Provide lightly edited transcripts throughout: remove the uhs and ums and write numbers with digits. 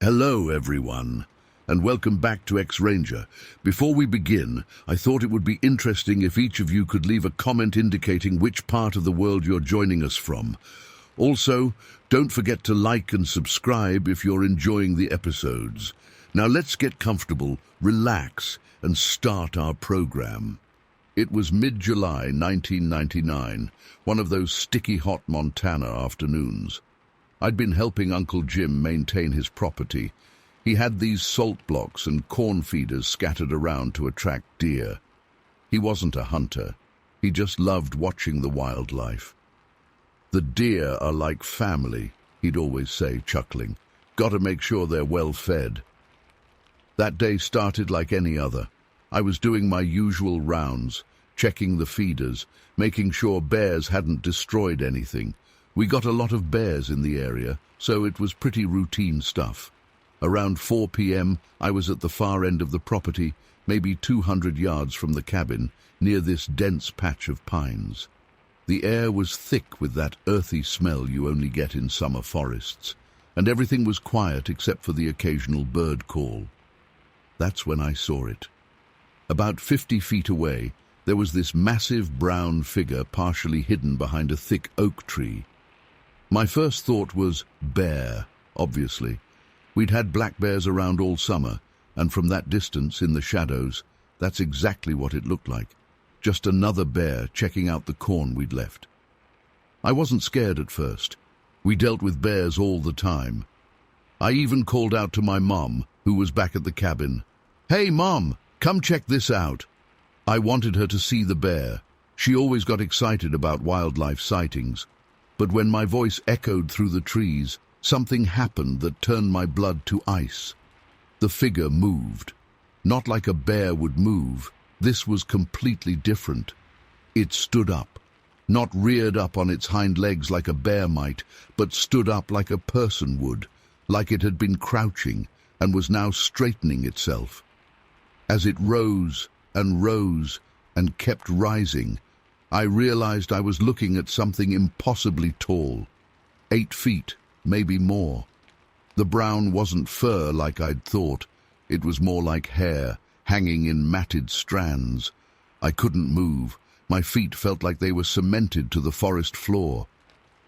Hello, everyone, and welcome back to X-Ranger. Before we begin, I thought it would be interesting if each of you could leave a comment indicating which part of the world you're joining us from. Also, don't forget to like and subscribe if you're enjoying the episodes. Now let's get comfortable, relax, and start our program. It was mid-July 1999, one of those sticky hot Montana afternoons. I'd been helping Uncle Jim maintain his property. He had these salt blocks and corn feeders scattered around to attract deer. He wasn't a hunter. He just loved watching the wildlife. The deer are like family, he'd always say, chuckling. Gotta make sure they're well fed. That day started like any other. I was doing my usual rounds, checking the feeders, making sure bears hadn't destroyed anything. We got a lot of bears in the area, so it was pretty routine stuff. Around 4 p.m., I was at the far end of the property, maybe 200 yards from the cabin, near this dense patch of pines. The air was thick with that earthy smell you only get in summer forests, and everything was quiet except for the occasional bird call. That's when I saw it. About 50 feet away, there was this massive brown figure partially hidden behind a thick oak tree. My first thought was bear, obviously. We'd had black bears around all summer, and from that distance, in the shadows, that's exactly what it looked like. Just another bear checking out the corn we'd left. I wasn't scared at first. We dealt with bears all the time. I even called out to my mom, who was back at the cabin. "Hey, Mom, come check this out." I wanted her to see the bear. She always got excited about wildlife sightings. But when my voice echoed through the trees, something happened that turned my blood to ice. The figure moved. Not like a bear would move. This was completely different. It stood up. Not reared up on its hind legs like a bear might, but stood up like a person would, like it had been crouching and was now straightening itself. As it rose and rose and kept rising, I realized I was looking at something impossibly tall. 8 feet, maybe more. The brown wasn't fur like I'd thought. It was more like hair, hanging in matted strands. I couldn't move. My feet felt like they were cemented to the forest floor.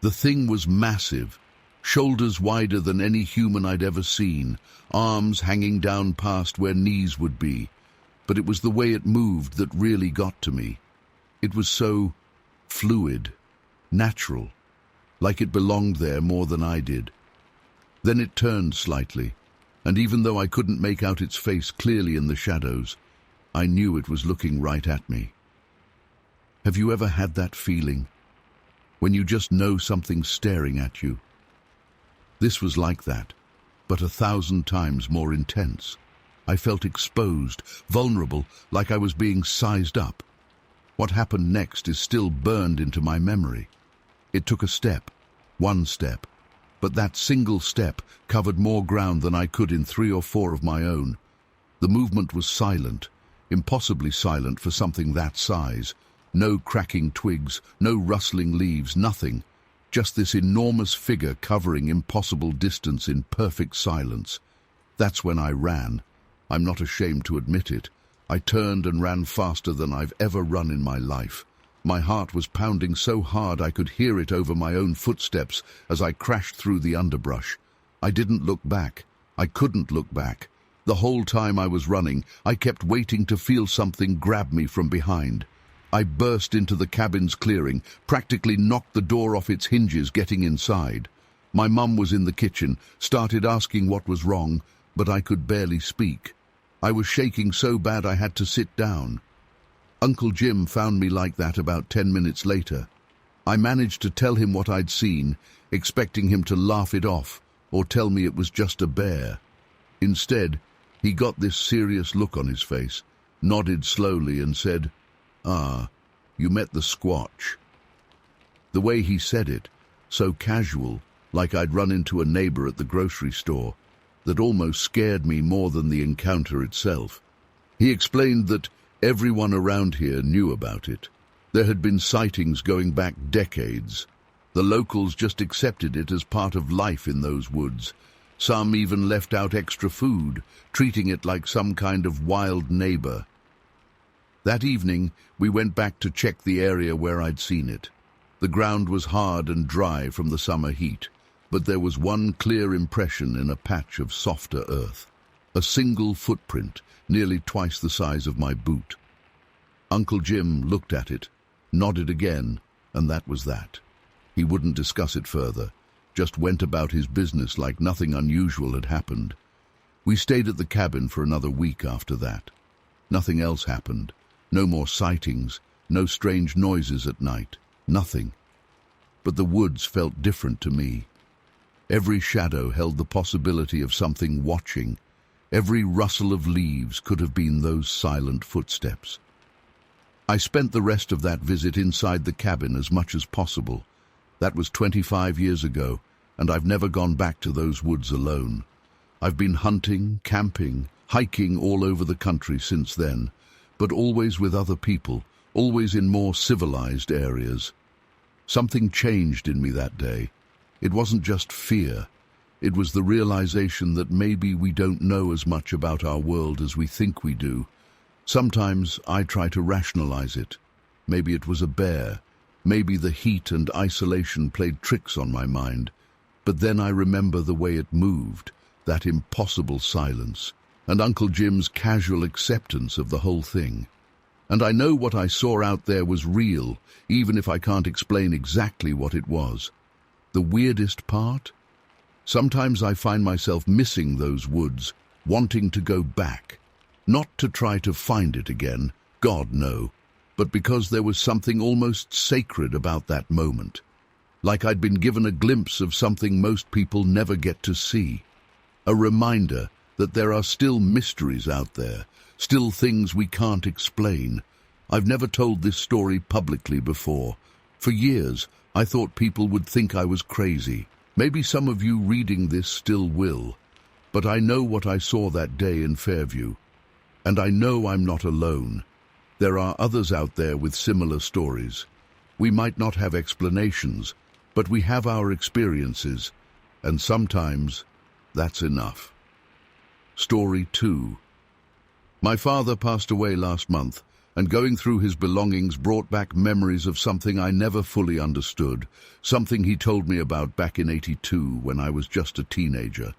The thing was massive, shoulders wider than any human I'd ever seen, arms hanging down past where knees would be. But it was the way it moved that really got to me. It was so fluid, natural, like it belonged there more than I did. Then it turned slightly, and even though I couldn't make out its face clearly in the shadows, I knew it was looking right at me. Have you ever had that feeling? When you just know something's staring at you? This was like that, but 1,000 times more intense. I felt exposed, vulnerable, like I was being sized up. What happened next is still burned into my memory. It took a step, one step, but that single step covered more ground than I could in 3 or 4 of my own. The movement was silent, impossibly silent for something that size. No cracking twigs, no rustling leaves, nothing. Just this enormous figure covering impossible distance in perfect silence. That's when I ran. I'm not ashamed to admit it. I turned and ran faster than I've ever run in my life. My heart was pounding so hard I could hear it over my own footsteps as I crashed through the underbrush. I didn't look back. I couldn't look back. The whole time I was running, I kept waiting to feel something grab me from behind. I burst into the cabin's clearing, practically knocked the door off its hinges getting inside. My mum was in the kitchen, started asking what was wrong, but I could barely speak. I was shaking so bad I had to sit down. Uncle Jim found me like that about 10 minutes later. I managed to tell him what I'd seen, expecting him to laugh it off or tell me it was just a bear. Instead, he got this serious look on his face, nodded slowly and said, "Ah, you met the Squatch." The way he said it, so casual, like I'd run into a neighbor at the grocery store, that almost scared me more than the encounter itself. He explained that everyone around here knew about it. There had been sightings going back decades. The locals just accepted it as part of life in those woods, Some even left out extra food, treating it like some kind of wild neighbor. That evening, we went back to check the area where I'd seen it. The ground was hard and dry from the summer heat, but there was one clear impression in a patch of softer earth. A single footprint, nearly twice the size of my boot. Uncle Jim looked at it, nodded again, and that was that. He wouldn't discuss it further, just went about his business like nothing unusual had happened. We stayed at the cabin for another week after that. Nothing else happened. No more sightings, no strange noises at night, nothing. But the woods felt different to me. Every shadow held the possibility of something watching. Every rustle of leaves could have been those silent footsteps. I spent the rest of that visit inside the cabin as much as possible. That was 25 years ago, and I've never gone back to those woods alone. I've been hunting, camping, hiking all over the country since then, but always with other people, always in more civilized areas. Something changed in me that day. It wasn't just fear. It was the realization that maybe we don't know as much about our world as we think we do. Sometimes I try to rationalize it. Maybe it was a bear. Maybe the heat and isolation played tricks on my mind. But then I remember the way it moved, that impossible silence, and Uncle Jim's casual acceptance of the whole thing. And I know what I saw out there was real, even if I can't explain exactly what it was. The weirdest part? Sometimes I find myself missing those woods, wanting to go back. Not to try to find it again, God no, but because there was something almost sacred about that moment. Like I'd been given a glimpse of something most people never get to see. A reminder that there are still mysteries out there, still things we can't explain. I've never told this story publicly before. For years, I thought people would think I was crazy. Maybe some of you reading this still will. But I know what I saw that day in Fairview. And I know I'm not alone. There are others out there with similar stories. We might not have explanations, but we have our experiences, and sometimes that's enough. Story 2. My father passed away last month, and going through his belongings brought back memories of something I never fully understood, something he told me about back in '82 when I was just a teenager.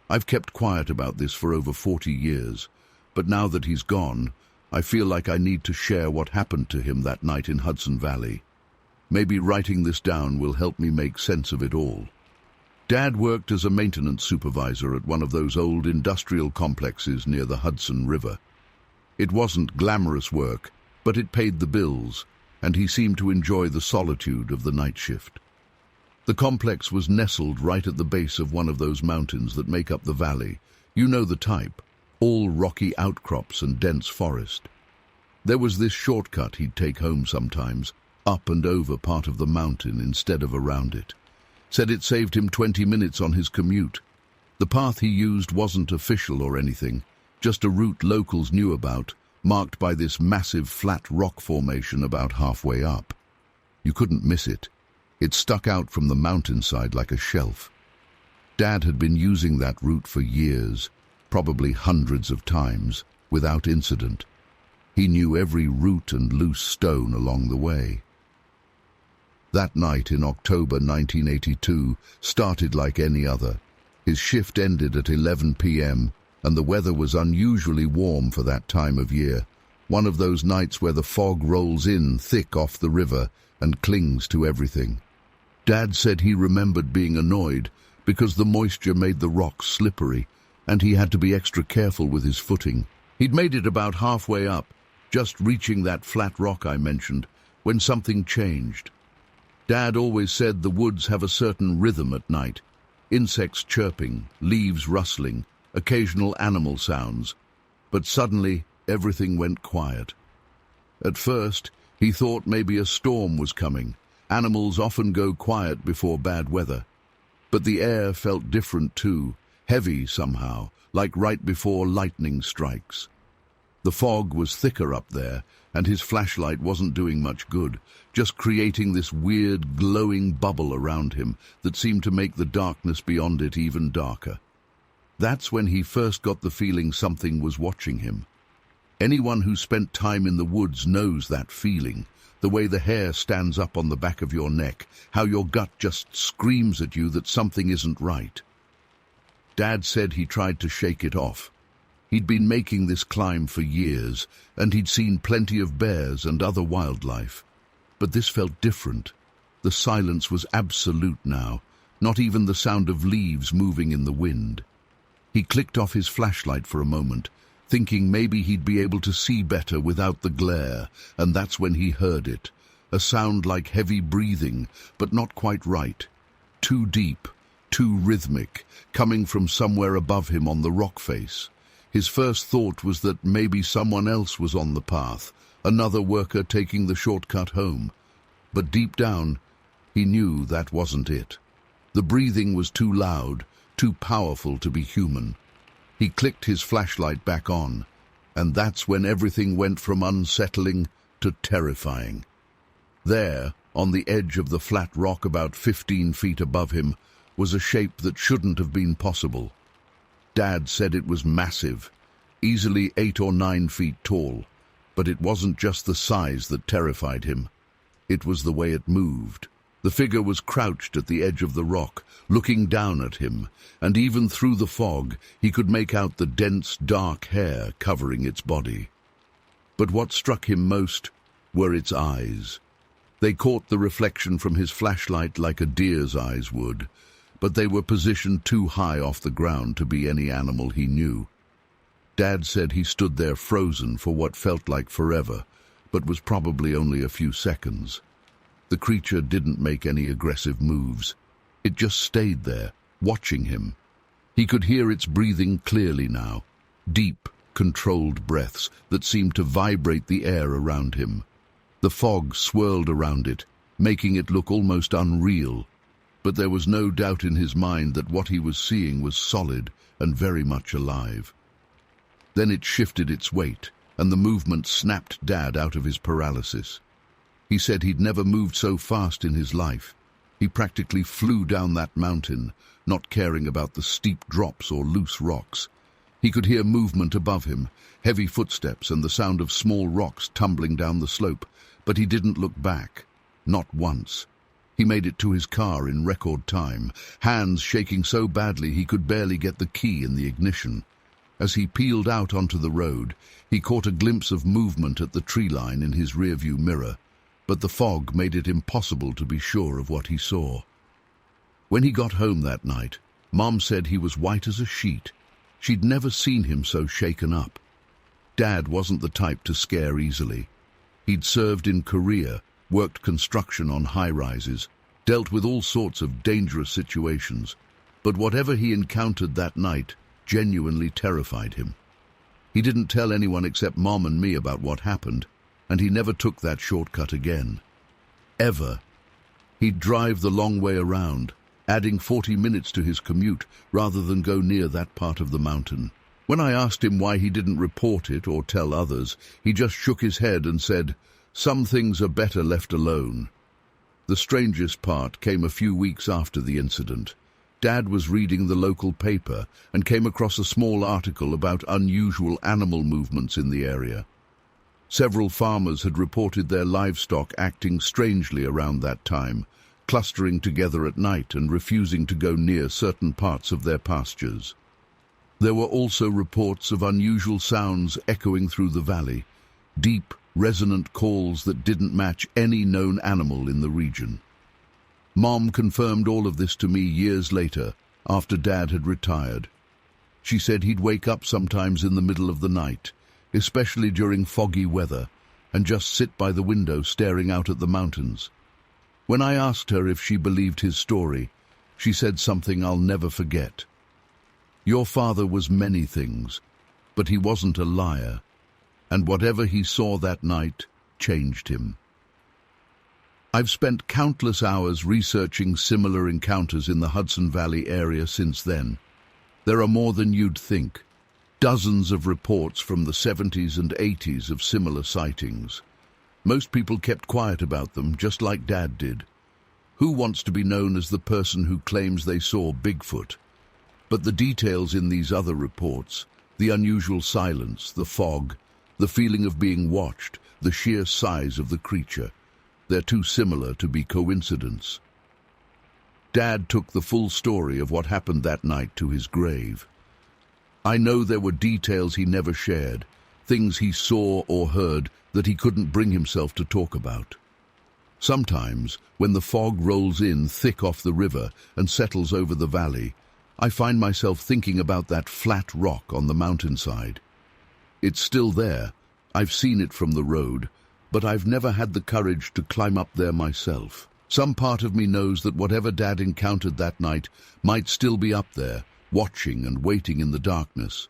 I've kept quiet about this for over 40 years, but now that he's gone, I feel like I need to share what happened to him that night in Hudson Valley. Maybe writing this down will help me make sense of it all. Dad worked as a maintenance supervisor at one of those old industrial complexes near the Hudson River. It wasn't glamorous work, but it paid the bills, and he seemed to enjoy the solitude of the night shift. The complex was nestled right at the base of one of those mountains that make up the valley. You know the type, all rocky outcrops and dense forest. There was this shortcut he'd take home sometimes, up and over part of the mountain instead of around it. Said it saved him 20 minutes on his commute. The path he used wasn't official or anything, just a route locals knew about, marked by this massive flat rock formation about halfway up. You couldn't miss it. It stuck out from the mountainside like a shelf. Dad had been using that route for years, probably hundreds of times, without incident. He knew every root and loose stone along the way. That night in October 1982 started like any other. His shift ended at 11 p.m., and the weather was unusually warm for that time of year, one of those nights where the fog rolls in thick off the river and clings to everything. Dad said he remembered being annoyed because the moisture made the rocks slippery, and he had to be extra careful with his footing. He'd made it about halfway up, just reaching that flat rock I mentioned, when something changed. Dad always said the woods have a certain rhythm at night, insects chirping, leaves rustling, occasional animal sounds. But suddenly, everything went quiet. At first, he thought maybe a storm was coming. Animals often go quiet before bad weather. But the air felt different too, heavy somehow, like right before lightning strikes. The fog was thicker up there, and his flashlight wasn't doing much good, just creating this weird glowing bubble around him that seemed to make the darkness beyond it even darker. That's when he first got the feeling something was watching him. Anyone who spent time in the woods knows that feeling, the way the hair stands up on the back of your neck, how your gut just screams at you that something isn't right. Dad said he tried to shake it off. He'd been making this climb for years, and he'd seen plenty of bears and other wildlife. But this felt different. The silence was absolute now, not even the sound of leaves moving in the wind. He clicked off his flashlight for a moment, thinking maybe he'd be able to see better without the glare, and that's when he heard it. A sound like heavy breathing, but not quite right. Too deep, too rhythmic, coming from somewhere above him on the rock face. His first thought was that maybe someone else was on the path, another worker taking the shortcut home. But deep down, he knew that wasn't it. The breathing was too loud, too powerful to be human. He clicked his flashlight back on, and that's when everything went from unsettling to terrifying. There, on the edge of the flat rock about 15 feet above him, was a shape that shouldn't have been possible. Dad said it was massive, easily 8 or 9 feet tall, but it wasn't just the size that terrified him. It was the way it moved. The figure was crouched at the edge of the rock, looking down at him, and even through the fog he could make out the dense, dark hair covering its body. But what struck him most were its eyes. They caught the reflection from his flashlight like a deer's eyes would, but they were positioned too high off the ground to be any animal he knew. Dad said he stood there frozen for what felt like forever, but was probably only a few seconds. The creature didn't make any aggressive moves. It just stayed there, watching him. He could hear its breathing clearly now, deep, controlled breaths that seemed to vibrate the air around him. The fog swirled around it, making it look almost unreal, but there was no doubt in his mind that what he was seeing was solid and very much alive. Then it shifted its weight, and the movement snapped Dad out of his paralysis. He said he'd never moved so fast in his life. He practically flew down that mountain, not caring about the steep drops or loose rocks. He could hear movement above him, heavy footsteps and the sound of small rocks tumbling down the slope, but he didn't look back, not once. He made it to his car in record time, hands shaking so badly he could barely get the key in the ignition. As he peeled out onto the road, he caught a glimpse of movement at the tree line in his rearview mirror, but the fog made it impossible to be sure of what he saw. When he got home that night, Mom said he was white as a sheet. She'd never seen him so shaken up. Dad wasn't the type to scare easily. He'd served in Korea, worked construction on high-rises, dealt with all sorts of dangerous situations, but whatever he encountered that night genuinely terrified him. He didn't tell anyone except Mom and me about what happened, and he never took that shortcut again. Ever. He'd drive the long way around, adding 40 minutes to his commute rather than go near that part of the mountain. When I asked him why he didn't report it or tell others, he just shook his head and said, "Some things are better left alone." The strangest part came a few weeks after the incident. Dad was reading the local paper and came across a small article about unusual animal movements in the area. Several farmers had reported their livestock acting strangely around that time, clustering together at night and refusing to go near certain parts of their pastures. There were also reports of unusual sounds echoing through the valley, deep, resonant calls that didn't match any known animal in the region. Mom confirmed all of this to me years later, after Dad had retired. She said he'd wake up sometimes in the middle of the night, especially during foggy weather, and just sit by the window staring out at the mountains. When I asked her if she believed his story, she said something I'll never forget. "Your father was many things, but he wasn't a liar, and whatever he saw that night changed him." I've spent countless hours researching similar encounters in the Hudson Valley area since then. There are more than you'd think. Dozens of reports from the 70s and 80s of similar sightings. Most people kept quiet about them, just like Dad did. Who wants to be known as the person who claims they saw Bigfoot? But the details in these other reports, the unusual silence, the fog, the feeling of being watched, the sheer size of the creature, they're too similar to be coincidence. Dad took the full story of what happened that night to his grave. I know there were details he never shared, things he saw or heard that he couldn't bring himself to talk about. Sometimes, when the fog rolls in thick off the river and settles over the valley, I find myself thinking about that flat rock on the mountainside. It's still there, I've seen it from the road, but I've never had the courage to climb up there myself. Some part of me knows that whatever Dad encountered that night might still be up there, watching and waiting in the darkness.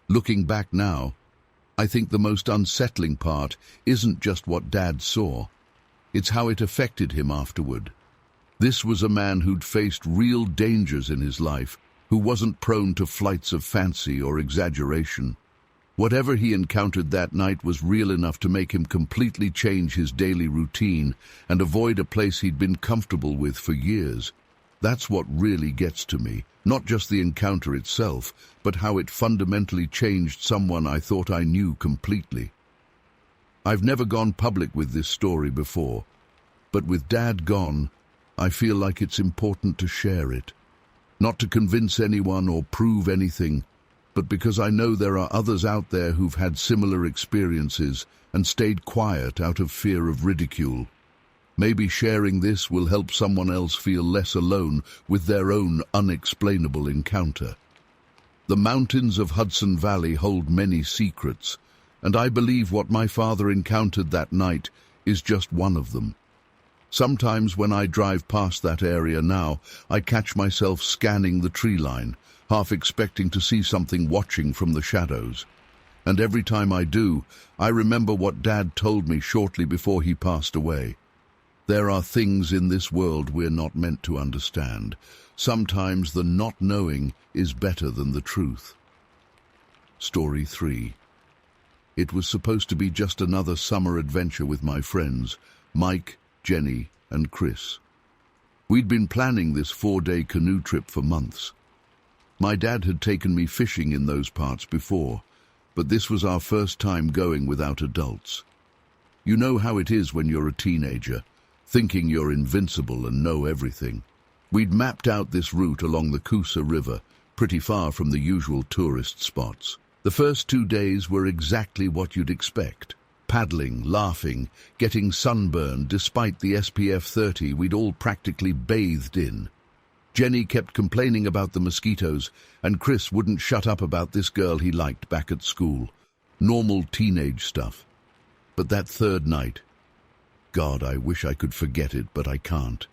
Looking back now, I think the most unsettling part isn't just what Dad saw, it's how it affected him afterward. This was a man who'd faced real dangers in his life, who wasn't prone to flights of fancy or exaggeration. Whatever he encountered that night was real enough to make him completely change his daily routine and avoid a place he'd been comfortable with for years. That's what really gets to me, not just the encounter itself, but how it fundamentally changed someone I thought I knew completely. I've never gone public with this story before, but with Dad gone, I feel like it's important to share it. Not to convince anyone or prove anything, but because I know there are others out there who've had similar experiences and stayed quiet out of fear of ridicule. Maybe sharing this will help someone else feel less alone with their own unexplainable encounter. The mountains of Hudson Valley hold many secrets, and I believe what my father encountered that night is just one of them. Sometimes when I drive past that area now, I catch myself scanning the tree line, half expecting to see something watching from the shadows. And every time I do, I remember what Dad told me shortly before he passed away. There are things in this world we're not meant to understand. Sometimes the not knowing is better than the truth. Story 3. It was supposed to be just another summer adventure with my friends, Mike, Jenny, and Chris. We'd been planning this 4-day canoe trip for months. My dad had taken me fishing in those parts before, but this was our first time going without adults. You know how it is when you're a teenager, thinking you're invincible and know everything. We'd mapped out this route along the Coosa River, pretty far from the usual tourist spots. The first 2 days were exactly what you'd expect. Paddling, laughing, getting sunburned despite the SPF 30 we'd all practically bathed in. Jenny kept complaining about the mosquitoes, and Chris wouldn't shut up about this girl he liked back at school. Normal teenage stuff. But that third night, God, I wish I could forget it, but I can't.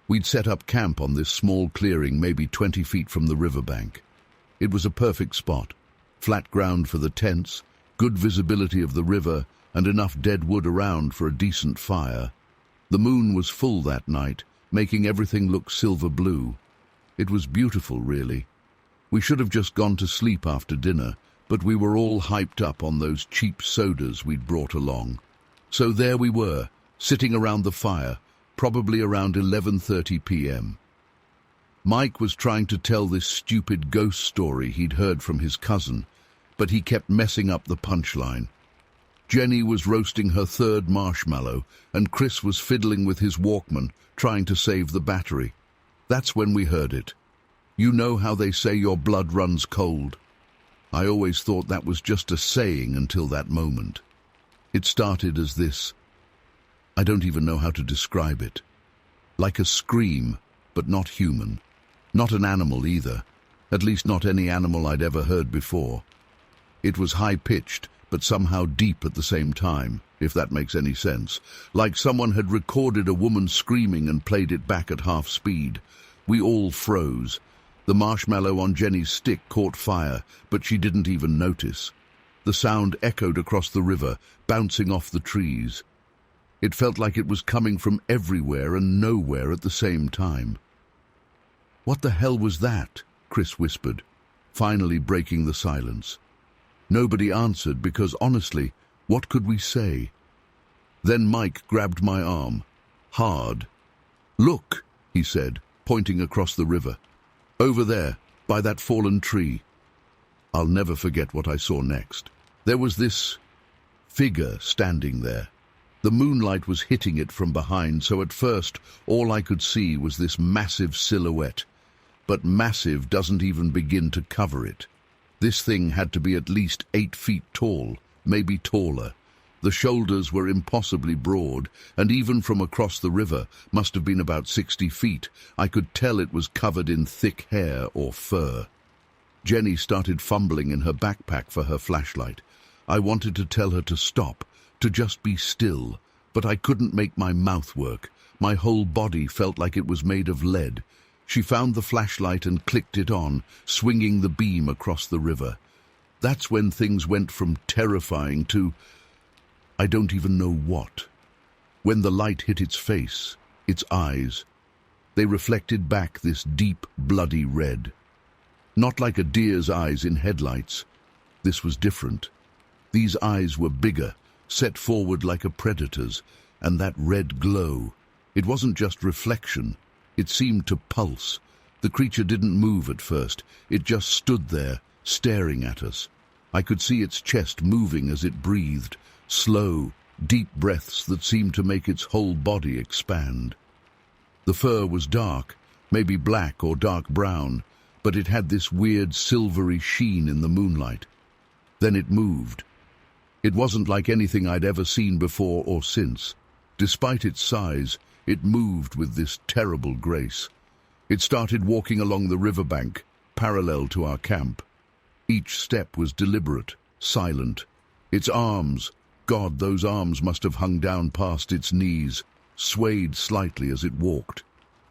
We'd set up camp on this small clearing maybe 20 feet from the riverbank. It was a perfect spot. Flat ground for the tents, good visibility of the river, and enough dead wood around for a decent fire. The moon was full that night, making everything look silver blue. It was beautiful, really. We should have just gone to sleep after dinner, but we were all hyped up on those cheap sodas we'd brought along. So there we were, sitting around the fire, probably around 11:30 p.m. Mike was trying to tell this stupid ghost story he'd heard from his cousin, but he kept messing up the punchline. Jenny was roasting her third marshmallow, and Chris was fiddling with his Walkman, trying to save the battery. That's when we heard it. You know how they say your blood runs cold? I always thought that was just a saying until that moment. It started as this. I don't even know how to describe it. Like a scream, but not human. Not an animal either. At least not any animal I'd ever heard before. It was high-pitched, but somehow deep at the same time, if that makes any sense. Like someone had recorded a woman screaming and played it back at half speed. We all froze. The marshmallow on Jenny's stick caught fire, but she didn't even notice. The sound echoed across the river, bouncing off the trees. It felt like it was coming from everywhere and nowhere at the same time. "What the hell was that?" Chris whispered, finally breaking the silence. Nobody answered because, honestly, what could we say? Then Mike grabbed my arm, hard. "Look," he said, pointing across the river. "Over there, by that fallen tree. I'll never forget what I saw next. There was this figure standing there. The moonlight was hitting it from behind, so at first all I could see was this massive silhouette. But massive doesn't even begin to cover it. This thing had to be at least 8 feet tall, maybe taller. The shoulders were impossibly broad, and even from across the river must have been about 60 feet. I could tell it was covered in thick hair or fur. Jenny started fumbling in her backpack for her flashlight. I wanted to tell her to stop, to just be still, but I couldn't make my mouth work. My whole body felt like it was made of lead. She found the flashlight and clicked it on, swinging the beam across the river. That's when things went from terrifying to I don't even know what. When the light hit its face, its eyes, they reflected back this deep, bloody red. Not like a deer's eyes in headlights. This was different. These eyes were bigger, set forward like a predator's, and that red glow. It wasn't just reflection. It seemed to pulse. The creature didn't move at first. It just stood there, staring at us. I could see its chest moving as it breathed, slow, deep breaths that seemed to make its whole body expand. The fur was dark, maybe black or dark brown, but it had this weird silvery sheen in the moonlight. Then it moved. It wasn't like anything I'd ever seen before or since. Despite its size, it moved with this terrible grace. It started walking along the riverbank, parallel to our camp. Each step was deliberate, silent. Its arms, God, those arms must have hung down past its knees, swayed slightly as it walked.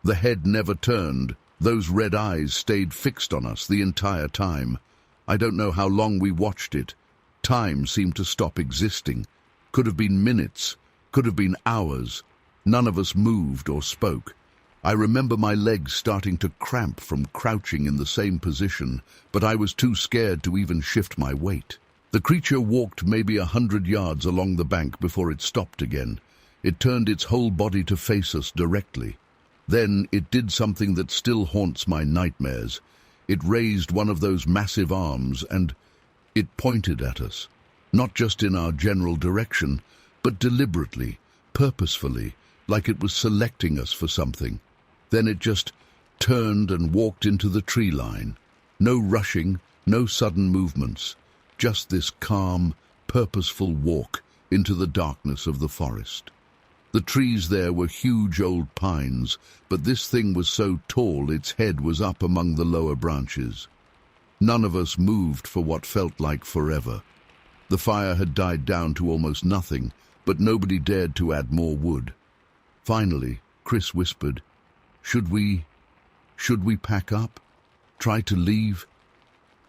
The head never turned. Those red eyes stayed fixed on us the entire time. I don't know how long we watched it. Time seemed to stop existing. Could have been minutes, could have been hours. None of us moved or spoke. I remember my legs starting to cramp from crouching in the same position, but I was too scared to even shift my weight. The creature walked maybe 100 yards along the bank before it stopped again. It turned its whole body to face us directly. Then it did something that still haunts my nightmares. It raised one of those massive arms and it pointed at us. Not just in our general direction, but deliberately, purposefully, like it was selecting us for something. Then it just turned and walked into the tree line. No rushing, no sudden movements. Just this calm, purposeful walk into the darkness of the forest. The trees there were huge old pines, but this thing was so tall its head was up among the lower branches. None of us moved for what felt like forever. The fire had died down to almost nothing, but nobody dared to add more wood. Finally, Chris whispered, Should we pack up? Try to leave?"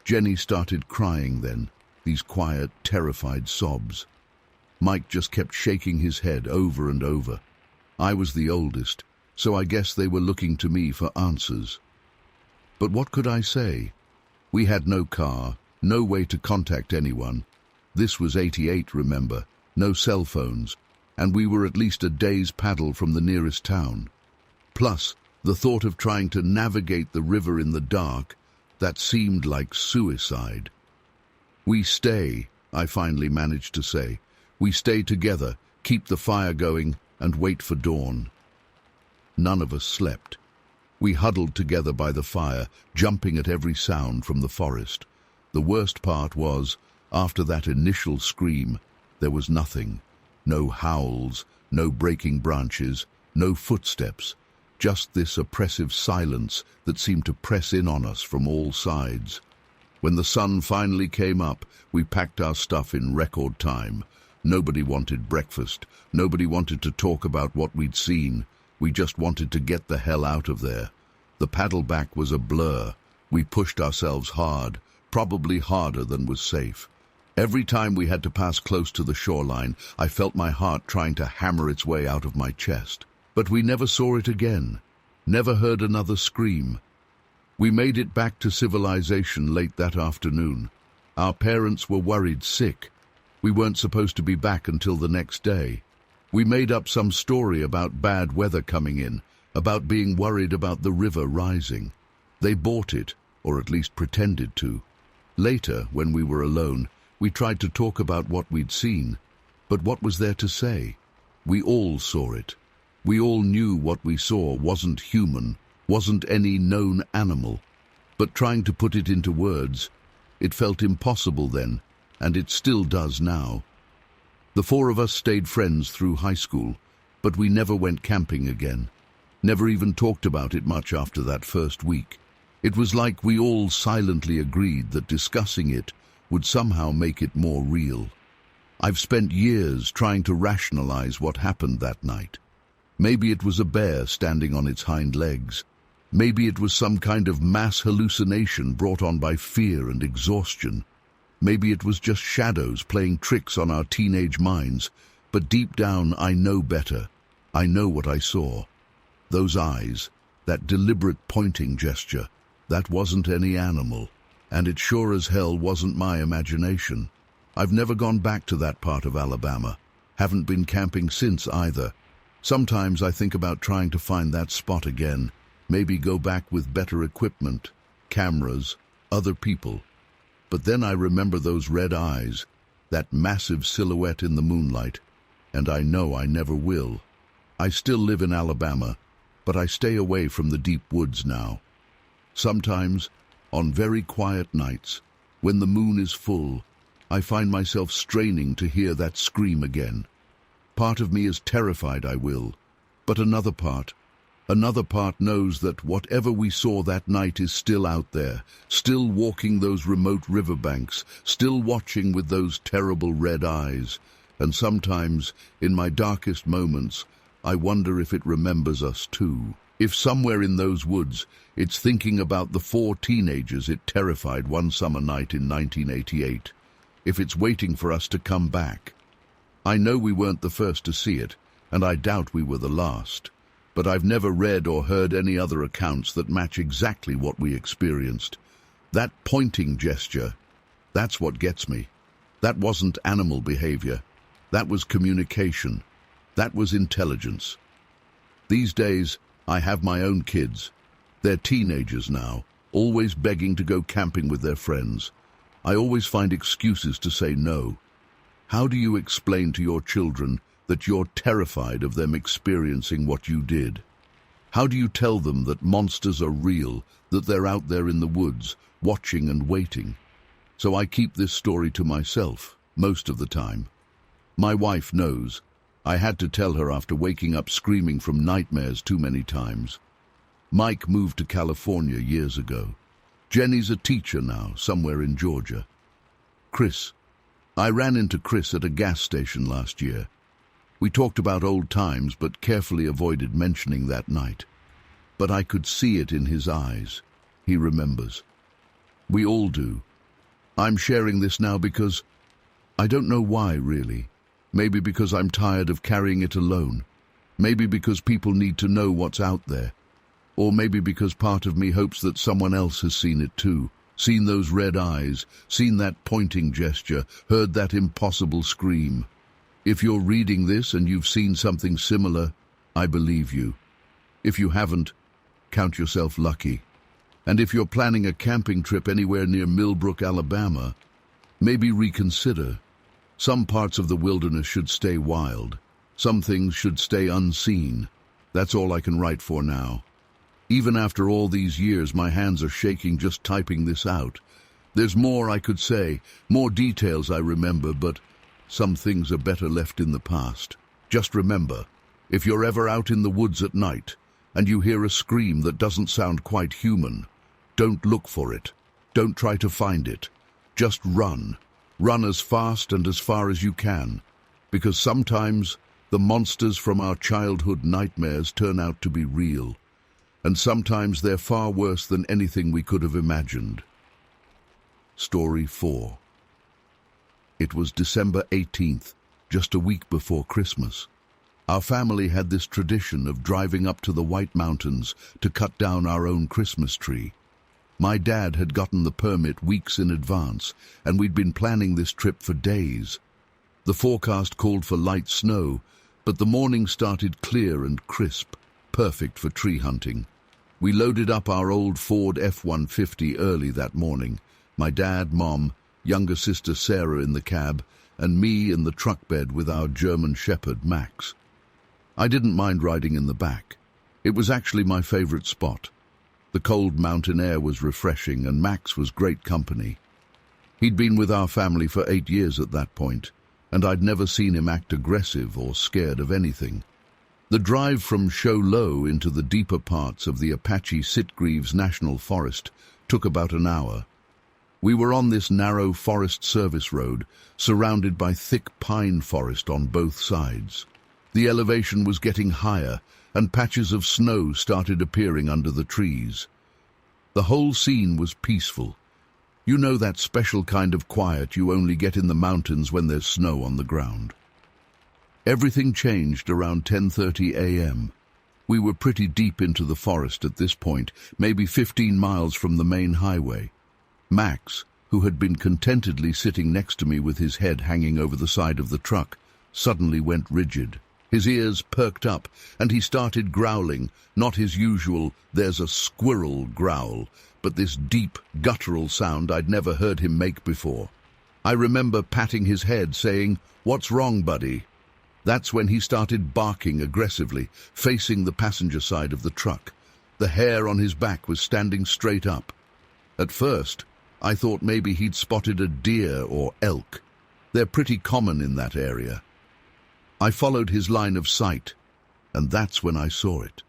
Jenny started crying then, these quiet, terrified sobs. Mike just kept shaking his head over and over. I was the oldest, so I guess they were looking to me for answers. But what could I say? We had no car, no way to contact anyone. This was '88, remember, no cell phones, and we were at least a day's paddle from the nearest town. Plus, the thought of trying to navigate the river in the dark, that seemed like suicide. "We stay," I finally managed to say. "We stay together, keep the fire going, and wait for dawn." None of us slept. We huddled together by the fire, jumping at every sound from the forest. The worst part was, after that initial scream, there was nothing. No howls, no breaking branches, no footsteps. Just this oppressive silence that seemed to press in on us from all sides. When the sun finally came up, we packed our stuff in record time. Nobody wanted breakfast. Nobody wanted to talk about what we'd seen. We just wanted to get the hell out of there. The paddle back was a blur. We pushed ourselves hard, probably harder than was safe. Every time we had to pass close to the shoreline, I felt my heart trying to hammer its way out of my chest. But we never saw it again, never heard another scream. We made it back to civilization late that afternoon. Our parents were worried sick. We weren't supposed to be back until the next day. We made up some story about bad weather coming in, about being worried about the river rising. They bought it, or at least pretended to. Later, when we were alone, we tried to talk about what we'd seen, but what was there to say? We all saw it. We all knew what we saw wasn't human, wasn't any known animal. But trying to put it into words, it felt impossible then, and it still does now. The four of us stayed friends through high school, but we never went camping again. Never even talked about it much after that first week. It was like we all silently agreed that discussing it would somehow make it more real. I've spent years trying to rationalize what happened that night. Maybe it was a bear standing on its hind legs. Maybe it was some kind of mass hallucination brought on by fear and exhaustion. Maybe it was just shadows playing tricks on our teenage minds. But deep down, I know better. I know what I saw. Those eyes, that deliberate pointing gesture, that wasn't any animal. And it sure as hell wasn't my imagination. I've never gone back to that part of Alabama. Haven't been camping since either. Sometimes I think about trying to find that spot again. Maybe go back with better equipment, cameras, other people. But then I remember those red eyes, that massive silhouette in the moonlight, and I know I never will. I still live in Alabama, but I stay away from the deep woods now. Sometimes, on very quiet nights, when the moon is full, I find myself straining to hear that scream again. Part of me is terrified I will, but another part knows that whatever we saw that night is still out there, still walking those remote riverbanks, still watching with those terrible red eyes. And sometimes, in my darkest moments, I wonder if it remembers us too. If somewhere in those woods, it's thinking about the 4 teenagers it terrified one summer night in 1988. If it's waiting for us to come back. I know we weren't the first to see it, and I doubt we were the last. But I've never read or heard any other accounts that match exactly what we experienced. That pointing gesture, that's what gets me. That wasn't animal behavior. That was communication. That was intelligence. These days, I have my own kids. They're teenagers now, always begging to go camping with their friends. I always find excuses to say no. How do you explain to your children that you're terrified of them experiencing what you did? How do you tell them that monsters are real, that they're out there in the woods, watching and waiting? So I keep this story to myself, most of the time. My wife knows. I had to tell her after waking up screaming from nightmares too many times. Mike moved to California years ago. Jenny's a teacher now, somewhere in Georgia. Chris. I ran into Chris at a gas station last year. We talked about old times, but carefully avoided mentioning that night. But I could see it in his eyes. He remembers. We all do. I'm sharing this now because I don't know why, really. Maybe because I'm tired of carrying it alone. Maybe because people need to know what's out there. Or maybe because part of me hopes that someone else has seen it too. Seen those red eyes, seen that pointing gesture, heard that impossible scream. If you're reading this and you've seen something similar, I believe you. If you haven't, count yourself lucky. And if you're planning a camping trip anywhere near Millbrook, Alabama, maybe reconsider. Some parts of the wilderness should stay wild. Some things should stay unseen. That's all I can write for now. Even after all these years, my hands are shaking just typing this out. There's more I could say, more details I remember, but some things are better left in the past. Just remember, if you're ever out in the woods at night and you hear a scream that doesn't sound quite human, don't look for it. Don't try to find it. Just run. Run as fast and as far as you can, because sometimes the monsters from our childhood nightmares turn out to be real, and sometimes they're far worse than anything we could have imagined. Story 4. It was December 18th, just a week before Christmas. Our family had this tradition of driving up to the White Mountains to cut down our own Christmas tree. My dad had gotten the permit weeks in advance, and we'd been planning this trip for days. The forecast called for light snow, but the morning started clear and crisp, perfect for tree hunting. We loaded up our old Ford F-150 early that morning. My dad, Mom, younger sister Sarah in the cab, and me in the truck bed with our German Shepherd, Max. I didn't mind riding in the back. It was actually my favorite spot. The cold mountain air was refreshing, and Max was great company. He'd been with our family for 8 years at that point, and I'd never seen him act aggressive or scared of anything. The drive from Show Low into the deeper parts of the Apache Sitgreaves National Forest took about an hour. We were on this narrow Forest Service road, surrounded by thick pine forest on both sides. The elevation was getting higher, and patches of snow started appearing under the trees. The whole scene was peaceful. You know that special kind of quiet you only get in the mountains when there's snow on the ground. Everything changed around 10:30 a.m. We were pretty deep into the forest at this point, maybe 15 miles from the main highway. Max, who had been contentedly sitting next to me with his head hanging over the side of the truck, suddenly went rigid. His ears perked up, and he started growling, not his usual "there's a squirrel" growl, but this deep, guttural sound I'd never heard him make before. I remember patting his head, saying, "What's wrong, buddy?" That's when he started barking aggressively, facing the passenger side of the truck. The hair on his back was standing straight up. At first, I thought maybe he'd spotted a deer or elk. They're pretty common in that area. I followed his line of sight, and that's when I saw it.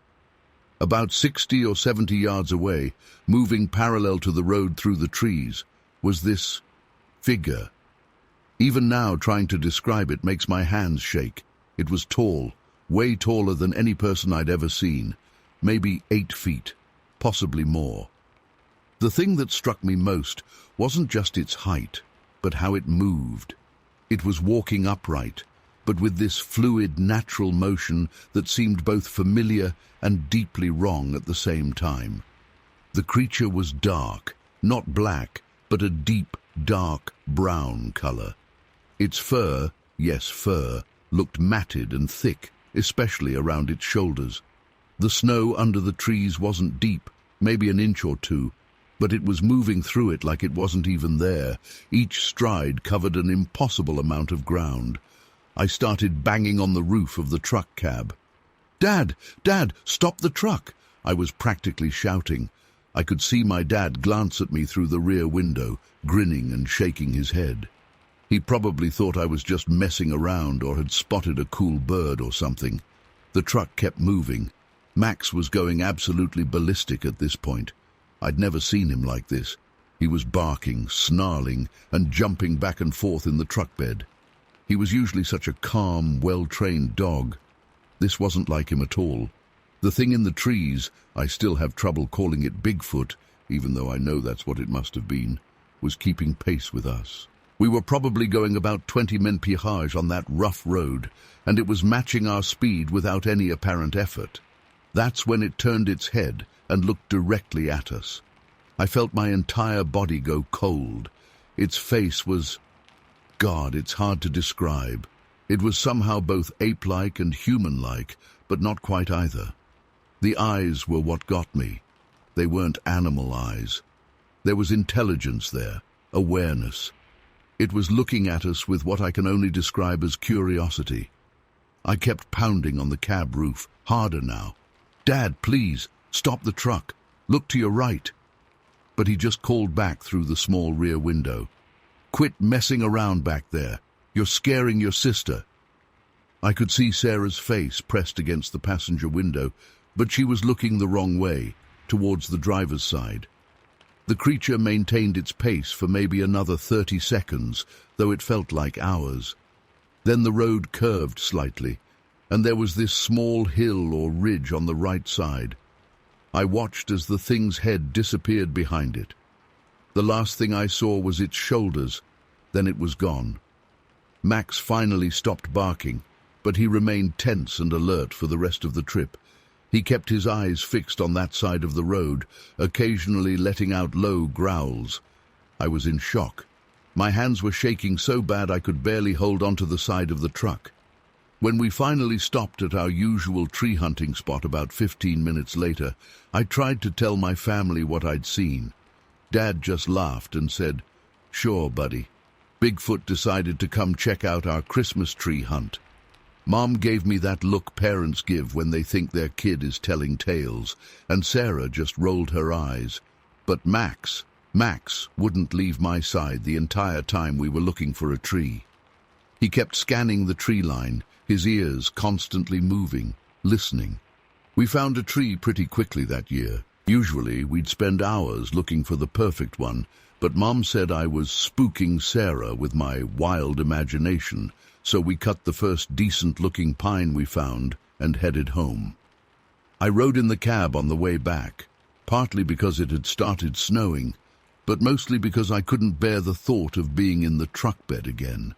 About 60 or 70 yards away, moving parallel to the road through the trees, was this figure. Even now, trying to describe it makes my hands shake. It was tall, way taller than any person I'd ever seen, maybe 8 feet, possibly more. The thing that struck me most wasn't just its height, but how it moved. It was walking upright, but with this fluid, natural motion that seemed both familiar and deeply wrong at the same time. The creature was dark, not black, but a deep, dark brown color. Its fur, yes, fur, looked matted and thick, especially around its shoulders. The snow under the trees wasn't deep, maybe an inch or two, but it was moving through it like it wasn't even there. Each stride covered an impossible amount of ground. I started banging on the roof of the truck cab. "Dad! Dad! Stop the truck!" I was practically shouting. I could see my dad glance at me through the rear window, grinning and shaking his head. He probably thought I was just messing around or had spotted a cool bird or something. The truck kept moving. Max was going absolutely ballistic at this point. I'd never seen him like this. He was barking, snarling, and jumping back and forth in the truck bed. He was usually such a calm, well-trained dog. This wasn't like him at all. The thing in the trees, I still have trouble calling it Bigfoot, even though I know that's what it must have been, was keeping pace with us. We were probably going about 20 mph on that rough road, and it was matching our speed without any apparent effort. That's when it turned its head and looked directly at us. I felt my entire body go cold. Its face was... God, it's hard to describe. It was somehow both ape-like and human-like, but not quite either. The eyes were what got me. They weren't animal eyes. There was intelligence there, awareness. It was looking at us with what I can only describe as curiosity. I kept pounding on the cab roof, harder now. "Dad, please, stop the truck. Look to your right." But he just called back through the small rear window. "Quit messing around back there. You're scaring your sister." I could see Sarah's face pressed against the passenger window, but she was looking the wrong way, towards the driver's side. The creature maintained its pace for maybe another 30 seconds, though it felt like hours. Then the road curved slightly, and there was this small hill or ridge on the right side. I watched as the thing's head disappeared behind it. The last thing I saw was its shoulders, then it was gone. Max finally stopped barking, but he remained tense and alert for the rest of the trip. He kept his eyes fixed on that side of the road, occasionally letting out low growls. I was in shock. My hands were shaking so bad I could barely hold onto the side of the truck. When we finally stopped at our usual tree hunting spot about 15 minutes later, I tried to tell my family what I'd seen. Dad just laughed and said, "Sure, buddy. Bigfoot decided to come check out our Christmas tree hunt." Mom gave me that look parents give when they think their kid is telling tales, and Sarah just rolled her eyes. But Max wouldn't leave my side the entire time we were looking for a tree. He kept scanning the tree line, his ears constantly moving, listening. We found a tree pretty quickly that year. Usually we'd spend hours looking for the perfect one, but Mom said I was spooking Sarah with my wild imagination, so we cut the first decent-looking pine we found and headed home. I rode in the cab on the way back, partly because it had started snowing, but mostly because I couldn't bear the thought of being in the truck bed again.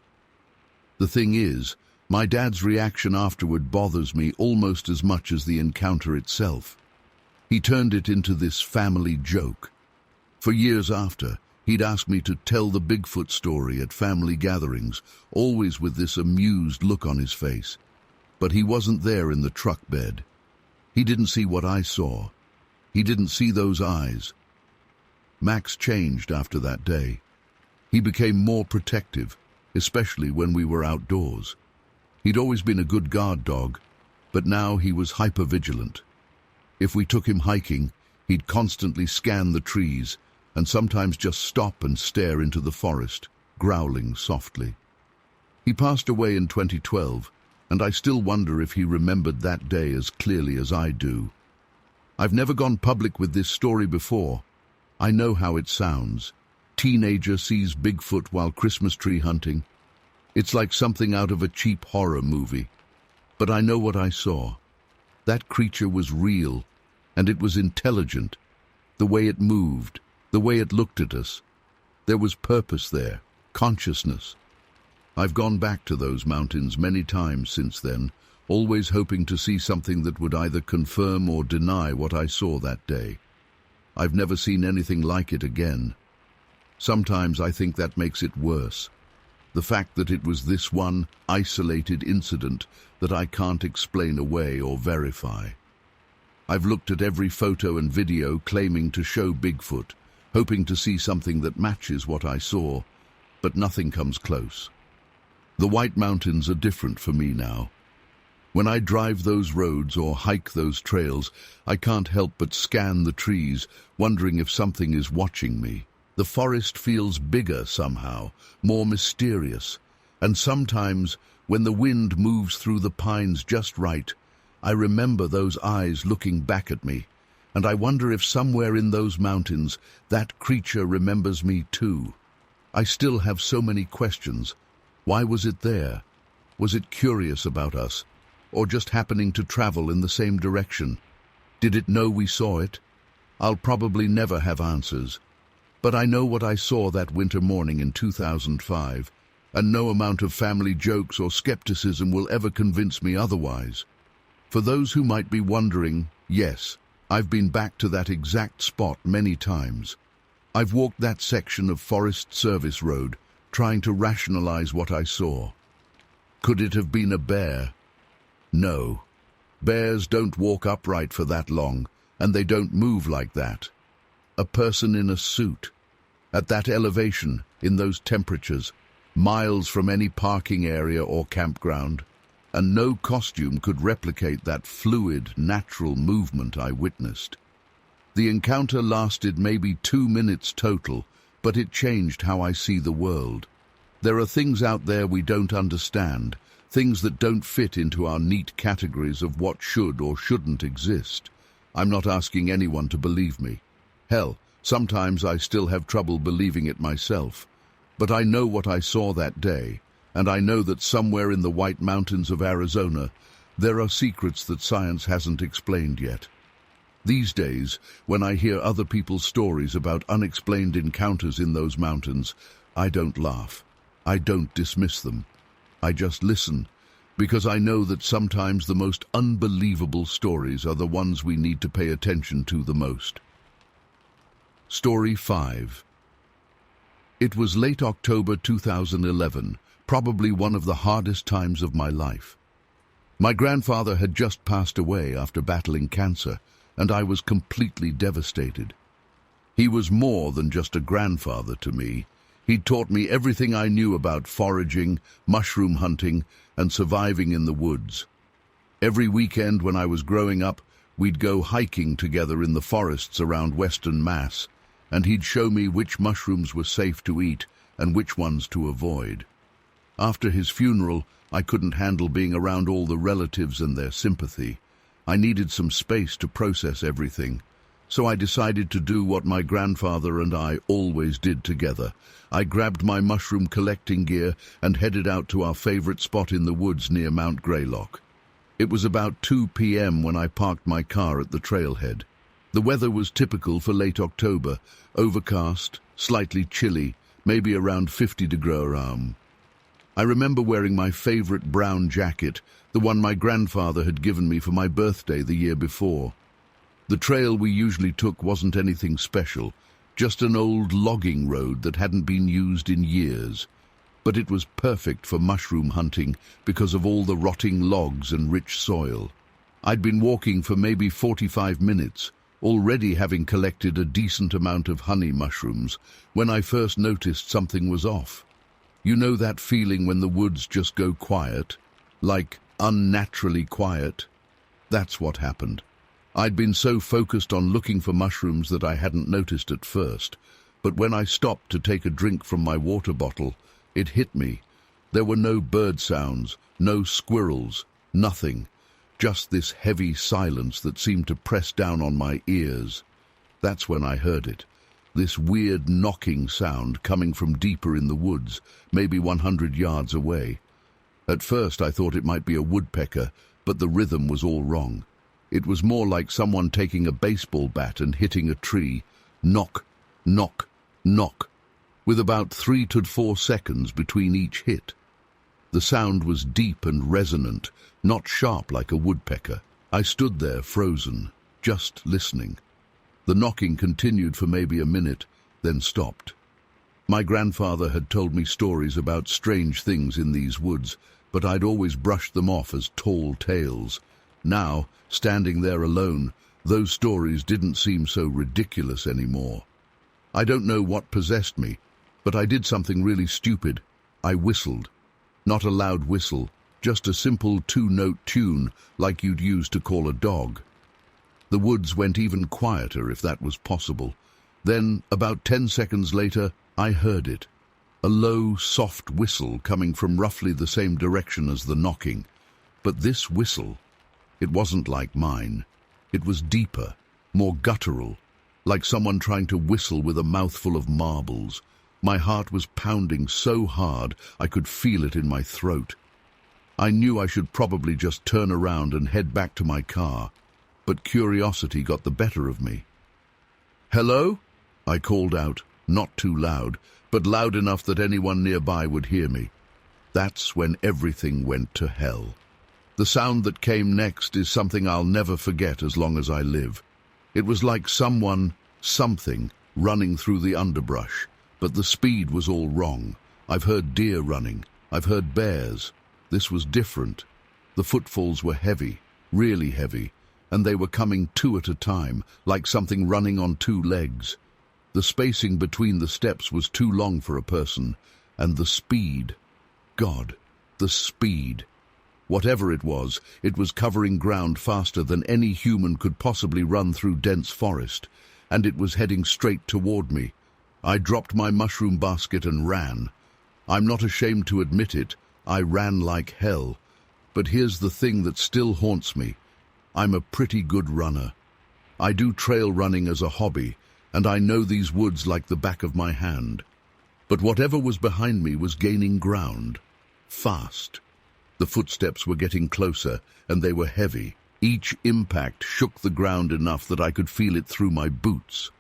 The thing is, my dad's reaction afterward bothers me almost as much as the encounter itself. He turned it into this family joke. For years after, he'd ask me to tell the Bigfoot story at family gatherings, always with this amused look on his face. But he wasn't there in the truck bed. He didn't see what I saw. He didn't see those eyes. Max changed after that day. He became more protective, especially when we were outdoors. He'd always been a good guard dog, but now he was hyper-vigilant. If we took him hiking, he'd constantly scan the trees and sometimes just stop and stare into the forest, growling softly. He passed away in 2012, and I still wonder if he remembered that day as clearly as I do. I've never gone public with this story before. I know how it sounds. Teenager sees Bigfoot while Christmas tree hunting. It's like something out of a cheap horror movie. But I know what I saw. That creature was real, and it was intelligent. The way it moved, the way it looked at us. There was purpose there, consciousness. I've gone back to those mountains many times since then, always hoping to see something that would either confirm or deny what I saw that day. I've never seen anything like it again. Sometimes I think that makes it worse. The fact that it was this one isolated incident that I can't explain away or verify. I've looked at every photo and video claiming to show Bigfoot, hoping to see something that matches what I saw, but nothing comes close. The White Mountains are different for me now. When I drive those roads or hike those trails, I can't help but scan the trees, wondering if something is watching me. The forest feels bigger somehow, more mysterious, and sometimes, when the wind moves through the pines just right, I remember those eyes looking back at me, and I wonder if somewhere in those mountains that creature remembers me too. I still have so many questions. Why was it there? Was it curious about us? Or just happening to travel in the same direction? Did it know we saw it? I'll probably never have answers. But I know what I saw that winter morning in 2005, and no amount of family jokes or skepticism will ever convince me otherwise. For those who might be wondering, yes, I've been back to that exact spot many times. I've walked that section of Forest Service Road, trying to rationalize what I saw. Could it have been a bear? No. Bears don't walk upright for that long, and they don't move like that. A person in a suit, at that elevation, in those temperatures, miles from any parking area or campground, and no costume could replicate that fluid, natural movement I witnessed. The encounter lasted maybe 2 minutes total, but it changed how I see the world. There are things out there we don't understand, things that don't fit into our neat categories of what should or shouldn't exist. I'm not asking anyone to believe me. Hell, sometimes I still have trouble believing it myself. But I know what I saw that day, and I know that somewhere in the White Mountains of Arizona, there are secrets that science hasn't explained yet. These days, when I hear other people's stories about unexplained encounters in those mountains, I don't laugh. I don't dismiss them. I just listen, because I know that sometimes the most unbelievable stories are the ones we need to pay attention to the most. Story 5. It was late October 2011, probably one of the hardest times of my life. My grandfather had just passed away after battling cancer, and I was completely devastated. He was more than just a grandfather to me. He'd taught me everything I knew about foraging, mushroom hunting, and surviving in the woods. Every weekend when I was growing up, we'd go hiking together in the forests around Western Mass, and he'd show me which mushrooms were safe to eat and which ones to avoid. After his funeral, I couldn't handle being around all the relatives and their sympathy. I needed some space to process everything. So I decided to do what my grandfather and I always did together. I grabbed my mushroom collecting gear and headed out to our favorite spot in the woods near Mount Greylock. It was about 2 p.m. when I parked my car at the trailhead. The weather was typical for late October, overcast, slightly chilly, maybe around 50 degrees. I remember wearing my favorite brown jacket, the one my grandfather had given me for my birthday the year before. The trail we usually took wasn't anything special, just an old logging road that hadn't been used in years. But it was perfect for mushroom hunting because of all the rotting logs and rich soil. I'd been walking for maybe 45 minutes, already having collected a decent amount of honey mushrooms, when I first noticed something was off. You know that feeling when the woods just go quiet, like unnaturally quiet? That's what happened. I'd been so focused on looking for mushrooms that I hadn't noticed at first, but when I stopped to take a drink from my water bottle, it hit me. There were no bird sounds, no squirrels, nothing. Just this heavy silence that seemed to press down on my ears. That's when I heard it. This weird knocking sound coming from deeper in the woods, maybe 100 yards away. At first I thought it might be a woodpecker, but the rhythm was all wrong. It was more like someone taking a baseball bat and hitting a tree. Knock, knock, knock, with about 3 to 4 seconds between each hit. The sound was deep and resonant, not sharp like a woodpecker. I stood there frozen, just listening. The knocking continued for maybe a minute, then stopped. My grandfather had told me stories about strange things in these woods, but I'd always brushed them off as tall tales. Now, standing there alone, those stories didn't seem so ridiculous anymore. I don't know what possessed me, but I did something really stupid. I whistled. Not a loud whistle, just a simple 2-note tune like you'd use to call a dog. The woods went even quieter, if that was possible. Then, about 10 seconds later, I heard it. A low, soft whistle coming from roughly the same direction as the knocking. But this whistle, it wasn't like mine. It was deeper, more guttural, like someone trying to whistle with a mouthful of marbles. My heart was pounding so hard I could feel it in my throat. I knew I should probably just turn around and head back to my car, but curiosity got the better of me. "Hello?" I called out, not too loud, but loud enough that anyone nearby would hear me. That's when everything went to hell. The sound that came next is something I'll never forget as long as I live. It was like something, running through the underbrush, but the speed was all wrong. I've heard deer running. I've heard bears. This was different. The footfalls were heavy, really heavy, and they were coming 2 at a time, like something running on 2 legs. The spacing between the steps was too long for a person, and the speed. God, the speed. Whatever it was covering ground faster than any human could possibly run through dense forest, and it was heading straight toward me. I dropped my mushroom basket and ran. I'm not ashamed to admit it, I ran like hell. But here's the thing that still haunts me. I'm a pretty good runner. I do trail running as a hobby, and I know these woods like the back of my hand. But whatever was behind me was gaining ground. Fast. The footsteps were getting closer, and they were heavy. Each impact shook the ground enough that I could feel it through my boots.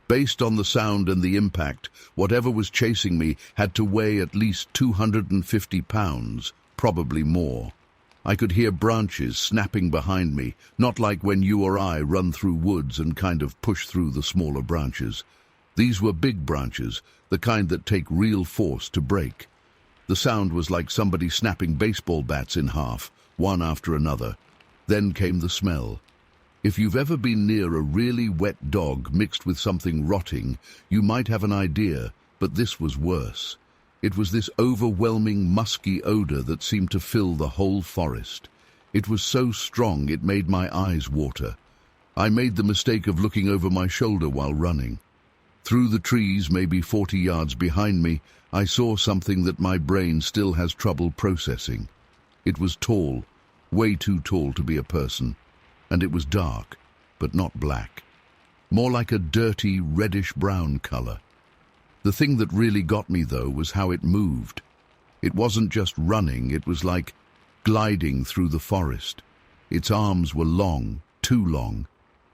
Based on the sound and the impact, whatever was chasing me had to weigh at least 250 pounds, probably more. I could hear branches snapping behind me, not like when you or I run through woods and kind of push through the smaller branches. These were big branches, the kind that take real force to break. The sound was like somebody snapping baseball bats in half, one after another. Then came the smell. If you've ever been near a really wet dog mixed with something rotting, you might have an idea, but this was worse. It was this overwhelming, musky odor that seemed to fill the whole forest. It was so strong it made my eyes water. I made the mistake of looking over my shoulder while running. Through the trees, maybe 40 yards behind me, I saw something that my brain still has trouble processing. It was tall, way too tall to be a person. And it was dark, but not black. More like a dirty, reddish-brown color. The thing that really got me, though, was how it moved. It wasn't just running, it was like gliding through the forest. Its arms were long, too long,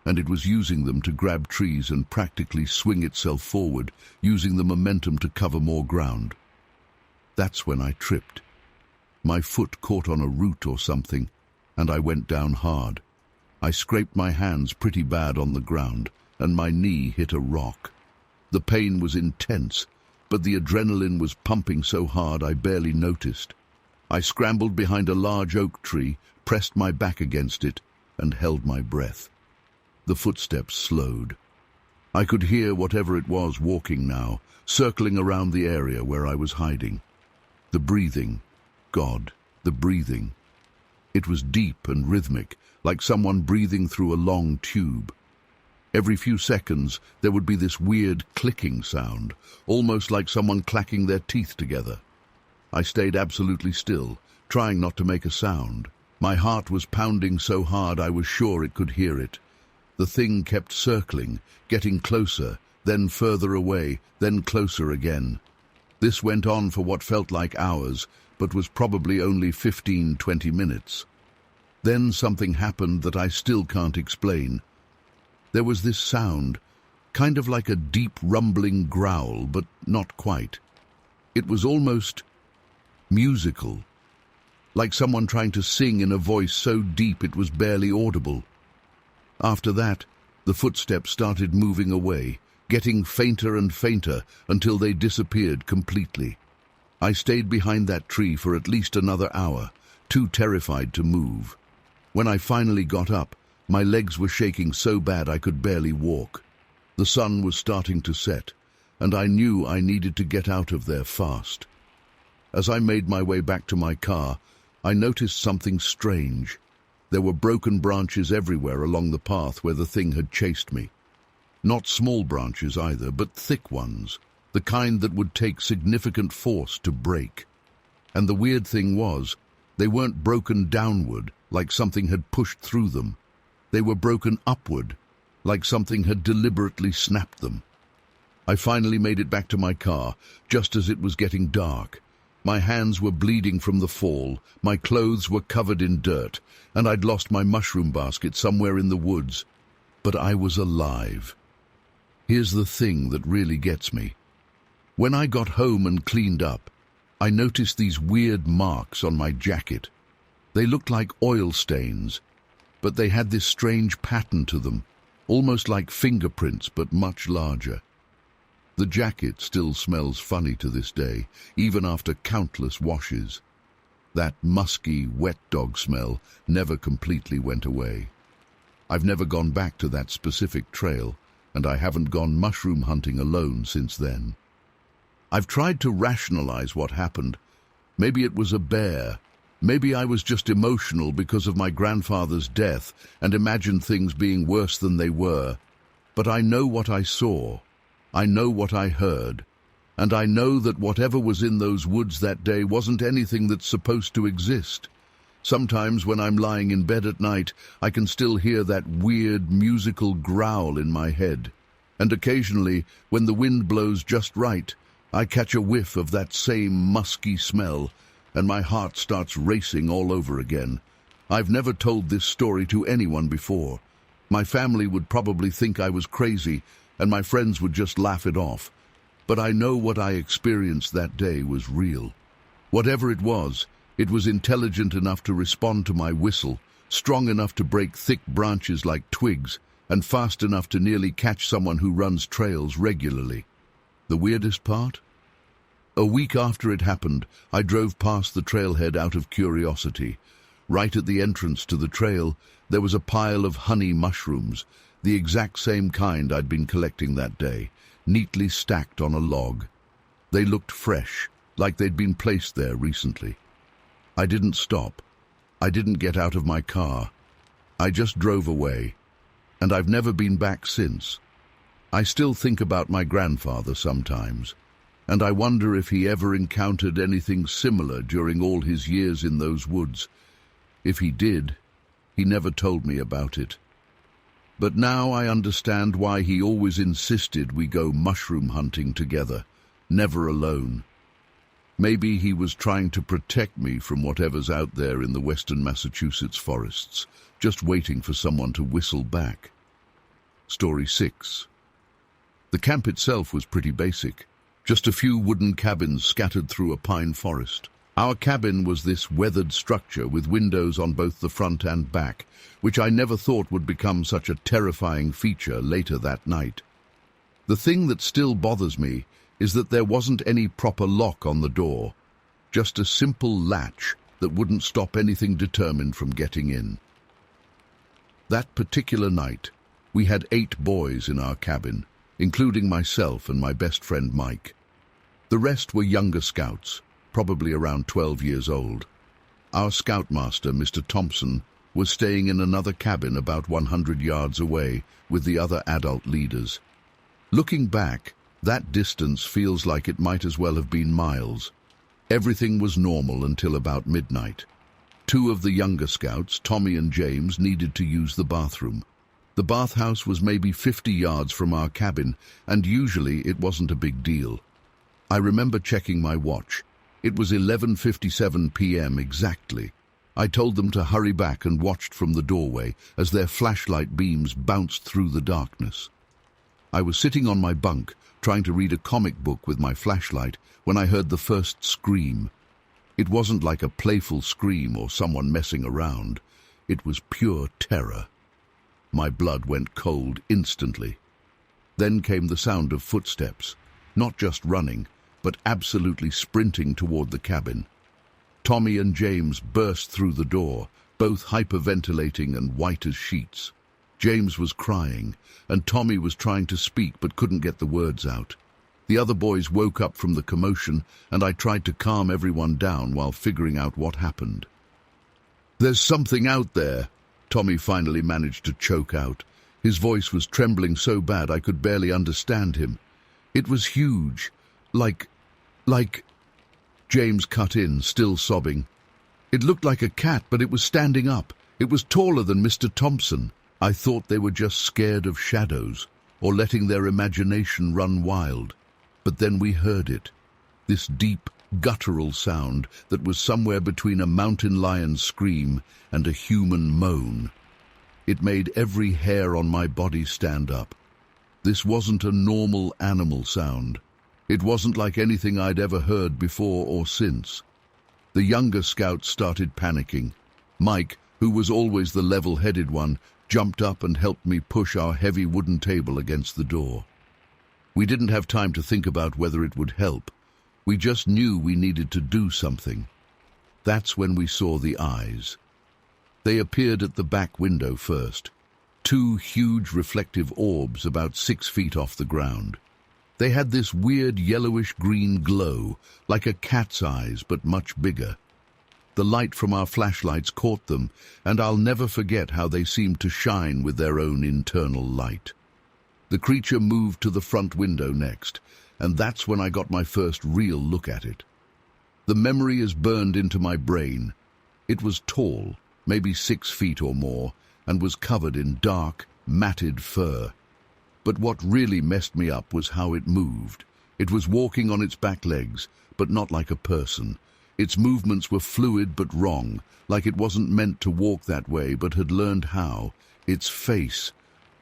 and it was using them to grab trees and practically swing itself forward, using the momentum to cover more ground. That's when I tripped. My foot caught on a root or something, and I went down hard. I scraped my hands pretty bad on the ground, and my knee hit a rock. The pain was intense, but the adrenaline was pumping so hard I barely noticed. I scrambled behind a large oak tree, pressed my back against it, and held my breath. The footsteps slowed. I could hear whatever it was walking now, circling around the area where I was hiding. The breathing. God, the breathing. It was deep and rhythmic, like someone breathing through a long tube. Every few seconds, there would be this weird clicking sound, almost like someone clacking their teeth together. I stayed absolutely still, trying not to make a sound. My heart was pounding so hard I was sure it could hear it. The thing kept circling, getting closer, then further away, then closer again. This went on for what felt like hours, but was probably only 15-20 minutes. Then something happened that I still can't explain. There was this sound, kind of like a deep rumbling growl, but not quite. It was almost musical, like someone trying to sing in a voice so deep it was barely audible. After that, the footsteps started moving away, getting fainter and fainter until they disappeared completely. I stayed behind that tree for at least another hour, too terrified to move. When I finally got up, my legs were shaking so bad I could barely walk. The sun was starting to set, and I knew I needed to get out of there fast. As I made my way back to my car, I noticed something strange. There were broken branches everywhere along the path where the thing had chased me. Not small branches either, but thick ones, the kind that would take significant force to break. And the weird thing was, they weren't broken downward, like something had pushed through them. They were broken upward, like something had deliberately snapped them. I finally made it back to my car, just as it was getting dark. My hands were bleeding from the fall, my clothes were covered in dirt, and I'd lost my mushroom basket somewhere in the woods. But I was alive. Here's the thing that really gets me. When I got home and cleaned up, I noticed these weird marks on my jacket. They looked like oil stains, but they had this strange pattern to them, almost like fingerprints but much larger. The jacket still smells funny to this day, even after countless washes. That musky, wet dog smell never completely went away. I've never gone back to that specific trail, and I haven't gone mushroom hunting alone since then. I've tried to rationalize what happened. Maybe it was a bear. Maybe I was just emotional because of my grandfather's death and imagined things being worse than they were. But I know what I saw. I know what I heard. And I know that whatever was in those woods that day wasn't anything that's supposed to exist. Sometimes when I'm lying in bed at night, I can still hear that weird musical growl in my head. And occasionally, when the wind blows just right, I catch a whiff of that same musky smell, and my heart starts racing all over again. I've never told this story to anyone before. My family would probably think I was crazy, and my friends would just laugh it off. But I know what I experienced that day was real. Whatever it was intelligent enough to respond to my whistle, strong enough to break thick branches like twigs, and fast enough to nearly catch someone who runs trails regularly. The weirdest part? A week after it happened, I drove past the trailhead out of curiosity. Right at the entrance to the trail, there was a pile of honey mushrooms, the exact same kind I'd been collecting that day, neatly stacked on a log. They looked fresh, like they'd been placed there recently. I didn't stop. I didn't get out of my car. I just drove away, and I've never been back since. I still think about my grandfather sometimes, and I wonder if he ever encountered anything similar during all his years in those woods. If he did, he never told me about it. But now I understand why he always insisted we go mushroom hunting together, never alone. Maybe he was trying to protect me from whatever's out there in the western Massachusetts forests, just waiting for someone to whistle back. Story 6. The camp itself was pretty basic, just a few wooden cabins scattered through a pine forest. Our cabin was this weathered structure with windows on both the front and back, which I never thought would become such a terrifying feature later that night. The thing that still bothers me is that there wasn't any proper lock on the door, just a simple latch that wouldn't stop anything determined from getting in. That particular night, we had 8 boys in our cabin, including myself and my best friend Mike. The rest were younger scouts, probably around 12 years old. Our scoutmaster, Mr. Thompson, was staying in another cabin about 100 yards away with the other adult leaders. Looking back, that distance feels like it might as well have been miles. Everything was normal until about midnight. 2 of the younger scouts, Tommy and James, needed to use the bathroom. The bathhouse was maybe 50 yards from our cabin, and usually it wasn't a big deal. I remember checking my watch. It was 11:57 p.m. exactly. I told them to hurry back and watched from the doorway as their flashlight beams bounced through the darkness. I was sitting on my bunk, trying to read a comic book with my flashlight, when I heard the first scream. It wasn't like a playful scream or someone messing around. It was pure terror. My blood went cold instantly. Then came the sound of footsteps, not just running, but absolutely sprinting toward the cabin. Tommy and James burst through the door, both hyperventilating and white as sheets. James was crying, and Tommy was trying to speak but couldn't get the words out. The other boys woke up from the commotion, and I tried to calm everyone down while figuring out what happened. "There's something out there," Tommy finally managed to choke out. His voice was trembling so bad I could barely understand him. "It was huge, like... James cut in, still sobbing. "It looked like a cat, but it was standing up. It was taller than Mr. Thompson." I thought they were just scared of shadows, or letting their imagination run wild. But then we heard it, this deep, guttural sound that was somewhere between a mountain lion's scream and a human moan. It made every hair on my body stand up. This wasn't a normal animal sound. It wasn't like anything I'd ever heard before or since. The younger scouts started panicking. Mike, who was always the level-headed one, jumped up and helped me push our heavy wooden table against the door. We didn't have time to think about whether it would help. We just knew we needed to do something. That's when we saw the eyes. They appeared at the back window first, 2 huge reflective orbs about 6 feet off the ground. They had this weird yellowish-green glow, like a cat's eyes, but much bigger. The light from our flashlights caught them, and I'll never forget how they seemed to shine with their own internal light. The creature moved to the front window next, and that's when I got my first real look at it. The memory is burned into my brain. It was tall, maybe 6 feet or more, and was covered in dark, matted fur. But what really messed me up was how it moved. It was walking on its back legs, but not like a person. Its movements were fluid but wrong, like it wasn't meant to walk that way but had learned how. Its face,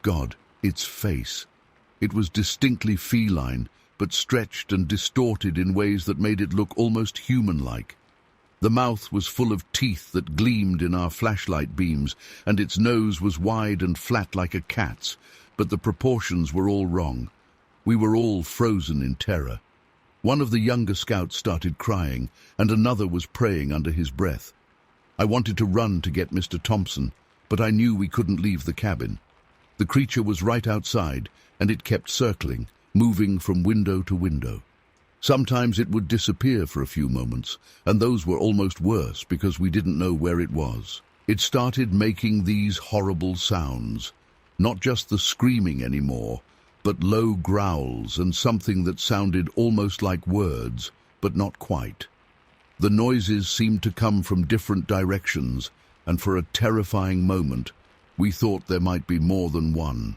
God, its face. It was distinctly feline, but stretched and distorted in ways that made it look almost human-like. The mouth was full of teeth that gleamed in our flashlight beams, and its nose was wide and flat like a cat's, but the proportions were all wrong. We were all frozen in terror. One of the younger scouts started crying, and another was praying under his breath. I wanted to run to get Mr. Thompson, but I knew we couldn't leave the cabin. The creature was right outside, and it kept circling, moving from window to window. Sometimes it would disappear for a few moments, and those were almost worse because we didn't know where it was. It started making these horrible sounds, not just the screaming anymore, but low growls and something that sounded almost like words, but not quite. The noises seemed to come from different directions, and for a terrifying moment, we thought there might be more than one.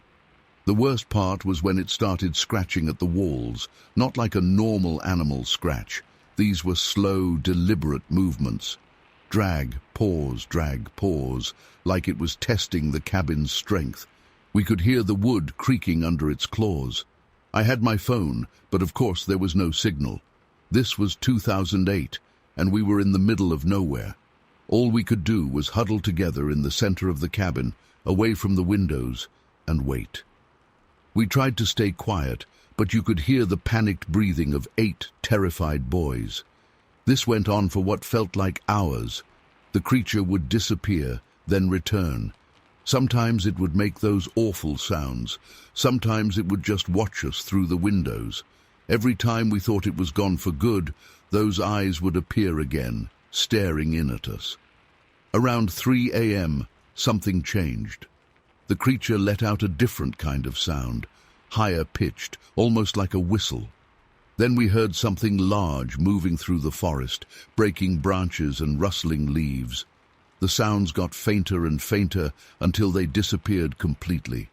The worst part was when it started scratching at the walls, not like a normal animal scratch. These were slow, deliberate movements. Drag, pause, like it was testing the cabin's strength. We could hear the wood creaking under its claws. I had my phone, but of course there was no signal. This was 2008, and we were in the middle of nowhere. All we could do was huddle together in the center of the cabin, away from the windows, and wait. We tried to stay quiet, but you could hear the panicked breathing of 8 terrified boys. This went on for what felt like hours. The creature would disappear, then return. Sometimes it would make those awful sounds. Sometimes it would just watch us through the windows. Every time we thought it was gone for good, those eyes would appear again, staring in at us. Around 3 a.m., something changed. The creature let out a different kind of sound, higher pitched, almost like a whistle. Then we heard something large moving through the forest, breaking branches and rustling leaves. The sounds got fainter and fainter until they disappeared completely.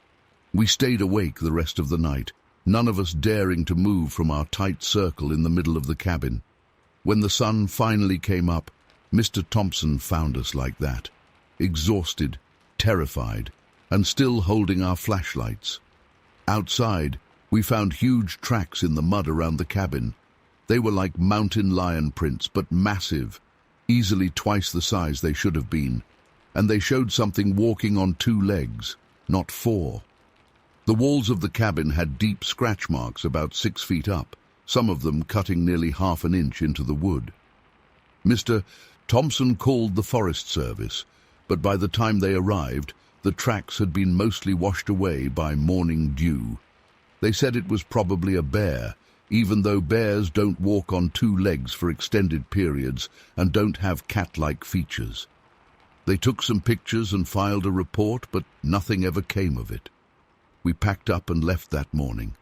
We stayed awake the rest of the night, none of us daring to move from our tight circle in the middle of the cabin. When the sun finally came up, Mr. Thompson found us like that, exhausted, terrified, and still holding our flashlights. Outside, we found huge tracks in the mud around the cabin. They were like mountain lion prints, but massive, easily twice the size they should have been, and they showed something walking on 2 legs, not 4. The walls of the cabin had deep scratch marks about 6 feet up, some of them cutting nearly ½ an inch into the wood. Mr. Thompson called the Forest Service, but by the time they arrived, the tracks had been mostly washed away by morning dew. They said it was probably a bear, even though bears don't walk on 2 legs for extended periods and don't have cat-like features. They took some pictures and filed a report, but nothing ever came of it. We packed up and left that morning.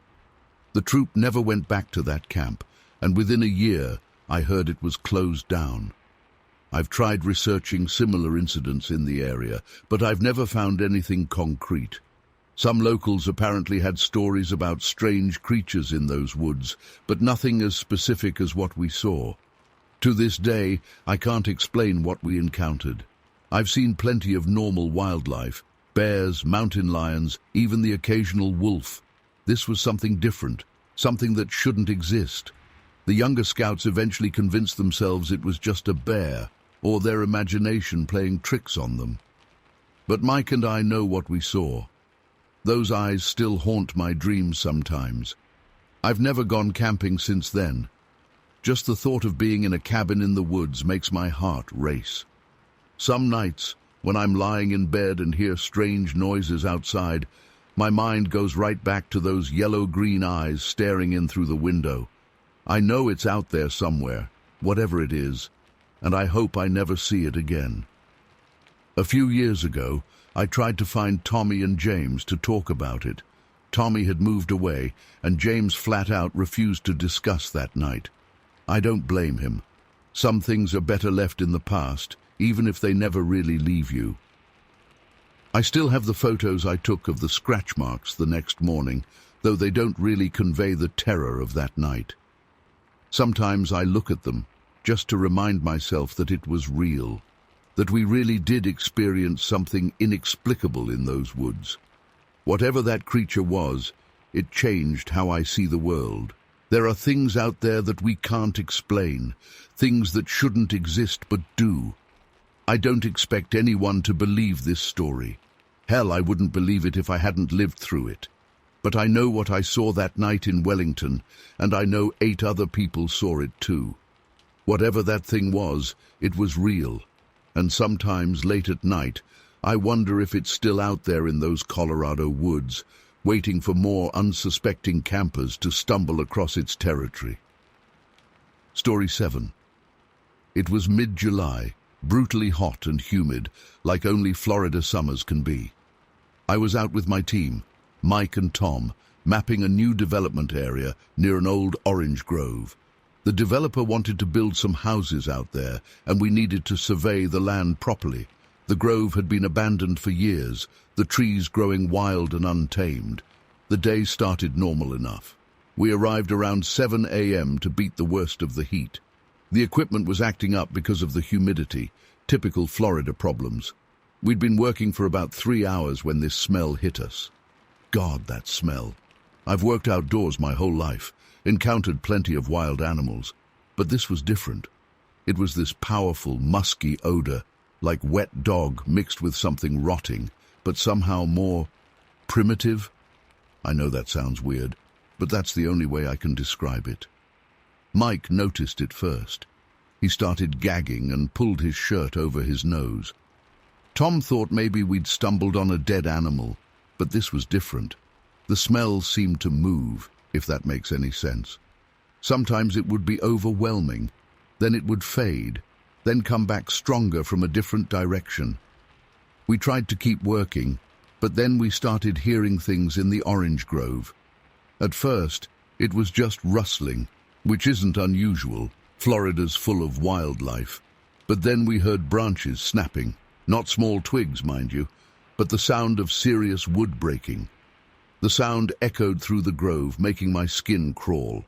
The troop never went back to that camp, and within a year I heard it was closed down. I've tried researching similar incidents in the area, but I've never found anything concrete. Some locals apparently had stories about strange creatures in those woods, but nothing as specific as what we saw. To this day, I can't explain what we encountered. I've seen plenty of normal wildlife, bears, mountain lions, even the occasional wolf. This was something different, something that shouldn't exist. The younger scouts eventually convinced themselves it was just a bear, or their imagination playing tricks on them. But Mike and I know what we saw. Those eyes still haunt my dreams sometimes. I've never gone camping since then. Just the thought of being in a cabin in the woods makes my heart race. Some nights, when I'm lying in bed and hear strange noises outside, my mind goes right back to those yellow-green eyes staring in through the window. I know it's out there somewhere, whatever it is, and I hope I never see it again. A few years ago, I tried to find Tommy and James to talk about it. Tommy had moved away, and James flat out refused to discuss that night. I don't blame him. Some things are better left in the past, even if they never really leave you. I still have the photos I took of the scratch marks the next morning, though they don't really convey the terror of that night. Sometimes I look at them, just to remind myself that it was real, that we really did experience something inexplicable in those woods. Whatever that creature was, it changed how I see the world. There are things out there that we can't explain, things that shouldn't exist but do. I don't expect anyone to believe this story. Hell, I wouldn't believe it if I hadn't lived through it. But I know what I saw that night in Wellington, and I know 8 other people saw it too. Whatever that thing was, it was real. and sometimes late at night, I wonder if it's still out there in those Colorado woods, waiting for more unsuspecting campers to stumble across its territory. Story 7. It was mid-July, brutally hot and humid, like only Florida summers can be. I was out with my team, Mike and Tom, mapping a new development area near an old orange grove. The developer wanted to build some houses out there, and we needed to survey the land properly. The grove had been abandoned for years, the trees growing wild and untamed. The day started normal enough. We arrived around 7 a.m. to beat the worst of the heat. The equipment was acting up because of the humidity, typical Florida problems. We'd been working for about 3 hours when this smell hit us. God, that smell. I've worked outdoors my whole life, encountered plenty of wild animals, but this was different. It was this powerful, musky odor, like wet dog mixed with something rotting, but somehow more primitive. I know that sounds weird, but that's the only way I can describe it. Mike noticed it first. He started gagging and pulled his shirt over his nose. Tom thought maybe we'd stumbled on a dead animal, but this was different. The smell seemed to move, if that makes any sense. Sometimes it would be overwhelming, then it would fade, then come back stronger from a different direction. We tried to keep working, but then we started hearing things in the orange grove. At first, it was just rustling, which isn't unusual. Florida's full of wildlife. But then we heard branches snapping, not small twigs, mind you, but the sound of serious wood breaking. The sound echoed through the grove, making my skin crawl.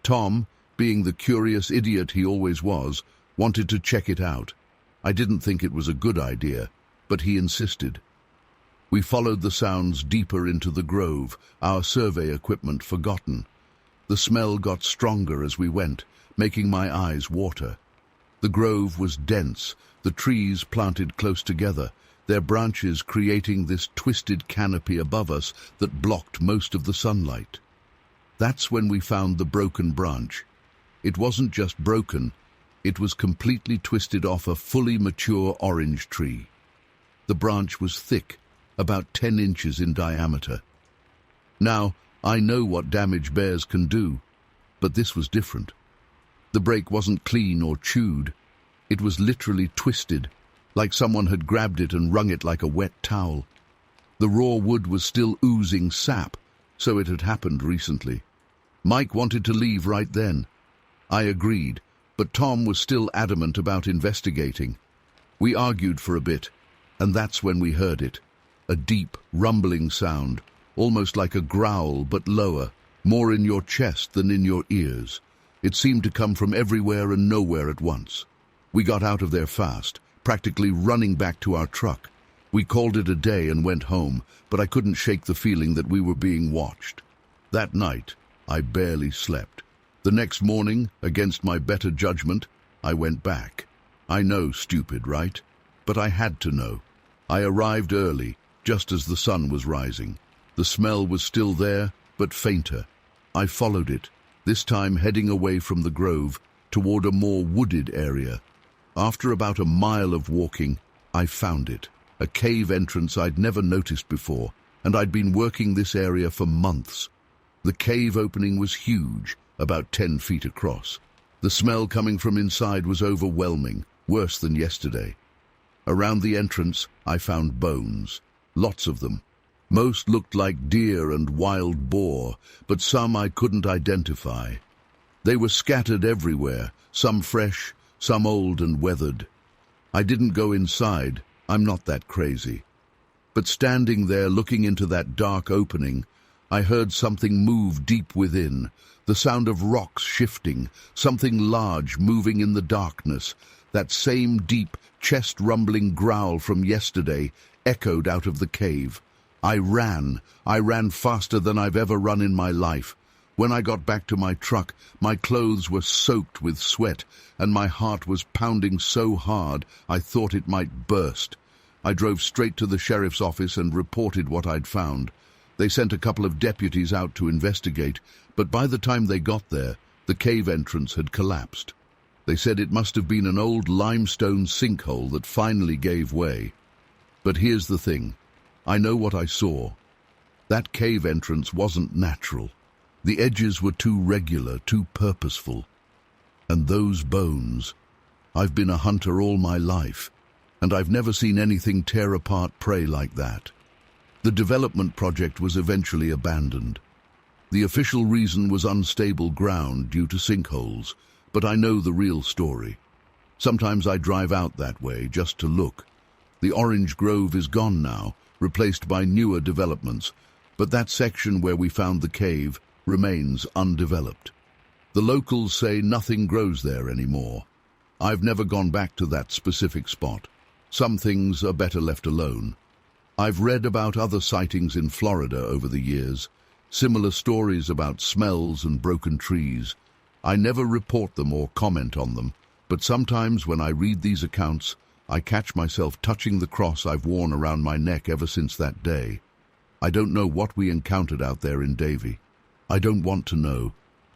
Tom, being the curious idiot he always was, wanted to check it out. I didn't think it was a good idea, but he insisted. We followed the sounds deeper into the grove, our survey equipment forgotten. The smell got stronger as we went, making my eyes water. The grove was dense, the trees planted close together, their branches creating this twisted canopy above us that blocked most of the sunlight. That's when we found the broken branch. It wasn't just broken, it was completely twisted off a fully mature orange tree. The branch was thick, about 10 inches in diameter. Now, I know what damage bears can do, but this was different. The break wasn't clean or chewed. It was literally twisted, like someone had grabbed it and wrung it like a wet towel. The raw wood was still oozing sap, so it had happened recently. Mike wanted to leave right then. I agreed, but Tom was still adamant about investigating. We argued for a bit, and that's when we heard it. A deep, rumbling sound, almost like a growl but lower, more in your chest than in your ears. It seemed to come from everywhere and nowhere at once. We got out of there fast, practically running back to our truck. We called it a day and went home, but I couldn't shake the feeling that we were being watched. That night, I barely slept. The next morning, against my better judgment, I went back. I know, stupid, right? But I had to know. I arrived early, just as the sun was rising. The smell was still there, but fainter. I followed it, this time heading away from the grove toward a more wooded area. After about a mile of walking, I found it, a cave entrance I'd never noticed before, and I'd been working this area for months. The cave opening was huge, about 10 feet across. The smell coming from inside was overwhelming, worse than yesterday. Around the entrance, I found bones, lots of them. Most looked like deer and wild boar, but some I couldn't identify. They were scattered everywhere, some fresh, some old and weathered. I didn't go inside, I'm not that crazy. But standing there looking into that dark opening, I heard something move deep within, the sound of rocks shifting, something large moving in the darkness. That same deep, chest-rumbling growl from yesterday echoed out of the cave. I ran faster than I've ever run in my life. When I got back to my truck, my clothes were soaked with sweat, and my heart was pounding so hard I thought it might burst. I drove straight to the sheriff's office and reported what I'd found. They sent a couple of deputies out to investigate, but by the time they got there, the cave entrance had collapsed. They said it must have been an old limestone sinkhole that finally gave way. But here's the thing. I know what I saw. That cave entrance wasn't natural. The edges were too regular, too purposeful. And those bones. I've been a hunter all my life, and I've never seen anything tear apart prey like that. The development project was eventually abandoned. The official reason was unstable ground due to sinkholes, but I know the real story. Sometimes I drive out that way just to look. The orange grove is gone now, replaced by newer developments, but that section where we found the cave remains undeveloped. The locals say nothing grows there anymore. I've never gone back to that specific spot. Some things are better left alone. I've read about other sightings in Florida over the years, similar stories about smells and broken trees. I never report them or comment on them, but sometimes when I read these accounts, I catch myself touching the cross I've worn around my neck ever since that day. I don't know what we encountered out there in Davie. I don't want to know.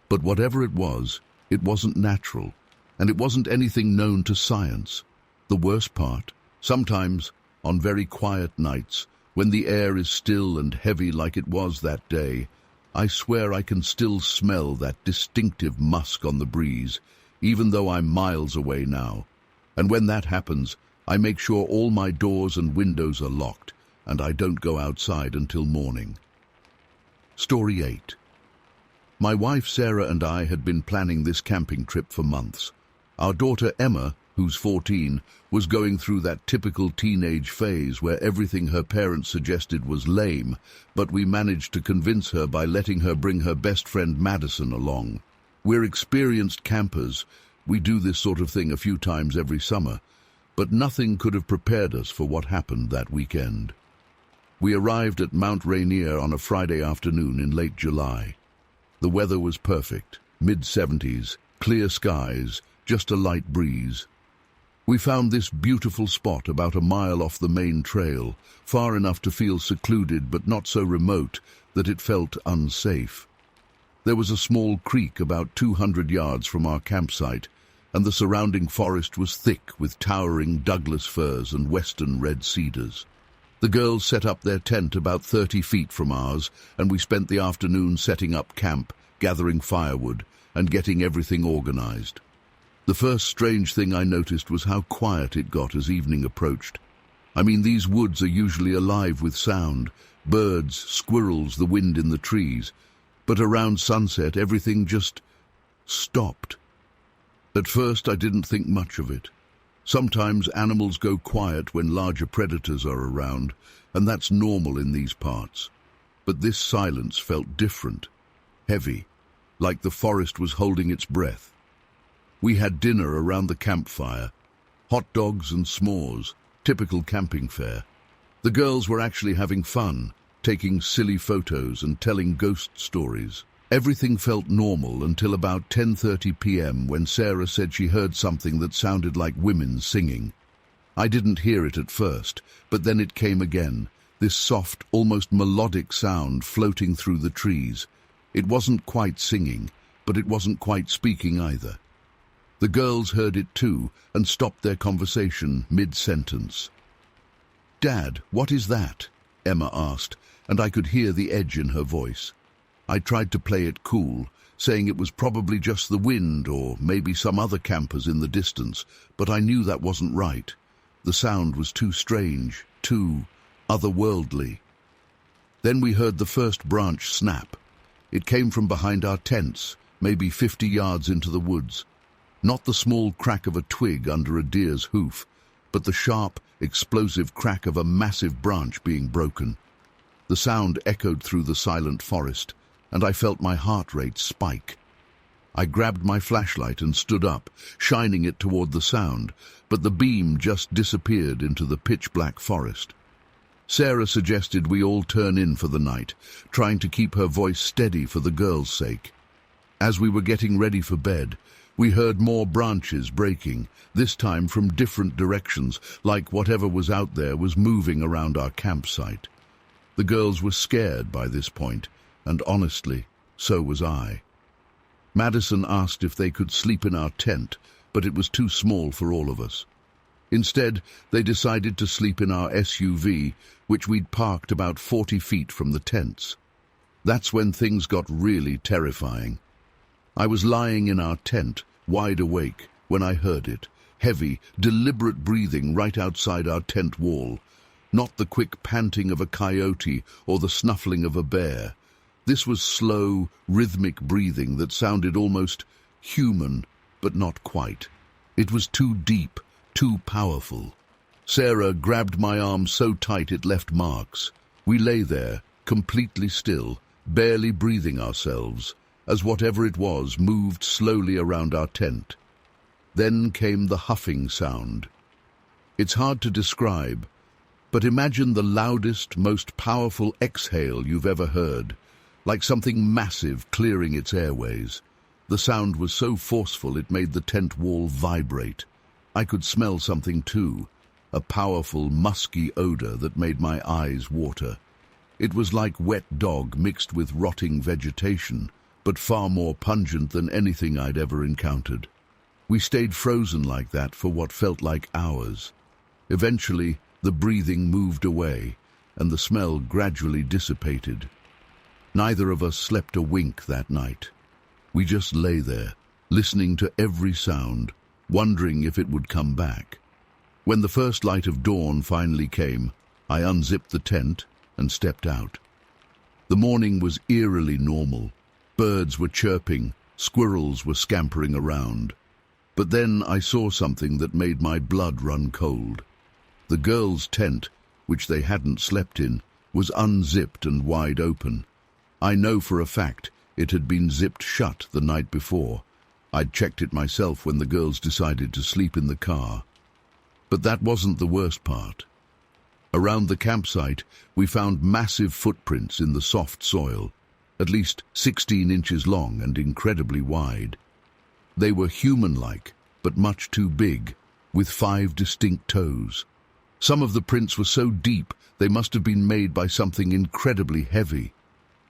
But whatever it wasn't natural, and it wasn't anything known to science. The worst part, sometimes, on very quiet nights, when the air is still and heavy like it was that day, I swear I can still smell that distinctive musk on the breeze, even though I'm miles away now. And when that happens, I make sure all my doors and windows are locked, and I don't go outside until morning. Story 8. My wife Sarah and I had been planning this camping trip for months. Our daughter Emma, who's 14, was going through that typical teenage phase where everything her parents suggested was lame, but we managed to convince her by letting her bring her best friend Madison along. We're experienced campers. We do this sort of thing a few times every summer, but nothing could have prepared us for what happened that weekend. We arrived at Mount Rainier on a Friday afternoon in late July. The weather was perfect, mid-70s, clear skies, just a light breeze. We found this beautiful spot about a mile off the main trail, far enough to feel secluded but not so remote that it felt unsafe. There was a small creek about 200 yards from our campsite, and the surrounding forest was thick with towering Douglas firs and western red cedars. The girls set up their tent about 30 feet from ours, and we spent the afternoon setting up camp, gathering firewood, and getting everything organized. The first strange thing I noticed was how quiet it got as evening approached. I mean, these woods are usually alive with sound, birds, squirrels, the wind in the trees, but around sunset everything just stopped. At first I didn't think much of it. Sometimes animals go quiet when larger predators are around, and that's normal in these parts. But this silence felt different, heavy, like the forest was holding its breath. We had dinner around the campfire, hot dogs and s'mores, typical camping fare. The girls were actually having fun, taking silly photos and telling ghost stories. Everything felt normal until about 10:30 p.m. when Sarah said she heard something that sounded like women singing. I didn't hear it at first, but then it came again, this soft, almost melodic sound floating through the trees. It wasn't quite singing, but it wasn't quite speaking either. The girls heard it too and stopped their conversation mid-sentence. "Dad, what is that?" Emma asked, and I could hear the edge in her voice. I tried to play it cool, saying it was probably just the wind or maybe some other campers in the distance, but I knew that wasn't right. The sound was too strange, too otherworldly. Then we heard the first branch snap. It came from behind our tents, maybe 50 yards into the woods. Not the small crack of a twig under a deer's hoof, but the sharp, explosive crack of a massive branch being broken. The sound echoed through the silent forest, and I felt my heart rate spike. I grabbed my flashlight and stood up, shining it toward the sound, but the beam just disappeared into the pitch-black forest. Sarah suggested we all turn in for the night, trying to keep her voice steady for the girls' sake. As we were getting ready for bed, we heard more branches breaking, this time from different directions, like whatever was out there was moving around our campsite. The girls were scared by this point, and honestly, so was I. Madison asked if they could sleep in our tent, but it was too small for all of us. Instead, they decided to sleep in our SUV, which we'd parked about 40 feet from the tents. That's when things got really terrifying. I was lying in our tent, wide awake, when I heard it. Heavy, deliberate breathing right outside our tent wall. Not the quick panting of a coyote or the snuffling of a bear. This was slow, rhythmic breathing that sounded almost human, but not quite. It was too deep, too powerful. Sarah grabbed my arm so tight it left marks. We lay there, completely still, barely breathing ourselves, as whatever it was moved slowly around our tent. Then came the huffing sound. It's hard to describe, but imagine the loudest, most powerful exhale you've ever heard, like something massive clearing its airways. The sound was so forceful it made the tent wall vibrate. I could smell something too, a powerful, musky odor that made my eyes water. It was like wet dog mixed with rotting vegetation, but far more pungent than anything I'd ever encountered. We stayed frozen like that for what felt like hours. Eventually, the breathing moved away, and the smell gradually dissipated. Neither of us slept a wink that night. We just lay there, listening to every sound, wondering if it would come back. When the first light of dawn finally came, I unzipped the tent and stepped out. The morning was eerily normal. Birds were chirping, squirrels were scampering around. But then I saw something that made my blood run cold. The girls' tent, which they hadn't slept in, was unzipped and wide open. I know for a fact it had been zipped shut the night before. I'd checked it myself when the girls decided to sleep in the car. But that wasn't the worst part. Around the campsite, we found massive footprints in the soft soil, at least 16 inches long and incredibly wide. They were human-like, but much too big, with 5 distinct toes. Some of the prints were so deep they must have been made by something incredibly heavy.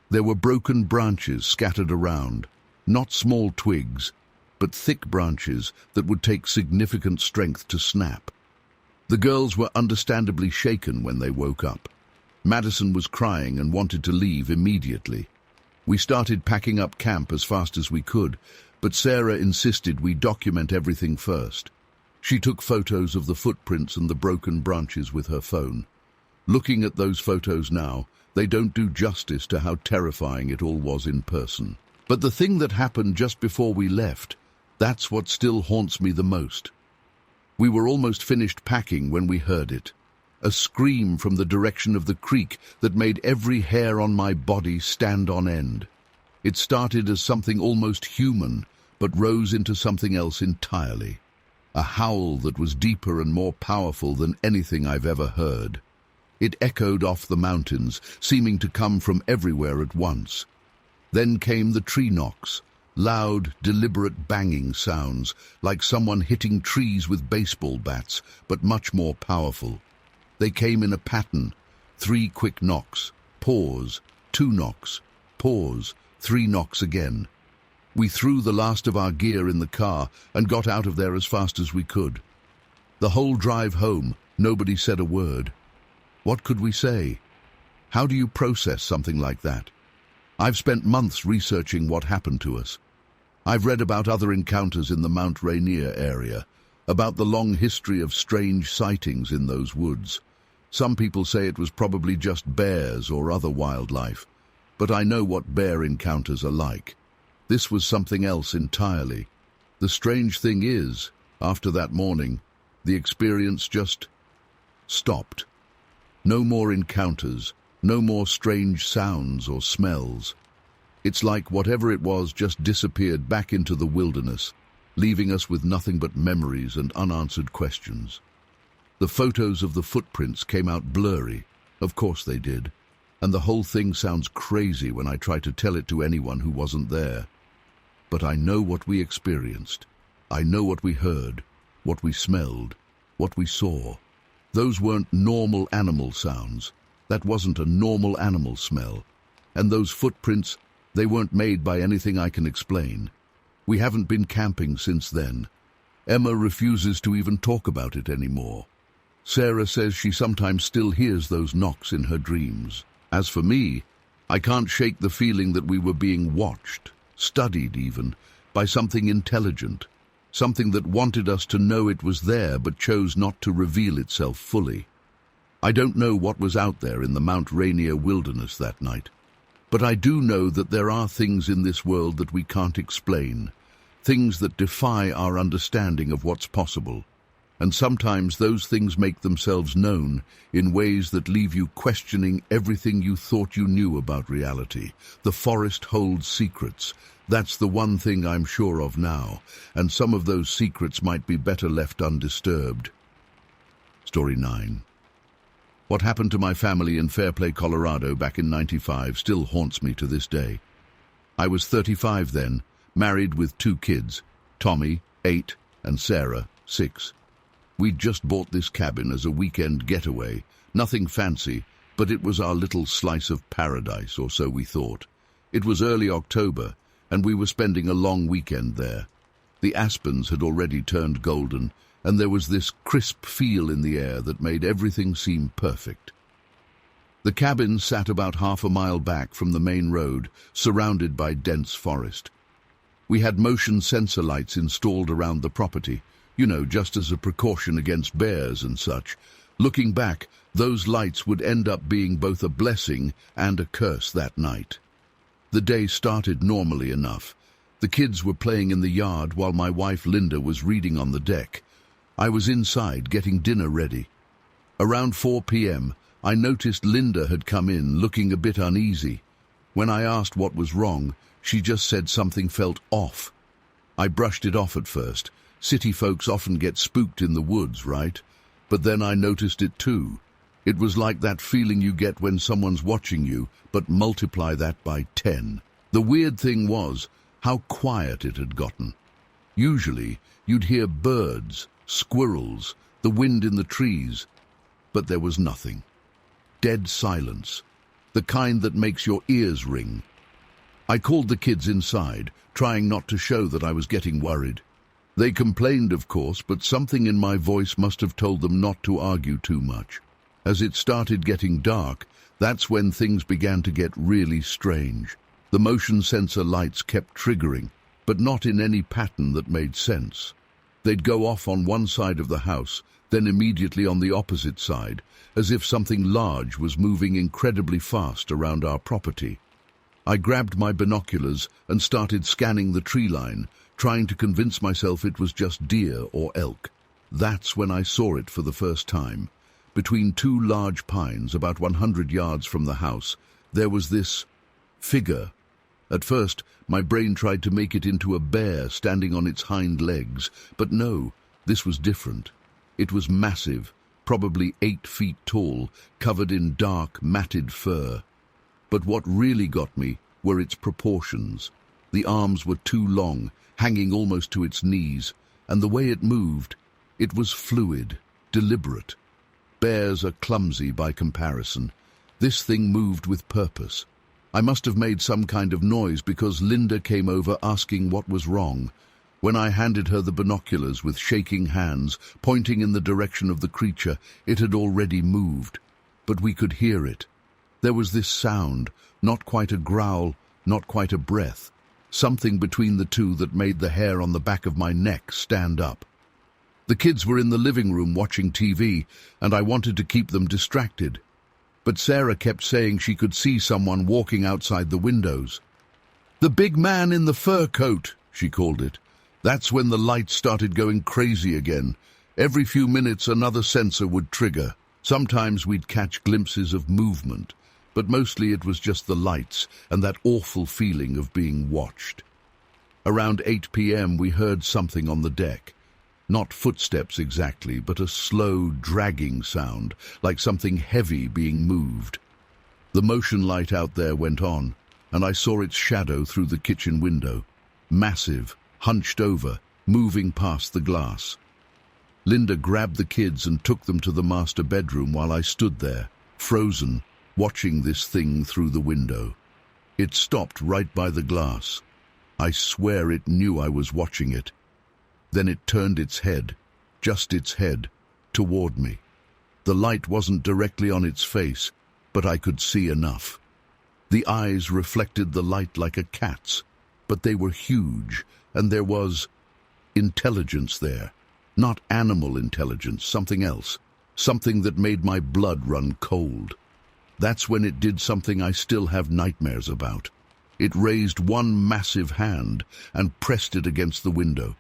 There were broken branches scattered around, not small twigs, but thick branches that would take significant strength to snap. The girls were understandably shaken when they woke up. Madison was crying and wanted to leave immediately. We started packing up camp as fast as we could, but Sarah insisted we document everything first. She took photos of the footprints and the broken branches with her phone. Looking at those photos now, they don't do justice to how terrifying it all was in person. But the thing that happened just before we left, that's what still haunts me the most. We were almost finished packing when we heard it. A scream from the direction of the creek that made every hair on my body stand on end. It started as something almost human, but rose into something else entirely. A howl that was deeper and more powerful than anything I've ever heard. It echoed off the mountains, seeming to come from everywhere at once. Then came the tree knocks, loud, deliberate banging sounds, like someone hitting trees with baseball bats, but much more powerful. They came in a pattern: 3 quick knocks, pause, 2 knocks, pause, 3 knocks again. We threw the last of our gear in the car and got out of there as fast as we could. The whole drive home, nobody said a word. What could we say? How do you process something like that? I've spent months researching what happened to us. I've read about other encounters in the Mount Rainier area, about the long history of strange sightings in those woods. Some people say it was probably just bears or other wildlife, but I know what bear encounters are like. This was something else entirely. The strange thing is, after that morning, the experience just stopped. No more encounters, no more strange sounds or smells. It's like whatever it was just disappeared back into the wilderness, leaving us with nothing but memories and unanswered questions. The photos of the footprints came out blurry, of course they did, and the whole thing sounds crazy when I try to tell it to anyone who wasn't there. But I know what we experienced. I know what we heard, what we smelled, what we saw. Those weren't normal animal sounds. That wasn't a normal animal smell. And those footprints, they weren't made by anything I can explain. We haven't been camping since then. Emma refuses to even talk about it anymore. Sarah says she sometimes still hears those knocks in her dreams. As for me, I can't shake the feeling that we were being watched, studied even, by something intelligent, something that wanted us to know it was there but chose not to reveal itself fully. I don't know what was out there in the Mount Rainier wilderness that night, but I do know that there are things in this world that we can't explain, things that defy our understanding of what's possible. And sometimes those things make themselves known in ways that leave you questioning everything you thought you knew about reality. The forest holds secrets. That's the one thing I'm sure of now, and some of those secrets might be better left undisturbed. Story 9. What happened to my family in Fairplay, Colorado back in '95 still haunts me to this day. I was 35 then, married with 2 kids, Tommy, 8, and Sarah, 6. We'd just bought this cabin as a weekend getaway, nothing fancy, but it was our little slice of paradise, or so we thought. It was early October, and we were spending a long weekend there. The aspens had already turned golden, and there was this crisp feel in the air that made everything seem perfect. The cabin sat about half a mile back from the main road, surrounded by dense forest. We had motion sensor lights installed around the property, just as a precaution against bears and such. Looking back, those lights would end up being both a blessing and a curse that night. The day started normally enough. The kids were playing in the yard while my wife Linda was reading on the deck. I was inside getting dinner ready. Around 4 p.m., I noticed Linda had come in looking a bit uneasy. When I asked what was wrong, she just said something felt off. I brushed it off at first. City folks often get spooked in the woods, right? But then I noticed it too. It was like that feeling you get when someone's watching you, but multiply that by 10. The weird thing was how quiet it had gotten. Usually, you'd hear birds, squirrels, the wind in the trees, but there was nothing. Dead silence, the kind that makes your ears ring. I called the kids inside, trying not to show that I was getting worried. They complained, of course, but something in my voice must have told them not to argue too much. As it started getting dark, that's when things began to get really strange. The motion sensor lights kept triggering, but not in any pattern that made sense. They'd go off on one side of the house, then immediately on the opposite side, as if something large was moving incredibly fast around our property. I grabbed my binoculars and started scanning the tree line, trying to convince myself it was just deer or elk. That's when I saw it for the first time. Between 2 large pines, about 100 yards from the house, there was this figure. At first, my brain tried to make it into a bear standing on its hind legs, but no, this was different. It was massive, probably 8 feet tall, covered in dark, matted fur. But what really got me were its proportions. The arms were too long, hanging almost to its knees, and the way it moved, it was fluid, deliberate. Bears are clumsy by comparison. This thing moved with purpose. I must have made some kind of noise because Linda came over asking what was wrong. When I handed her the binoculars with shaking hands, pointing in the direction of the creature, it had already moved. But we could hear it. There was this sound, not quite a growl, not quite a breath. Something between the two that made the hair on the back of my neck stand up. The kids were in the living room watching TV, and I wanted to keep them distracted. But Sarah kept saying she could see someone walking outside the windows. "The big man in the fur coat," she called it. That's when the lights started going crazy again. Every few minutes another sensor would trigger. Sometimes we'd catch glimpses of movement, but mostly it was just the lights and that awful feeling of being watched. Around 8 p.m. we heard something on the deck. Not footsteps exactly, but a slow, dragging sound, like something heavy being moved. The motion light out there went on, and I saw its shadow through the kitchen window. Massive, hunched over, moving past the glass. Linda grabbed the kids and took them to the master bedroom while I stood there, frozen, watching this thing through the window. It stopped right by the glass. I swear it knew I was watching it. Then it turned its head, just its head, toward me. The light wasn't directly on its face, but I could see enough. The eyes reflected the light like a cat's, but they were huge, and there was intelligence there. Not animal intelligence, something else. Something that made my blood run cold. That's when it did something I still have nightmares about. It raised one massive hand and pressed it against the window.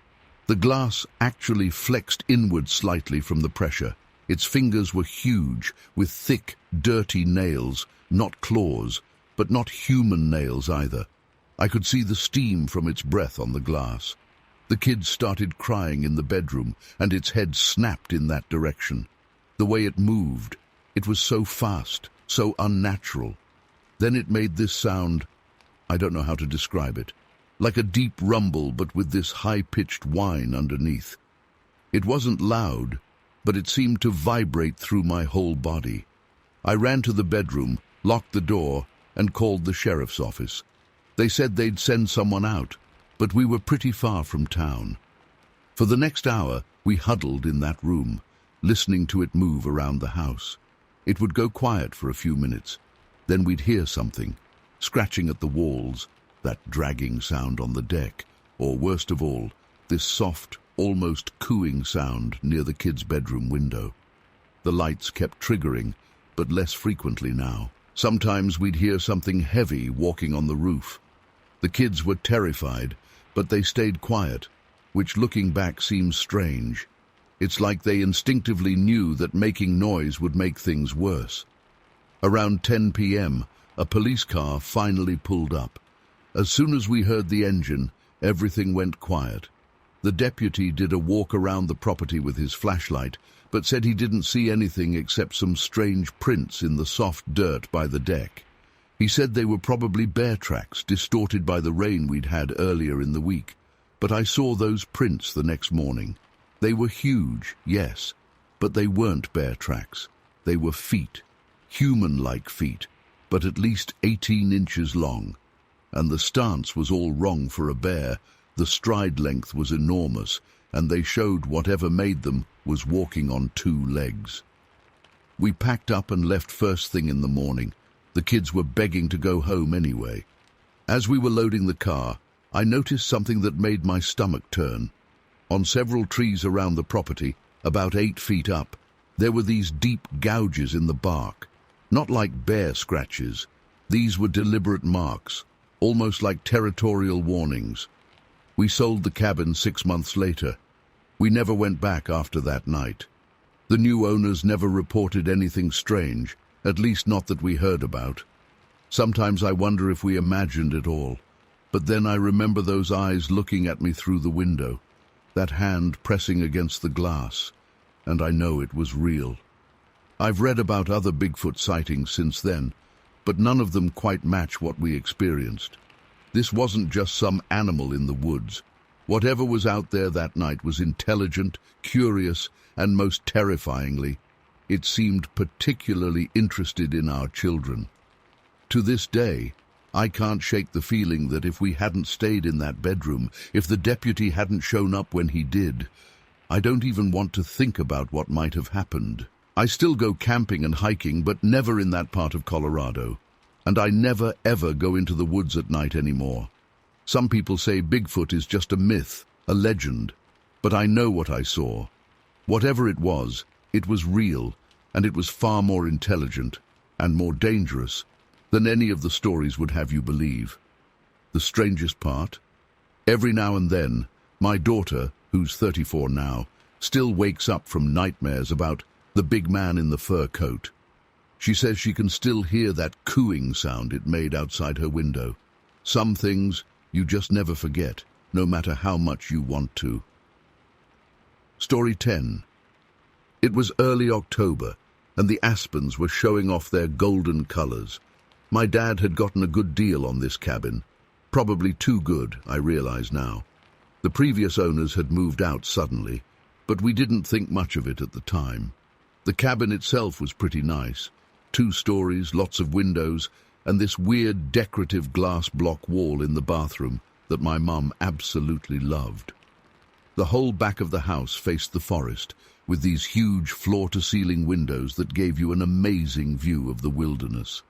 The glass actually flexed inward slightly from the pressure. Its fingers were huge, with thick, dirty nails, not claws, but not human nails either. I could see the steam from its breath on the glass. The kids started crying in the bedroom, and its head snapped in that direction. The way it moved, it was so fast, so unnatural. Then it made this sound, I don't know how to describe it, like a deep rumble but with this high-pitched whine underneath. It wasn't loud, but it seemed to vibrate through my whole body. I ran to the bedroom, locked the door, and called the sheriff's office. They said they'd send someone out, but we were pretty far from town. For the next hour, we huddled in that room, listening to it move around the house. It would go quiet for a few minutes. Then we'd hear something, scratching at the walls, that dragging sound on the deck, or worst of all, this soft, almost cooing sound near the kids' bedroom window. The lights kept triggering, but less frequently now. Sometimes we'd hear something heavy walking on the roof. The kids were terrified, but they stayed quiet, which looking back seems strange. It's like they instinctively knew that making noise would make things worse. Around 10 p.m., a police car finally pulled up. As soon as we heard the engine, everything went quiet. The deputy did a walk around the property with his flashlight, but said he didn't see anything except some strange prints in the soft dirt by the deck. He said they were probably bear tracks, distorted by the rain we'd had earlier in the week. But I saw those prints the next morning. They were huge, yes, but they weren't bear tracks. They were feet, human-like feet, but at least 18 inches long. And the stance was all wrong for a bear. The stride length was enormous, and they showed whatever made them was walking on 2 legs. We packed up and left first thing in the morning. The kids were begging to go home anyway. As we were loading the car, I noticed something that made my stomach turn. On several trees around the property, about 8 feet up, there were these deep gouges in the bark. Not like bear scratches. These were deliberate marks, almost like territorial warnings. We sold the cabin 6 months later. We never went back after that night. The new owners never reported anything strange, at least not that we heard about. Sometimes I wonder if we imagined it all. But then I remember those eyes looking at me through the window, that hand pressing against the glass, and I know it was real. I've read about other Bigfoot sightings since then, but none of them quite match what we experienced. This wasn't just some animal in the woods. Whatever was out there that night was intelligent, curious, and most terrifyingly, it seemed particularly interested in our children. To this day, I can't shake the feeling that if we hadn't stayed in that bedroom, if the deputy hadn't shown up when he did, I don't even want to think about what might have happened. I still go camping and hiking, but never in that part of Colorado. And I never, ever go into the woods at night anymore. Some people say Bigfoot is just a myth, a legend, but I know what I saw. Whatever it was real, and it was far more intelligent and more dangerous than any of the stories would have you believe. The strangest part? Every now and then, my daughter, who's 34 now, still wakes up from nightmares about the big man in the fur coat. She says she can still hear that cooing sound it made outside her window. Some things you just never forget, no matter how much you want to. Story 10. It was early October, and the aspens were showing off their golden colors. My dad had gotten a good deal on this cabin. Probably too good, I realize now. The previous owners had moved out suddenly, but we didn't think much of it at the time. The cabin itself was pretty nice. 2 stories, lots of windows, and this weird decorative glass block wall in the bathroom that my mum absolutely loved. The whole back of the house faced the forest, with these huge floor-to-ceiling windows that gave you an amazing view of the wilderness.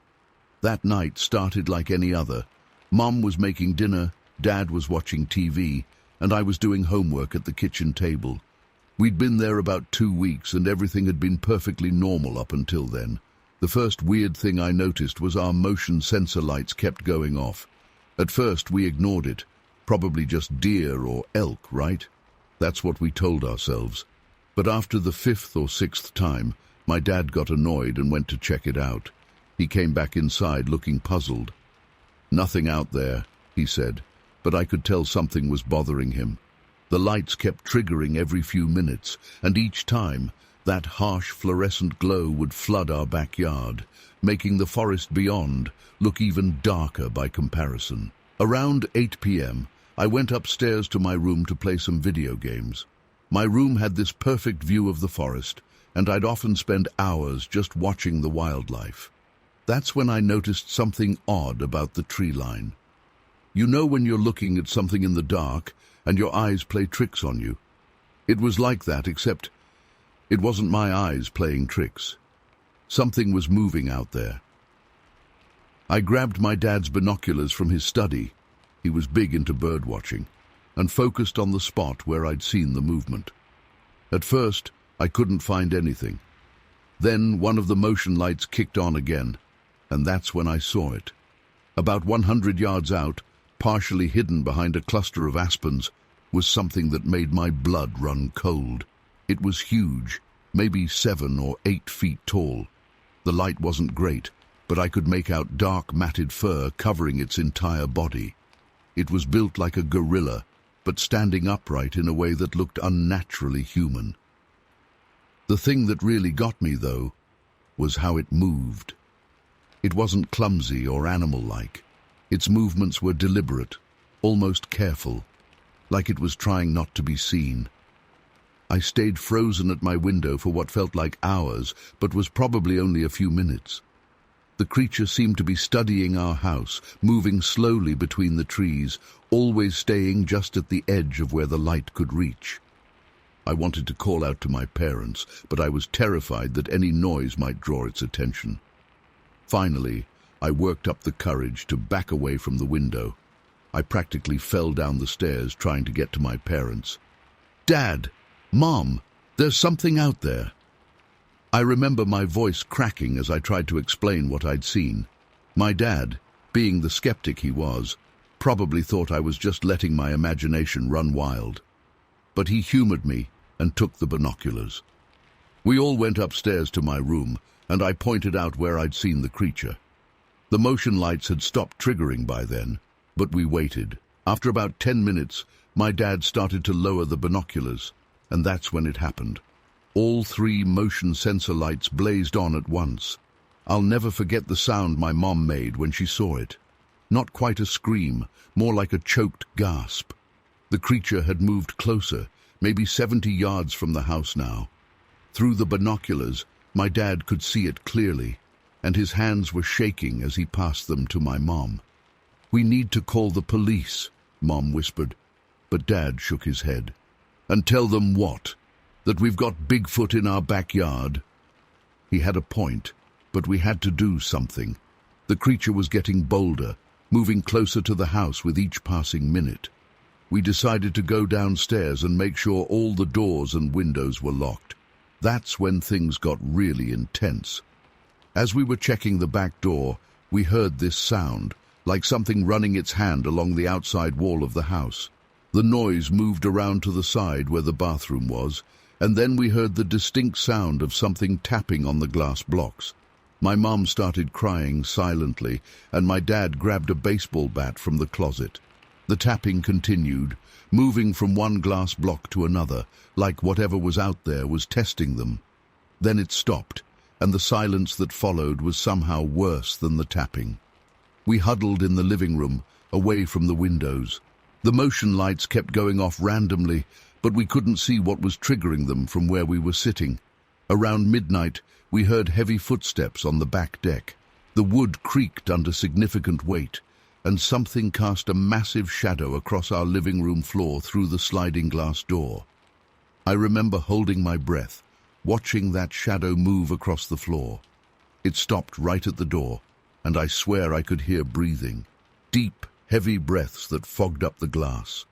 That night started like any other. Mom was making dinner, Dad was watching TV, and I was doing homework at the kitchen table. We'd been there about 2 weeks, and everything had been perfectly normal up until then. The first weird thing I noticed was our motion sensor lights kept going off. At first, we ignored it. Probably just deer or elk, right? That's what we told ourselves. But after the 5th or 6th time, my dad got annoyed and went to check it out. He came back inside looking puzzled. "Nothing out there," he said, but I could tell something was bothering him. The lights kept triggering every few minutes, and each time, that harsh fluorescent glow would flood our backyard, making the forest beyond look even darker by comparison. Around 8 p.m., I went upstairs to my room to play some video games. My room had this perfect view of the forest, and I'd often spend hours just watching the wildlife. That's when I noticed something odd about the tree line. You know when you're looking at something in the dark and your eyes play tricks on you? It was like that, except it wasn't my eyes playing tricks. Something was moving out there. I grabbed my dad's binoculars from his study, he was big into bird watching, and focused on the spot where I'd seen the movement. At first, I couldn't find anything. Then one of the motion lights kicked on again, and that's when I saw it. About 100 yards out, partially hidden behind a cluster of aspens, was something that made my blood run cold. It was huge, maybe 7 or 8 feet tall. The light wasn't great, but I could make out dark matted fur covering its entire body. It was built like a gorilla, but standing upright in a way that looked unnaturally human. The thing that really got me, though, was how it moved. It wasn't clumsy or animal-like. Its movements were deliberate, almost careful, like it was trying not to be seen. I stayed frozen at my window for what felt like hours, but was probably only a few minutes. The creature seemed to be studying our house, moving slowly between the trees, always staying just at the edge of where the light could reach. I wanted to call out to my parents, but I was terrified that any noise might draw its attention. Finally, I worked up the courage to back away from the window. I practically fell down the stairs trying to get to my parents. "Dad! Mom! There's something out there!" I remember my voice cracking as I tried to explain what I'd seen. My dad, being the skeptic he was, probably thought I was just letting my imagination run wild. But he humored me and took the binoculars. We all went upstairs to my room, and I pointed out where I'd seen the creature. The motion lights had stopped triggering by then, but we waited. After about 10 minutes, my dad started to lower the binoculars, and that's when it happened. All 3 motion sensor lights blazed on at once. I'll never forget the sound my mom made when she saw it. Not quite a scream, more like a choked gasp. The creature had moved closer, maybe 70 yards from the house now. Through the binoculars, my dad could see it clearly, and his hands were shaking as he passed them to my mom. "We need to call the police," Mom whispered, but Dad shook his head. "And tell them what? That we've got Bigfoot in our backyard?" He had a point, but we had to do something. The creature was getting bolder, moving closer to the house with each passing minute. We decided to go downstairs and make sure all the doors and windows were locked. That's when things got really intense. As we were checking the back door, we heard this sound, like something running its hand along the outside wall of the house. The noise moved around to the side where the bathroom was, and then we heard the distinct sound of something tapping on the glass blocks. My mom started crying silently, and my dad grabbed a baseball bat from the closet. The tapping continued, moving from one glass block to another, like whatever was out there was testing them. Then it stopped, and the silence that followed was somehow worse than the tapping. We huddled in the living room, away from the windows. The motion lights kept going off randomly, but we couldn't see what was triggering them from where we were sitting. Around midnight, we heard heavy footsteps on the back deck. The wood creaked under significant weight, and something cast a massive shadow across our living room floor through the sliding glass door. I remember holding my breath, watching that shadow move across the floor. It stopped right at the door, and I swear I could hear breathing, deep, heavy breaths that fogged up the glass.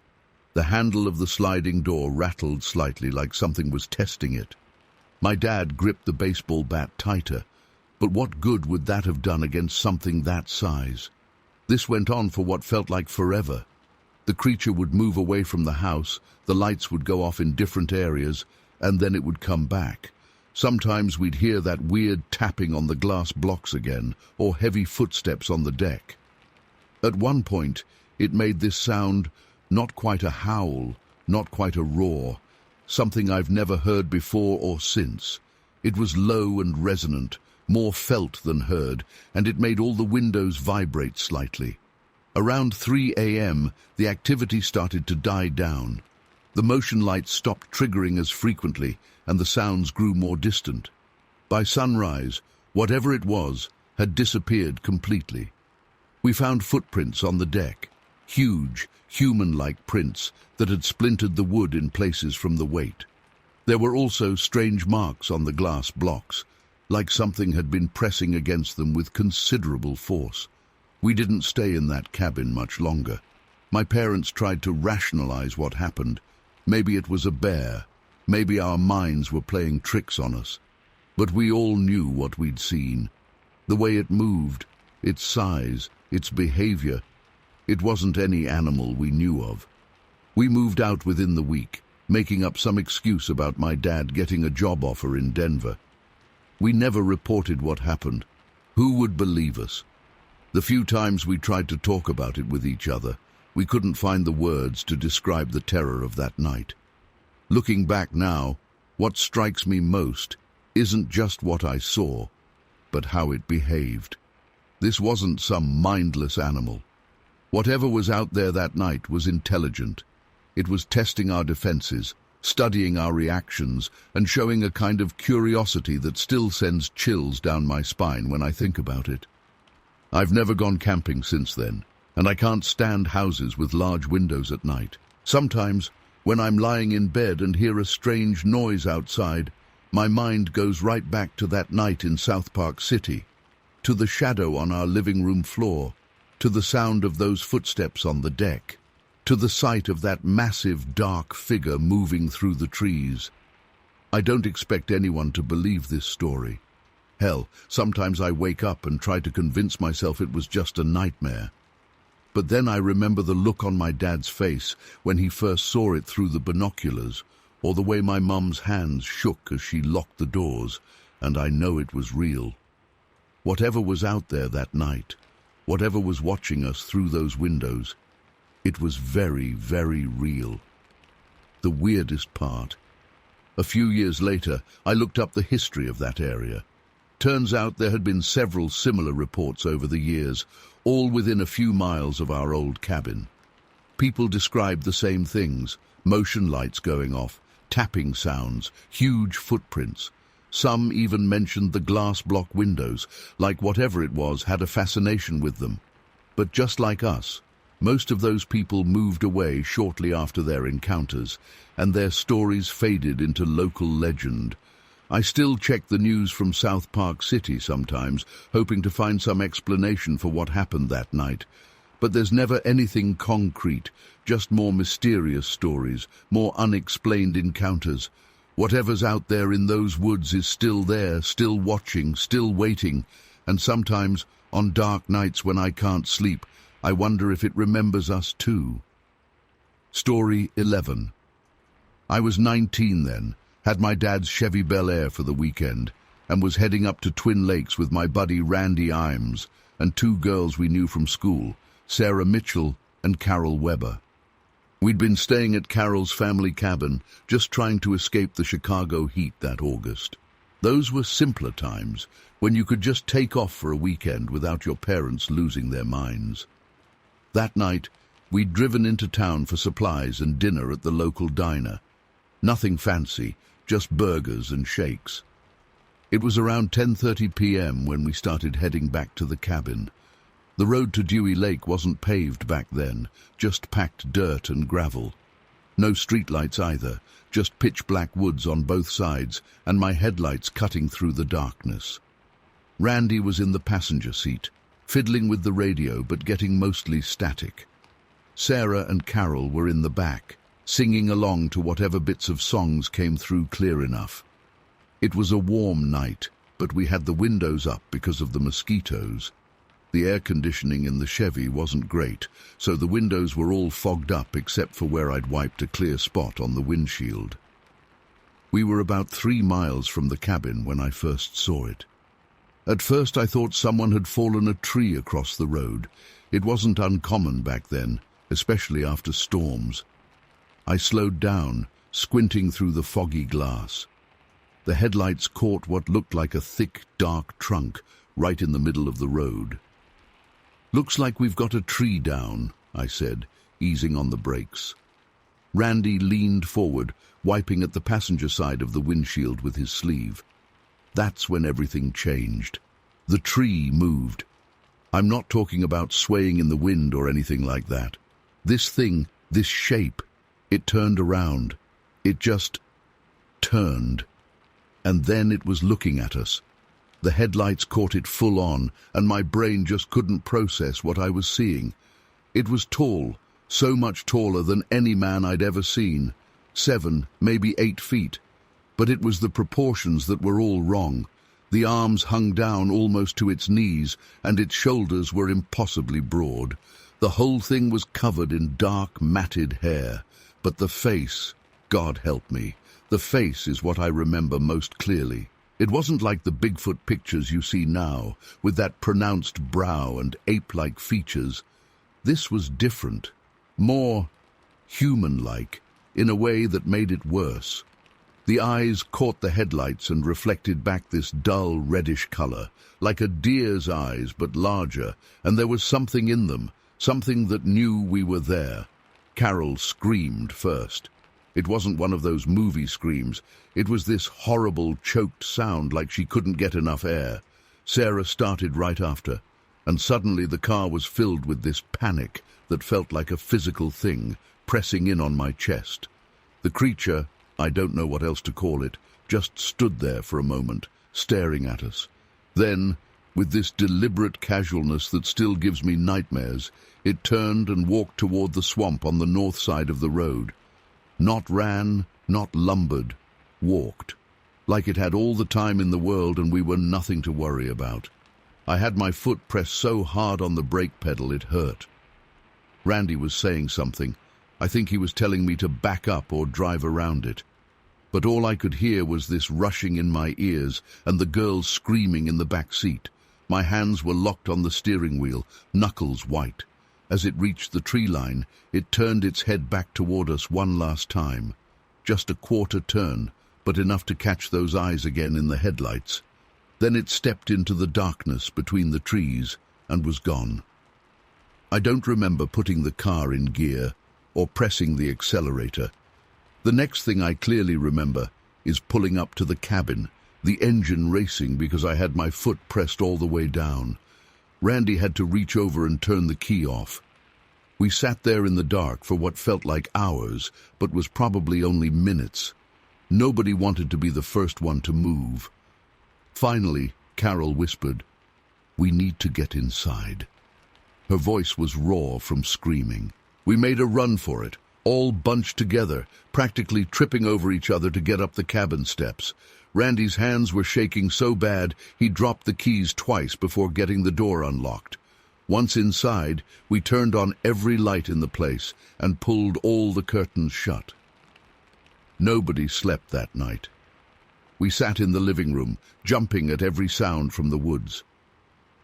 The handle of the sliding door rattled slightly like something was testing it. My dad gripped the baseball bat tighter, but what good would that have done against something that size? This went on for what felt like forever. The creature would move away from the house, the lights would go off in different areas, and then it would come back. Sometimes we'd hear that weird tapping on the glass blocks again, or heavy footsteps on the deck. At one point, it made this sound, not quite a howl, not quite a roar, something I've never heard before or since. It was low and resonant, more felt than heard, and it made all the windows vibrate slightly. Around 3 a.m., the activity started to die down. The motion lights stopped triggering as frequently, and the sounds grew more distant. By sunrise, whatever it was had disappeared completely. We found footprints on the deck, huge, human-like prints that had splintered the wood in places from the weight. There were also strange marks on the glass blocks, like something had been pressing against them with considerable force. We didn't stay in that cabin much longer. My parents tried to rationalize what happened. Maybe it was a bear. Maybe our minds were playing tricks on us. But we all knew what we'd seen. The way it moved, its size, its behavior. It wasn't any animal we knew of. We moved out within the week, making up some excuse about my dad getting a job offer in Denver. We never reported what happened. Who would believe us? The few times we tried to talk about it with each other, we couldn't find the words to describe the terror of that night. Looking back now, what strikes me most isn't just what I saw, but how it behaved. This wasn't some mindless animal. Whatever was out there that night was intelligent. It was testing our defenses, studying our reactions, and showing a kind of curiosity that still sends chills down my spine when I think about it. I've never gone camping since then, and I can't stand houses with large windows at night. Sometimes, when I'm lying in bed and hear a strange noise outside, my mind goes right back to that night in South Park City, to the shadow on our living room floor, to the sound of those footsteps on the deck, to the sight of that massive dark figure moving through the trees. I don't expect anyone to believe this story. Hell, sometimes I wake up and try to convince myself it was just a nightmare. But then I remember the look on my dad's face when he first saw it through the binoculars, or the way my mum's hands shook as she locked the doors, and I know it was real. Whatever was out there that night, whatever was watching us through those windows, it was very, very real. The weirdest part. A few years later, I looked up the history of that area. Turns out there had been several similar reports over the years, all within a few miles of our old cabin. People described the same things: motion lights going off, tapping sounds, huge footprints. Some even mentioned the glass block windows, like whatever it was had a fascination with them. But just like us, most of those people moved away shortly after their encounters, and their stories faded into local legend. I still check the news from South Park City sometimes, hoping to find some explanation for what happened that night. But there's never anything concrete, just more mysterious stories, more unexplained encounters. Whatever's out there in those woods is still there, still watching, still waiting, and sometimes, on dark nights when I can't sleep, I wonder if it remembers us too. Story 11. I was 19 then, had my dad's Chevy Bel Air for the weekend, and was heading up to Twin Lakes with my buddy Randy Imes and two girls we knew from school, Sarah Mitchell and Carol Weber. We'd been staying at Carol's family cabin, just trying to escape the Chicago heat that August. Those were simpler times, when you could just take off for a weekend without your parents losing their minds. That night, we'd driven into town for supplies and dinner at the local diner. Nothing fancy, just burgers and shakes. It was around 10:30 p.m. when we started heading back to the cabin. The road to Dewey Lake wasn't paved back then, just packed dirt and gravel. No streetlights either, just pitch-black woods on both sides and my headlights cutting through the darkness. Randy was in the passenger seat, fiddling with the radio but getting mostly static. Sarah and Carol were in the back, singing along to whatever bits of songs came through clear enough. It was a warm night, but we had the windows up because of the mosquitoes. The air conditioning in the Chevy wasn't great, so the windows were all fogged up except for where I'd wiped a clear spot on the windshield. We were about 3 miles from the cabin when I first saw it. At first I thought someone had fallen a tree across the road. It wasn't uncommon back then, especially after storms. I slowed down, squinting through the foggy glass. The headlights caught what looked like a thick, dark trunk right in the middle of the road. "Looks like we've got a tree down," I said, easing on the brakes. Randy leaned forward, wiping at the passenger side of the windshield with his sleeve. That's when everything changed. The tree moved. I'm not talking about swaying in the wind or anything like that. This thing, this shape, it turned around. It just turned. And then it was looking at us. The headlights caught it full on, and my brain just couldn't process what I was seeing. It was tall, so much taller than any man I'd ever seen. 7, maybe 8 feet. But it was the proportions that were all wrong. The arms hung down almost to its knees, and its shoulders were impossibly broad. The whole thing was covered in dark, matted hair. But the face, God help me, the face is what I remember most clearly. It wasn't like the Bigfoot pictures you see now, with that pronounced brow and ape-like features. This was different, more human-like, in a way that made it worse. The eyes caught the headlights and reflected back this dull reddish color, like a deer's eyes but larger, and there was something in them, something that knew we were there. Carol screamed first. It wasn't one of those movie screams. It was this horrible, choked sound like she couldn't get enough air. Sarah started right after, and suddenly the car was filled with this panic that felt like a physical thing, pressing in on my chest. The creature, I don't know what else to call it, just stood there for a moment, staring at us. Then, with this deliberate casualness that still gives me nightmares, it turned and walked toward the swamp on the north side of the road. Not ran, not lumbered, walked, like it had all the time in the world and we were nothing to worry about. I had my foot pressed so hard on the brake pedal it hurt. Randy was saying something. I think he was telling me to back up or drive around it. But all I could hear was this rushing in my ears and the girl screaming in the back seat. My hands were locked on the steering wheel, knuckles white. As it reached the tree line, it turned its head back toward us one last time. Just a quarter turn, but enough to catch those eyes again in the headlights. Then it stepped into the darkness between the trees and was gone. I don't remember putting the car in gear or pressing the accelerator. The next thing I clearly remember is pulling up to the cabin, the engine racing because I had my foot pressed all the way down. Randy had to reach over and turn the key off. We sat there in the dark for what felt like hours, but was probably only minutes. Nobody wanted to be the first one to move. Finally, Carol whispered, "We need to get inside." Her voice was raw from screaming. We made a run for it, all bunched together, practically tripping over each other to get up the cabin steps. Randy's hands were shaking so bad he dropped the keys twice before getting the door unlocked. Once inside, we turned on every light in the place and pulled all the curtains shut. Nobody slept that night. We sat in the living room, jumping at every sound from the woods.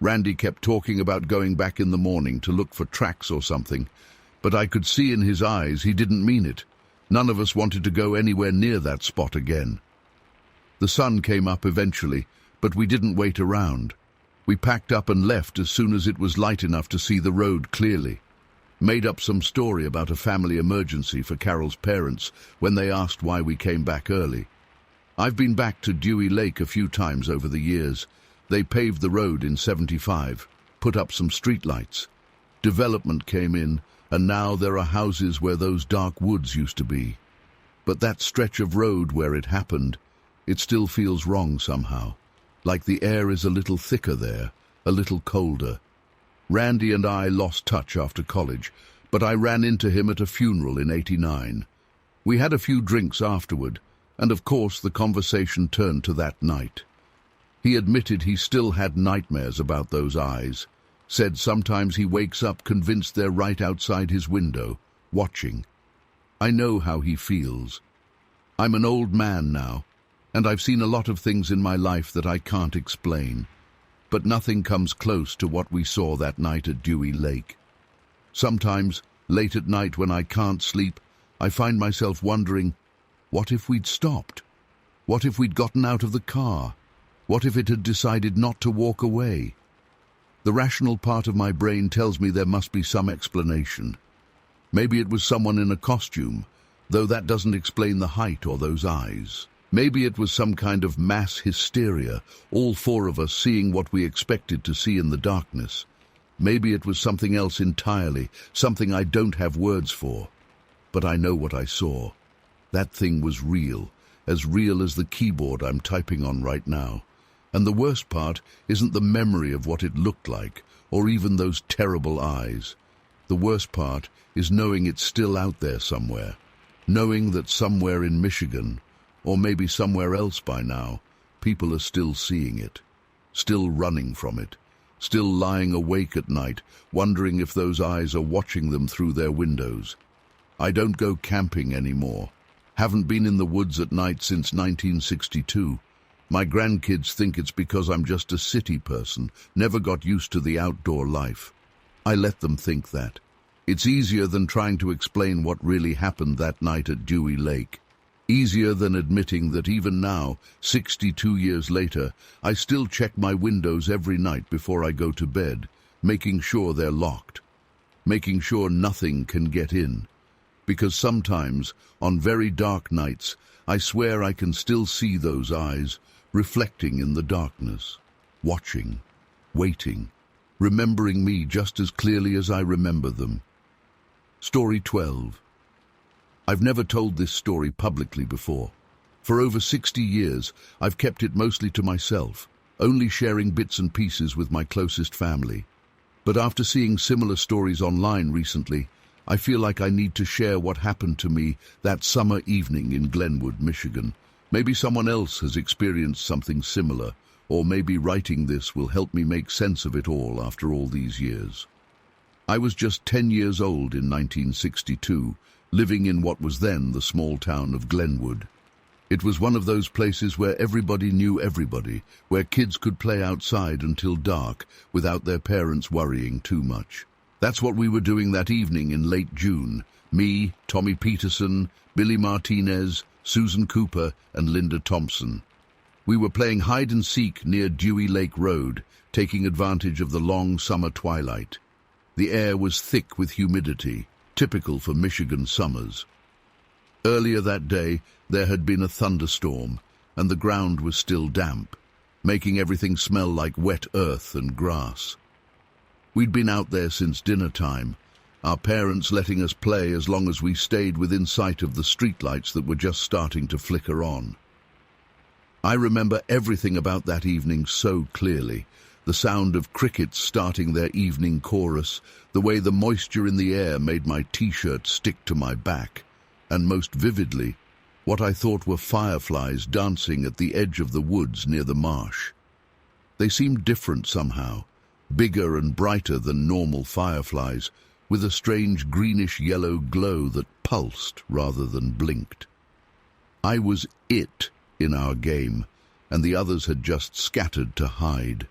Randy kept talking about going back in the morning to look for tracks or something, but I could see in his eyes he didn't mean it. None of us wanted to go anywhere near that spot again. The sun came up eventually, but we didn't wait around. We packed up and left as soon as it was light enough to see the road clearly. Made up some story about a family emergency for Carol's parents when they asked why we came back early. I've been back to Dewey Lake a few times over the years. They paved the road in '75. put up some streetlights. Development came in, and now there are houses where those dark woods used to be. But that stretch of road where it happened, it still feels wrong somehow. Like the air is a little thicker there, a little colder. Randy and I lost touch after college, but I ran into him at a funeral in '89. We had a few drinks afterward, and of course the conversation turned to that night. He admitted he still had nightmares about those eyes, said sometimes he wakes up convinced they're right outside his window, watching. I know how he feels. I'm an old man now, and I've seen a lot of things in my life that I can't explain, but nothing comes close to what we saw that night at Dewey Lake. Sometimes, late at night when I can't sleep, I find myself wondering, what if we'd stopped? What if we'd gotten out of the car? What if it had decided not to walk away? The rational part of my brain tells me there must be some explanation. Maybe it was someone in a costume, though that doesn't explain the height or those eyes. Maybe it was some kind of mass hysteria, all four of us seeing what we expected to see in the darkness. Maybe it was something else entirely, something I don't have words for. But I know what I saw. That thing was real as the keyboard I'm typing on right now. And the worst part isn't the memory of what it looked like, or even those terrible eyes. The worst part is knowing it's still out there somewhere. Knowing that somewhere in Michigan, or maybe somewhere else by now, people are still seeing it, still running from it, still lying awake at night, wondering if those eyes are watching them through their windows. I don't go camping anymore. Haven't been in the woods at night since 1962. My grandkids think it's because I'm just a city person, never got used to the outdoor life. I let them think that. It's easier than trying to explain what really happened that night at Dewey Lake. Easier than admitting that even now, 62 years later, I still check my windows every night before I go to bed, making sure they're locked, making sure nothing can get in. Because sometimes, on very dark nights, I swear I can still see those eyes, reflecting in the darkness, watching, waiting, remembering me just as clearly as I remember them. Story 12. I've never told this story publicly before. For over 60 years, I've kept it mostly to myself, only sharing bits and pieces with my closest family. But after seeing similar stories online recently, I feel like I need to share what happened to me that summer evening in Glenwood, Michigan. Maybe someone else has experienced something similar, or maybe writing this will help me make sense of it all after all these years. I was just 10 years old in 1962, living in what was then the small town of Glenwood. It was one of those places where everybody knew everybody, where kids could play outside until dark without their parents worrying too much. That's what we were doing that evening in late June. Me, Tommy Peterson, Billy Martinez, Susan Cooper, and Linda Thompson. We were playing hide-and-seek near Dewey Lake Road, taking advantage of the long summer twilight. The air was thick with humidity, typical for Michigan summers. Earlier that day, there had been a thunderstorm, and the ground was still damp, making everything smell like wet earth and grass. We'd been out there since dinner time, our parents letting us play as long as we stayed within sight of the streetlights that were just starting to flicker on. I remember everything about that evening so clearly. The sound of crickets starting their evening chorus, the way the moisture in the air made my t-shirt stick to my back, and most vividly, what I thought were fireflies dancing at the edge of the woods near the marsh. They seemed different somehow, bigger and brighter than normal fireflies, with a strange greenish-yellow glow that pulsed rather than blinked. I was it in our game, and the others had just scattered to hide.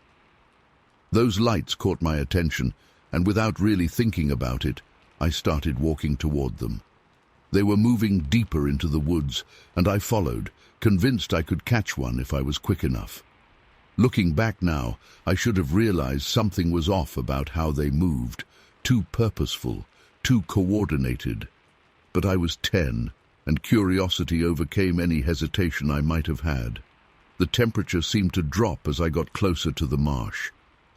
Those lights caught my attention, and without really thinking about it, I started walking toward them. They were moving deeper into the woods, and I followed, convinced I could catch one if I was quick enough. Looking back now, I should have realized something was off about how they moved, too purposeful, too coordinated. But I was 10, and curiosity overcame any hesitation I might have had. The temperature seemed to drop as I got closer to the marsh.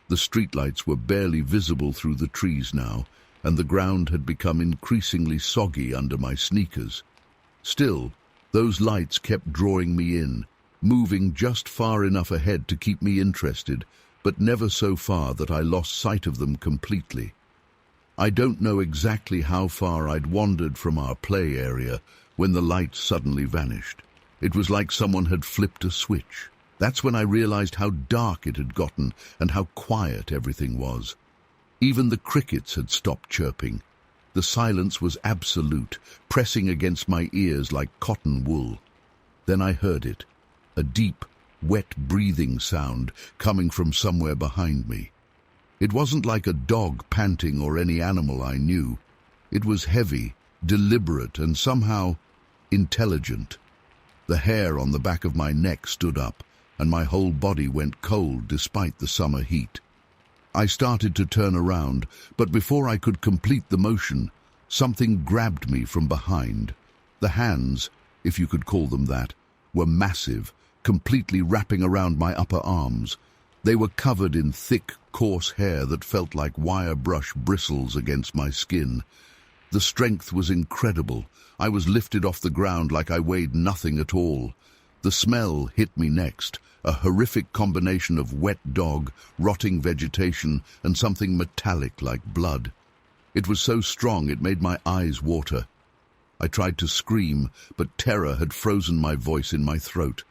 The streetlights were barely visible through the trees now, and the ground had become increasingly soggy under my sneakers. Still, those lights kept drawing me in, moving just far enough ahead to keep me interested, but never so far that I lost sight of them completely. I don't know exactly how far I'd wandered from our play area when the lights suddenly vanished. It was like someone had flipped a switch. That's when I realized how dark it had gotten and how quiet everything was. Even the crickets had stopped chirping. The silence was absolute, pressing against my ears like cotton wool. Then I heard it, a deep, wet breathing sound coming from somewhere behind me. It wasn't like a dog panting or any animal I knew. It was heavy, deliberate, and somehow intelligent. The hair on the back of my neck stood up, and my whole body went cold despite the summer heat. I started to turn around, but before I could complete the motion, something grabbed me from behind. The hands, if you could call them that, were massive, completely wrapping around my upper arms. They were covered in thick, coarse hair that felt like wire brush bristles against my skin. The strength was incredible. I was lifted off the ground like I weighed nothing at all. The smell hit me next, a horrific combination of wet dog, rotting vegetation, and something metallic like blood. It was so strong it made my eyes water. I tried to scream, but terror had frozen my voice in my throat.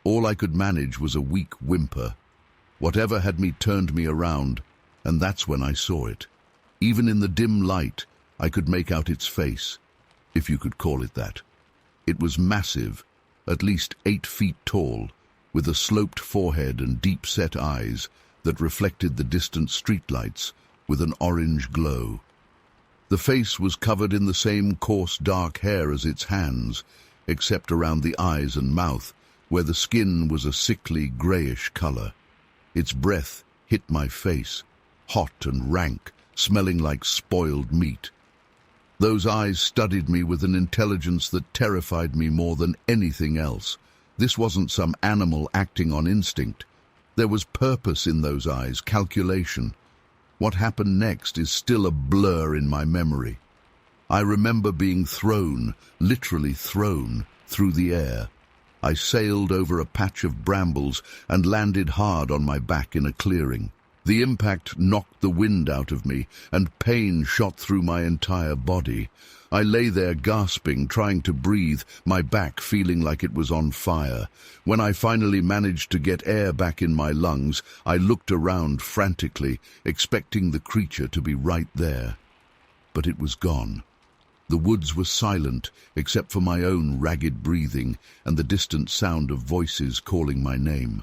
All I could manage was a weak whimper. Whatever had turned me around, and that's when I saw it. Even in the dim light, I could make out its face, if you could call it that. It was massive, at least 8 feet tall, with a sloped forehead and deep-set eyes that reflected the distant streetlights with an orange glow. The face was covered in the same coarse dark hair as its hands, except around the eyes and mouth, where the skin was a sickly greyish color. Its breath hit my face, hot and rank, smelling like spoiled meat. Those eyes studied me with an intelligence that terrified me more than anything else. This wasn't some animal acting on instinct. There was purpose in those eyes, calculation. What happened next is still a blur in my memory. I remember being thrown, literally thrown, through the air. I sailed over a patch of brambles and landed hard on my back in a clearing. The impact knocked the wind out of me, and pain shot through my entire body. I lay there gasping, trying to breathe, my back feeling like it was on fire. When I finally managed to get air back in my lungs, I looked around frantically, expecting the creature to be right there. But it was gone. The woods were silent, except for my own ragged breathing and the distant sound of voices calling my name.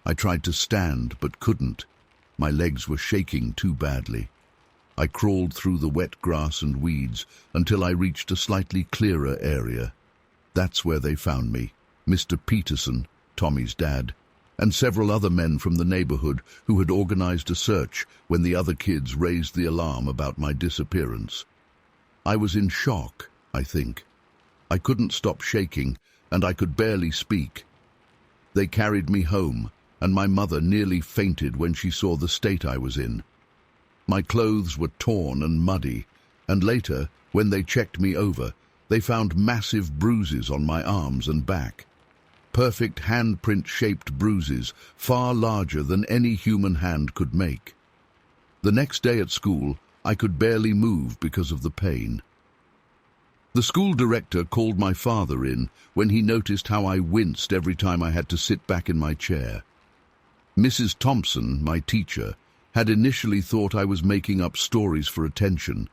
I tried to stand, but couldn't. My legs were shaking too badly. I crawled through the wet grass and weeds until I reached a slightly clearer area. That's where they found me, Mr. Peterson, Tommy's dad, and several other men from the neighborhood who had organized a search when the other kids raised the alarm about my disappearance. I was in shock, I think. I couldn't stop shaking, and I could barely speak. They carried me home, and my mother nearly fainted when she saw the state I was in. My clothes were torn and muddy, and later, when they checked me over, they found massive bruises on my arms and back. Perfect handprint-shaped bruises, far larger than any human hand could make. The next day at school, I could barely move because of the pain. The school director called my father in when he noticed how I winced every time I had to sit back in my chair. Mrs. Thompson, my teacher, had initially thought I was making up stories for attention,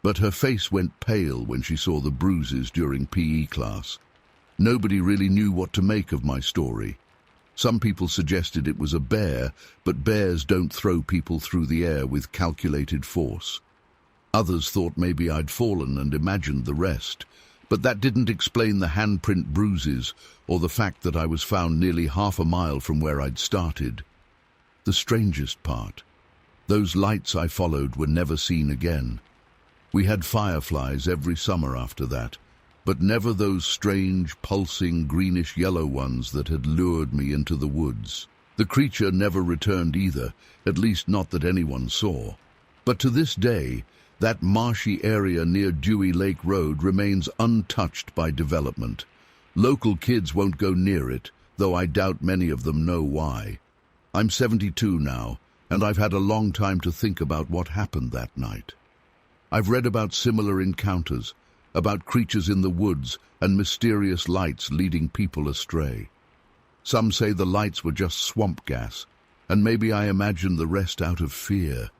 but her face went pale when she saw the bruises during PE class. Nobody really knew what to make of my story. Some people suggested it was a bear, but bears don't throw people through the air with calculated force. Others thought maybe I'd fallen and imagined the rest, but that didn't explain the handprint bruises or the fact that I was found nearly half a mile from where I'd started. The strangest part, those lights I followed were never seen again. We had fireflies every summer after that, but never those strange, pulsing, greenish-yellow ones that had lured me into the woods. The creature never returned either, at least not that anyone saw. But to this day, that marshy area near Dewey Lake Road remains untouched by development. Local kids won't go near it, though I doubt many of them know why. I'm 72 now, and I've had a long time to think about what happened that night. I've read about similar encounters, about creatures in the woods and mysterious lights leading people astray. Some say the lights were just swamp gas, and maybe I imagined the rest out of fear.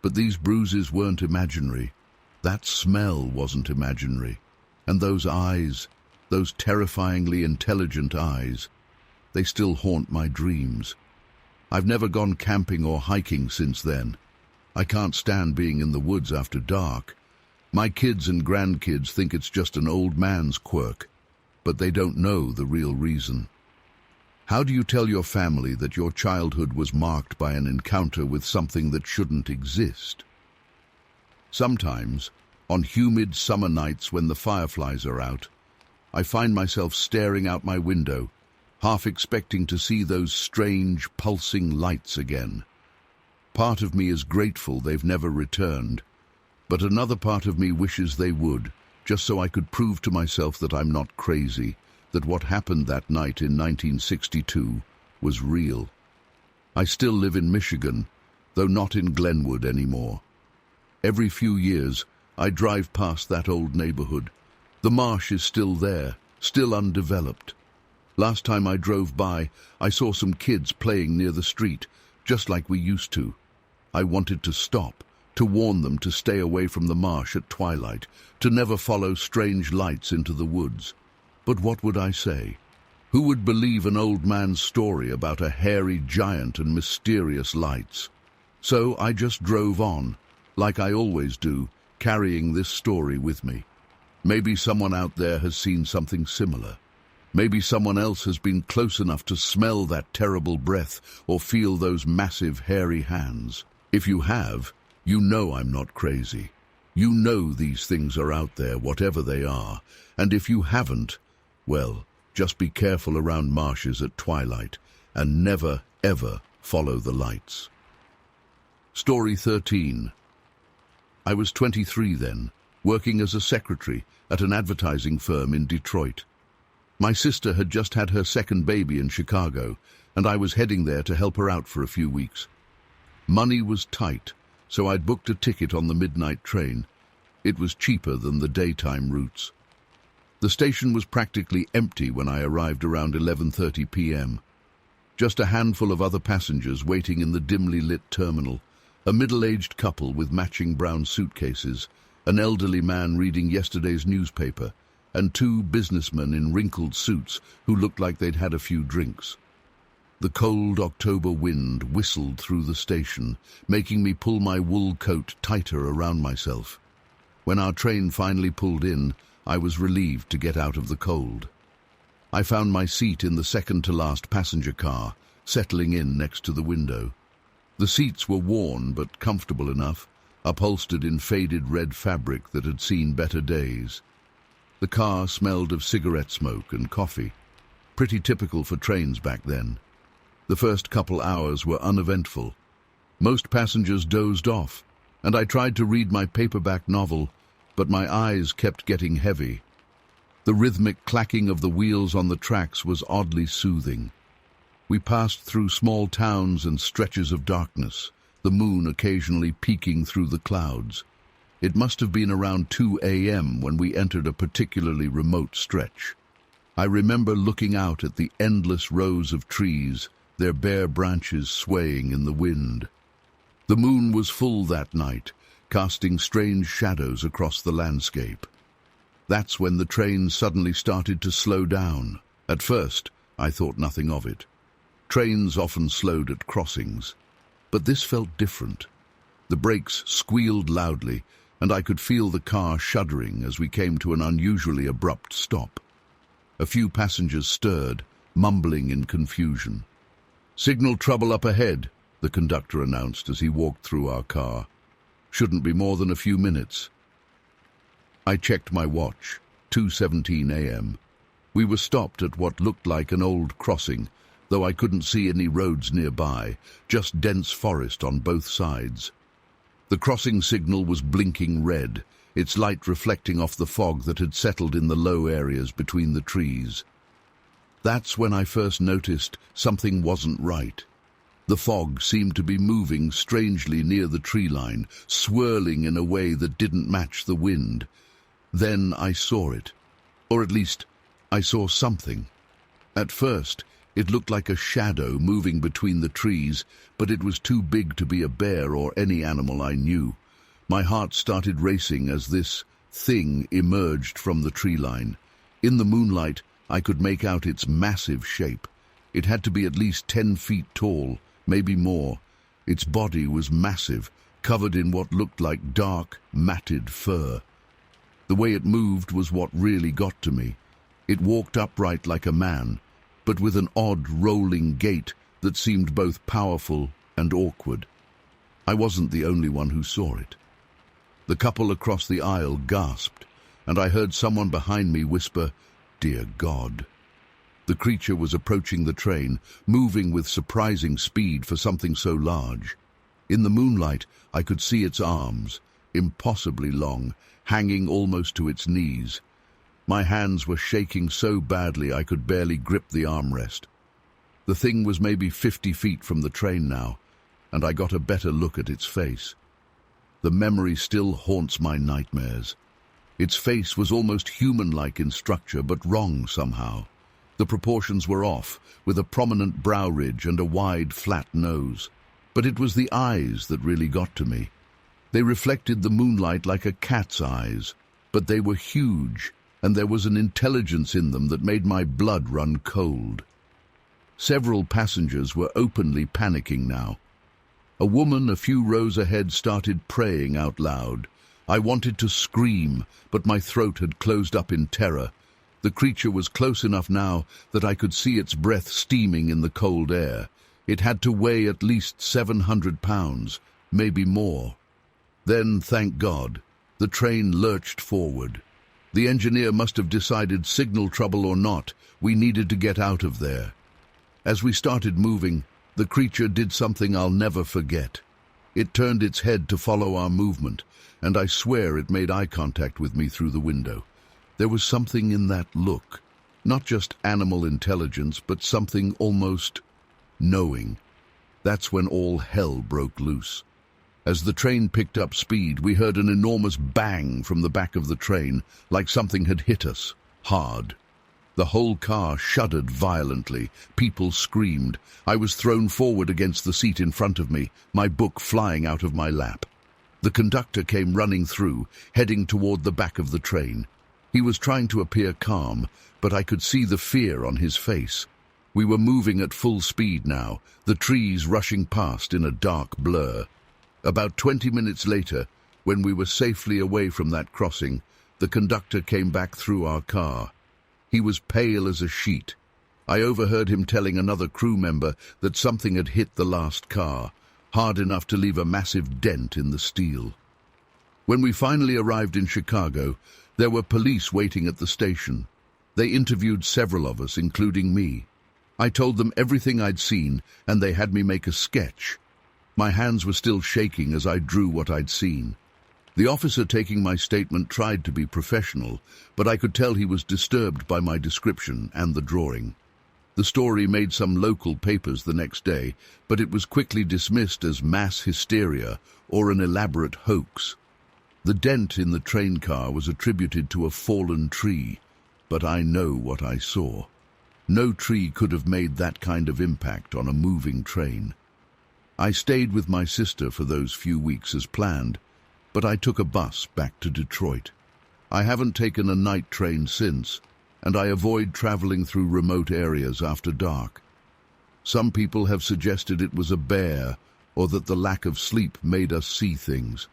But these bruises weren't imaginary. That smell wasn't imaginary. And those eyes, those terrifyingly intelligent eyes, they still haunt my dreams. I've never gone camping or hiking since then. I can't stand being in the woods after dark. My kids and grandkids think it's just an old man's quirk, but they don't know the real reason. How do you tell your family that your childhood was marked by an encounter with something that shouldn't exist? Sometimes, on humid summer nights when the fireflies are out, I find myself staring out my window, half expecting to see those strange, pulsing lights again. Part of me is grateful they've never returned, but another part of me wishes they would, just so I could prove to myself that I'm not crazy, that what happened that night in 1962 was real. I still live in Michigan, though not in Glenwood anymore. Every few years, I drive past that old neighborhood. The marsh is still there, still undeveloped. Last time I drove by, I saw some kids playing near the street, just like we used to. I wanted to stop, to warn them to stay away from the marsh at twilight, to never follow strange lights into the woods. But what would I say? Who would believe an old man's story about a hairy giant and mysterious lights? So I just drove on, like I always do, carrying this story with me. Maybe someone out there has seen something similar. Maybe someone else has been close enough to smell that terrible breath or feel those massive hairy hands. If you have, you know I'm not crazy. You know these things are out there, whatever they are. And if you haven't, well, just be careful around marshes at twilight and never, ever follow the lights. Story 13. I was 23 then, working as a secretary at an advertising firm in Detroit. My sister had just had her second baby in Chicago, and I was heading there to help her out for a few weeks. Money was tight, so I'd booked a ticket on the midnight train. It was cheaper than the daytime routes. The station was practically empty when I arrived around 11:30 p.m. Just a handful of other passengers waiting in the dimly lit terminal, a middle-aged couple with matching brown suitcases, an elderly man reading yesterday's newspaper, and two businessmen in wrinkled suits who looked like they'd had a few drinks. The cold October wind whistled through the station, making me pull my wool coat tighter around myself. When our train finally pulled in, I was relieved to get out of the cold. I found my seat in the second-to-last passenger car, settling in next to the window. The seats were worn but comfortable enough, upholstered in faded red fabric that had seen better days. The car smelled of cigarette smoke and coffee, pretty typical for trains back then. The first couple hours were uneventful. Most passengers dozed off, and I tried to read my paperback novel, but my eyes kept getting heavy. The rhythmic clacking of the wheels on the tracks was oddly soothing. We passed through small towns and stretches of darkness, the moon occasionally peeking through the clouds. It must have been around 2 a.m. when we entered a particularly remote stretch. I remember looking out at the endless rows of trees, their bare branches swaying in the wind. The moon was full that night, casting strange shadows across the landscape. That's when the train suddenly started to slow down. At first, I thought nothing of it. Trains often slowed at crossings, but this felt different. The brakes squealed loudly, and I could feel the car shuddering as we came to an unusually abrupt stop. A few passengers stirred, mumbling in confusion. "Signal trouble up ahead," the conductor announced as he walked through our car. "Shouldn't be more than a few minutes." I checked my watch, 2:17 a.m. We were stopped at what looked like an old crossing, though I couldn't see any roads nearby, just dense forest on both sides. The crossing signal was blinking red, its light reflecting off the fog that had settled in the low areas between the trees. That's when I first noticed something wasn't right. The fog seemed to be moving strangely near the tree line, swirling in a way that didn't match the wind. Then I saw it. Or at least, I saw something. At first, it looked like a shadow moving between the trees, but it was too big to be a bear or any animal I knew. My heart started racing as this thing emerged from the tree line. In the moonlight, I could make out its massive shape. It had to be at least 10 feet tall, maybe more. Its body was massive, covered in what looked like dark, matted fur. The way it moved was what really got to me. It walked upright like a man, but with an odd, rolling gait that seemed both powerful and awkward. I wasn't the only one who saw it. The couple across the aisle gasped, and I heard someone behind me whisper, "Dear God." The creature was approaching the train, moving with surprising speed for something so large. In the moonlight, I could see its arms, impossibly long, hanging almost to its knees. My hands were shaking so badly I could barely grip the armrest. The thing was maybe 50 feet from the train now, and I got a better look at its face. The memory still haunts my nightmares. Its face was almost human-like in structure, but wrong somehow. The proportions were off, with a prominent brow ridge and a wide, flat nose. But it was the eyes that really got to me. They reflected the moonlight like a cat's eyes, but they were huge, and there was an intelligence in them that made my blood run cold. Several passengers were openly panicking now. A woman a few rows ahead started praying out loud. I wanted to scream, but my throat had closed up in terror. The creature was close enough now that I could see its breath steaming in the cold air. It had to weigh at least 700 pounds, maybe more. Then, thank God, the train lurched forward. The engineer must have decided, signal trouble or not, we needed to get out of there. As we started moving, the creature did something I'll never forget. It turned its head to follow our movement, and I swear it made eye contact with me through the window. There was something in that look, not just animal intelligence, but something almost knowing. That's when all hell broke loose. As the train picked up speed, we heard an enormous bang from the back of the train, like something had hit us, hard. The whole car shuddered violently. People screamed. I was thrown forward against the seat in front of me, my book flying out of my lap. The conductor came running through, heading toward the back of the train. He was trying to appear calm, but I could see the fear on his face. We were moving at full speed now, the trees rushing past in a dark blur. About 20 minutes later, when we were safely away from that crossing, the conductor came back through our car. He was pale as a sheet. I overheard him telling another crew member that something had hit the last car, hard enough to leave a massive dent in the steel. When we finally arrived in Chicago, there were police waiting at the station. They interviewed several of us, including me. I told them everything I'd seen, and they had me make a sketch. My hands were still shaking as I drew what I'd seen. The officer taking my statement tried to be professional, but I could tell he was disturbed by my description and the drawing. The story made some local papers the next day, but it was quickly dismissed as mass hysteria or an elaborate hoax. The dent in the train car was attributed to a fallen tree, but I know what I saw. No tree could have made that kind of impact on a moving train. I stayed with my sister for those few weeks as planned, but I took a bus back to Detroit. I haven't taken a night train since, and I avoid traveling through remote areas after dark. Some people have suggested it was a bear or that the lack of sleep made us see things.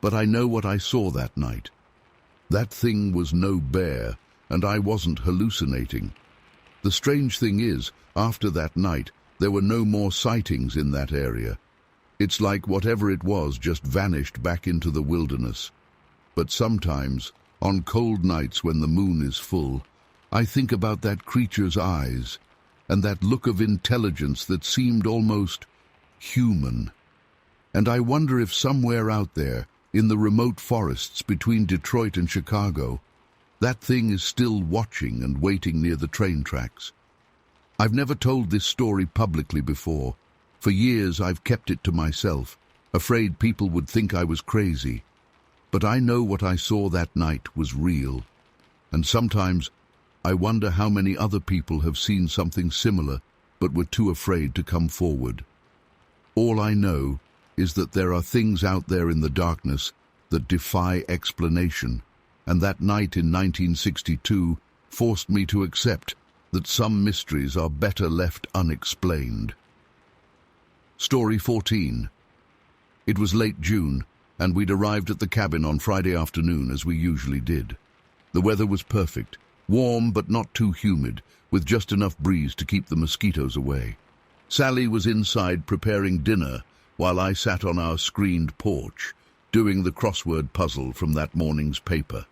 But I know what I saw that night. That thing was no bear, and I wasn't hallucinating. The strange thing is, after that night, there were no more sightings in that area. It's like whatever it was just vanished back into the wilderness. But sometimes, on cold nights when the moon is full, I think about that creature's eyes. and that look of intelligence that seemed almost human. And I wonder if somewhere out there, in the remote forests between Detroit and Chicago, that thing is still watching and waiting near the train tracks. I've never told this story publicly before. For years I've kept it to myself, afraid people would think I was crazy. But I know what I saw that night was real. And sometimes I wonder how many other people have seen something similar but were too afraid to come forward. All I know is that there are things out there in the darkness that defy explanation, and that night in 1962 forced me to accept that some mysteries are better left unexplained. Story 14. It was late June, and we'd arrived at the cabin on Friday afternoon as we usually did. The weather was perfect, warm but not too humid, with just enough breeze to keep the mosquitoes away. Sally was inside preparing dinner while I sat on our screened porch, doing the crossword puzzle from that morning's paper.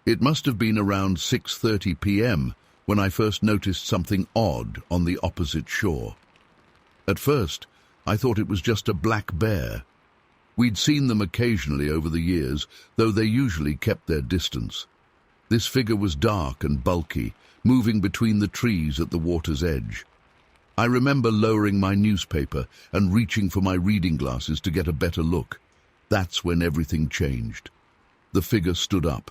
It must have been around 6:30 p.m. when I first noticed something odd on the opposite shore. At first, I thought it was just a black bear. We'd seen them occasionally over the years, though they usually kept their distance. This figure was dark and bulky, moving between the trees at the water's edge. I remember lowering my newspaper and reaching for my reading glasses to get a better look. That's when everything changed. The figure stood up.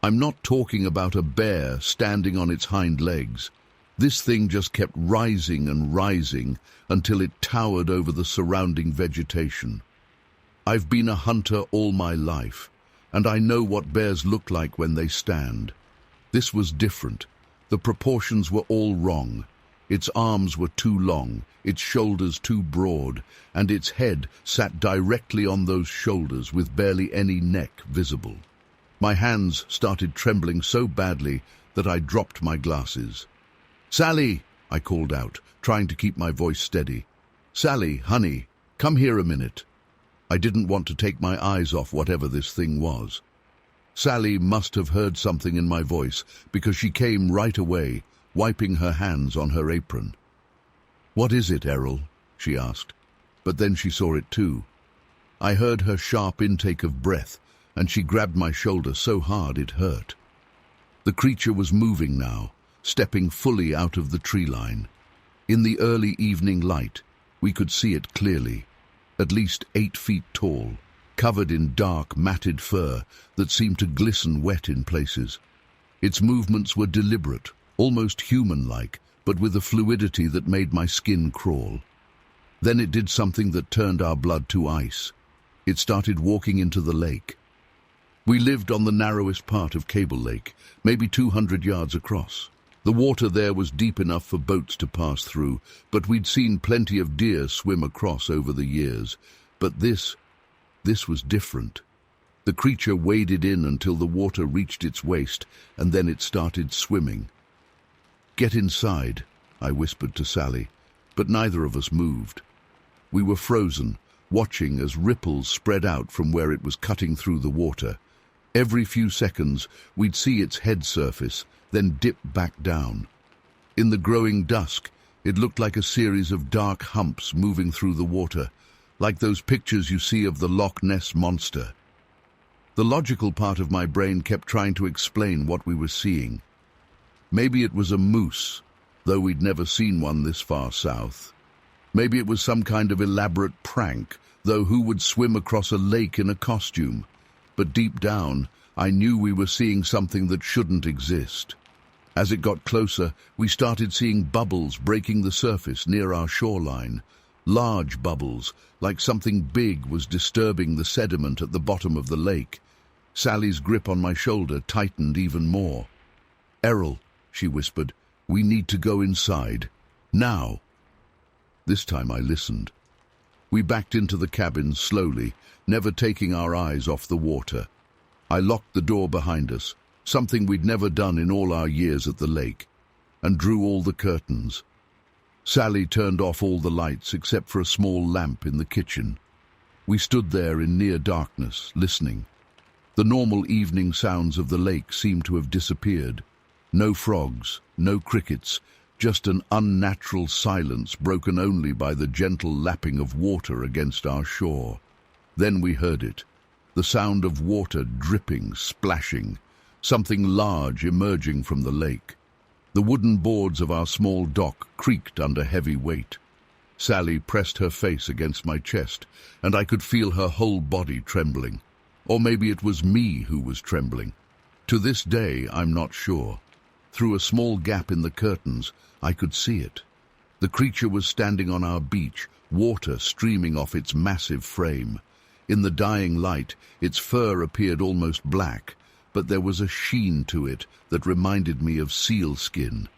I'm not talking about a bear standing on its hind legs. This thing just kept rising and rising until it towered over the surrounding vegetation. I've been a hunter all my life, and I know what bears look like when they stand. This was different. The proportions were all wrong. Its arms were too long, its shoulders too broad, and its head sat directly on those shoulders with barely any neck visible. My hands started trembling so badly that I dropped my glasses. "Sally!" I called out, trying to keep my voice steady. "Sally, honey, come here a minute." I didn't want to take my eyes off whatever this thing was. Sally must have heard something in my voice because she came right away, wiping her hands on her apron. "What is it, Errol?" she asked. But then she saw it too. I heard her sharp intake of breath, and she grabbed my shoulder so hard it hurt. The creature was moving now, stepping fully out of the tree line. In the early evening light, we could see it clearly. At least 8 feet tall, covered in dark, matted fur that seemed to glisten wet in places. Its movements were deliberate, almost human-like, but with a fluidity that made my skin crawl. Then it did something that turned our blood to ice. It started walking into the lake. We lived on the narrowest part of Cable Lake, maybe 200 yards across. The water there was deep enough for boats to pass through, but we'd seen plenty of deer swim across over the years. But this was different. The creature waded in until the water reached its waist, and then it started swimming. "Get inside," I whispered to Sally, but neither of us moved. We were frozen, watching as ripples spread out from where it was cutting through the water. Every few seconds, we'd see its head surface, then dip back down. In the growing dusk, it looked like a series of dark humps moving through the water, like those pictures you see of the Loch Ness Monster. The logical part of my brain kept trying to explain what we were seeing. Maybe it was a moose, though we'd never seen one this far south. Maybe it was some kind of elaborate prank, though who would swim across a lake in a costume? But deep down, I knew we were seeing something that shouldn't exist. As it got closer, we started seeing bubbles breaking the surface near our shoreline. Large bubbles, like something big was disturbing the sediment at the bottom of the lake. Sally's grip on my shoulder tightened even more. "Errol," she whispered, "we need to go inside. Now." This time I listened. We backed into the cabin slowly, never taking our eyes off the water. I locked the door behind us, something we'd never done in all our years at the lake, and drew all the curtains. Sally turned off all the lights except for a small lamp in the kitchen. We stood there in near darkness, listening. The normal evening sounds of the lake seemed to have disappeared. No frogs, no crickets, just an unnatural silence broken only by the gentle lapping of water against our shore. Then we heard it, the sound of water dripping, splashing, something large emerging from the lake. The wooden boards of our small dock creaked under heavy weight. Sally pressed her face against my chest, and I could feel her whole body trembling. Or maybe it was me who was trembling. To this day, I'm not sure. Through a small gap in the curtains, I could see it. The creature was standing on our beach, water streaming off its massive frame. In the dying light, its fur appeared almost black, but there was a sheen to it that reminded me of seal skin.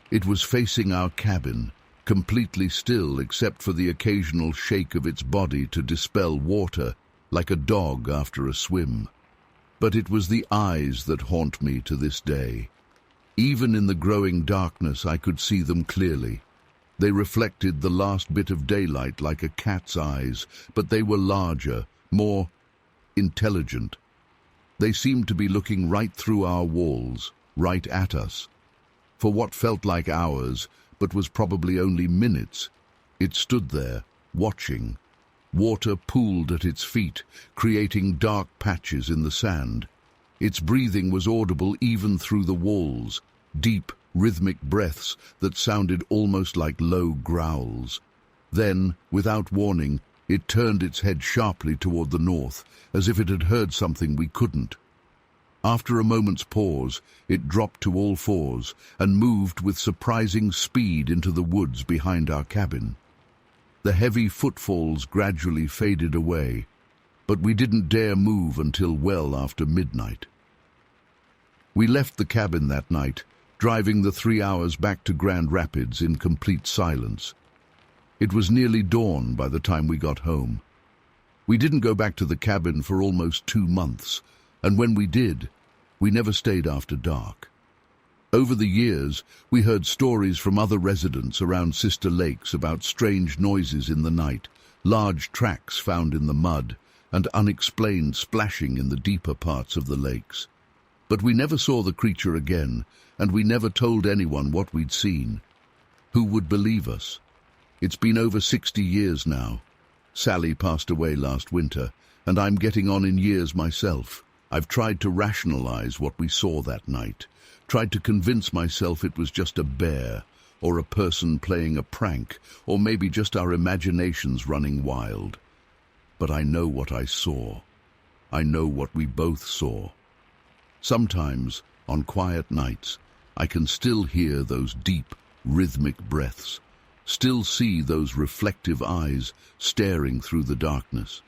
It was facing our cabin, completely still except for the occasional shake of its body to dispel water, like a dog after a swim. But it was the eyes that haunt me to this day. Even in the growing darkness, I could see them clearly. They reflected the last bit of daylight like a cat's eyes, but they were larger, more intelligent. They seemed to be looking right through our walls, right at us. For what felt like hours, but was probably only minutes, it stood there, watching. Water pooled at its feet, creating dark patches in the sand. Its breathing was audible even through the walls, deep, rhythmic breaths that sounded almost like low growls. Then, without warning, it turned its head sharply toward the north, as if it had heard something we couldn't. After a moment's pause, it dropped to all fours and moved with surprising speed into the woods behind our cabin. The heavy footfalls gradually faded away, but we didn't dare move until well after midnight. We left the cabin that night, driving the 3 hours back to Grand Rapids in complete silence. It was nearly dawn by the time we got home. We didn't go back to the cabin for almost 2 months, and when we did, we never stayed after dark. Over the years, we heard stories from other residents around Sister Lakes about strange noises in the night, large tracks found in the mud, and unexplained splashing in the deeper parts of the lakes. But we never saw the creature again, and we never told anyone what we'd seen. Who would believe us? It's been over 60 years now. Sally passed away last winter, and I'm getting on in years myself. I've tried to rationalize what we saw that night, tried to convince myself it was just a bear, or a person playing a prank, or maybe just our imaginations running wild. But I know what I saw. I know what we both saw. Sometimes, on quiet nights, I can still hear those deep, rhythmic breaths, still see those reflective eyes staring through the darkness.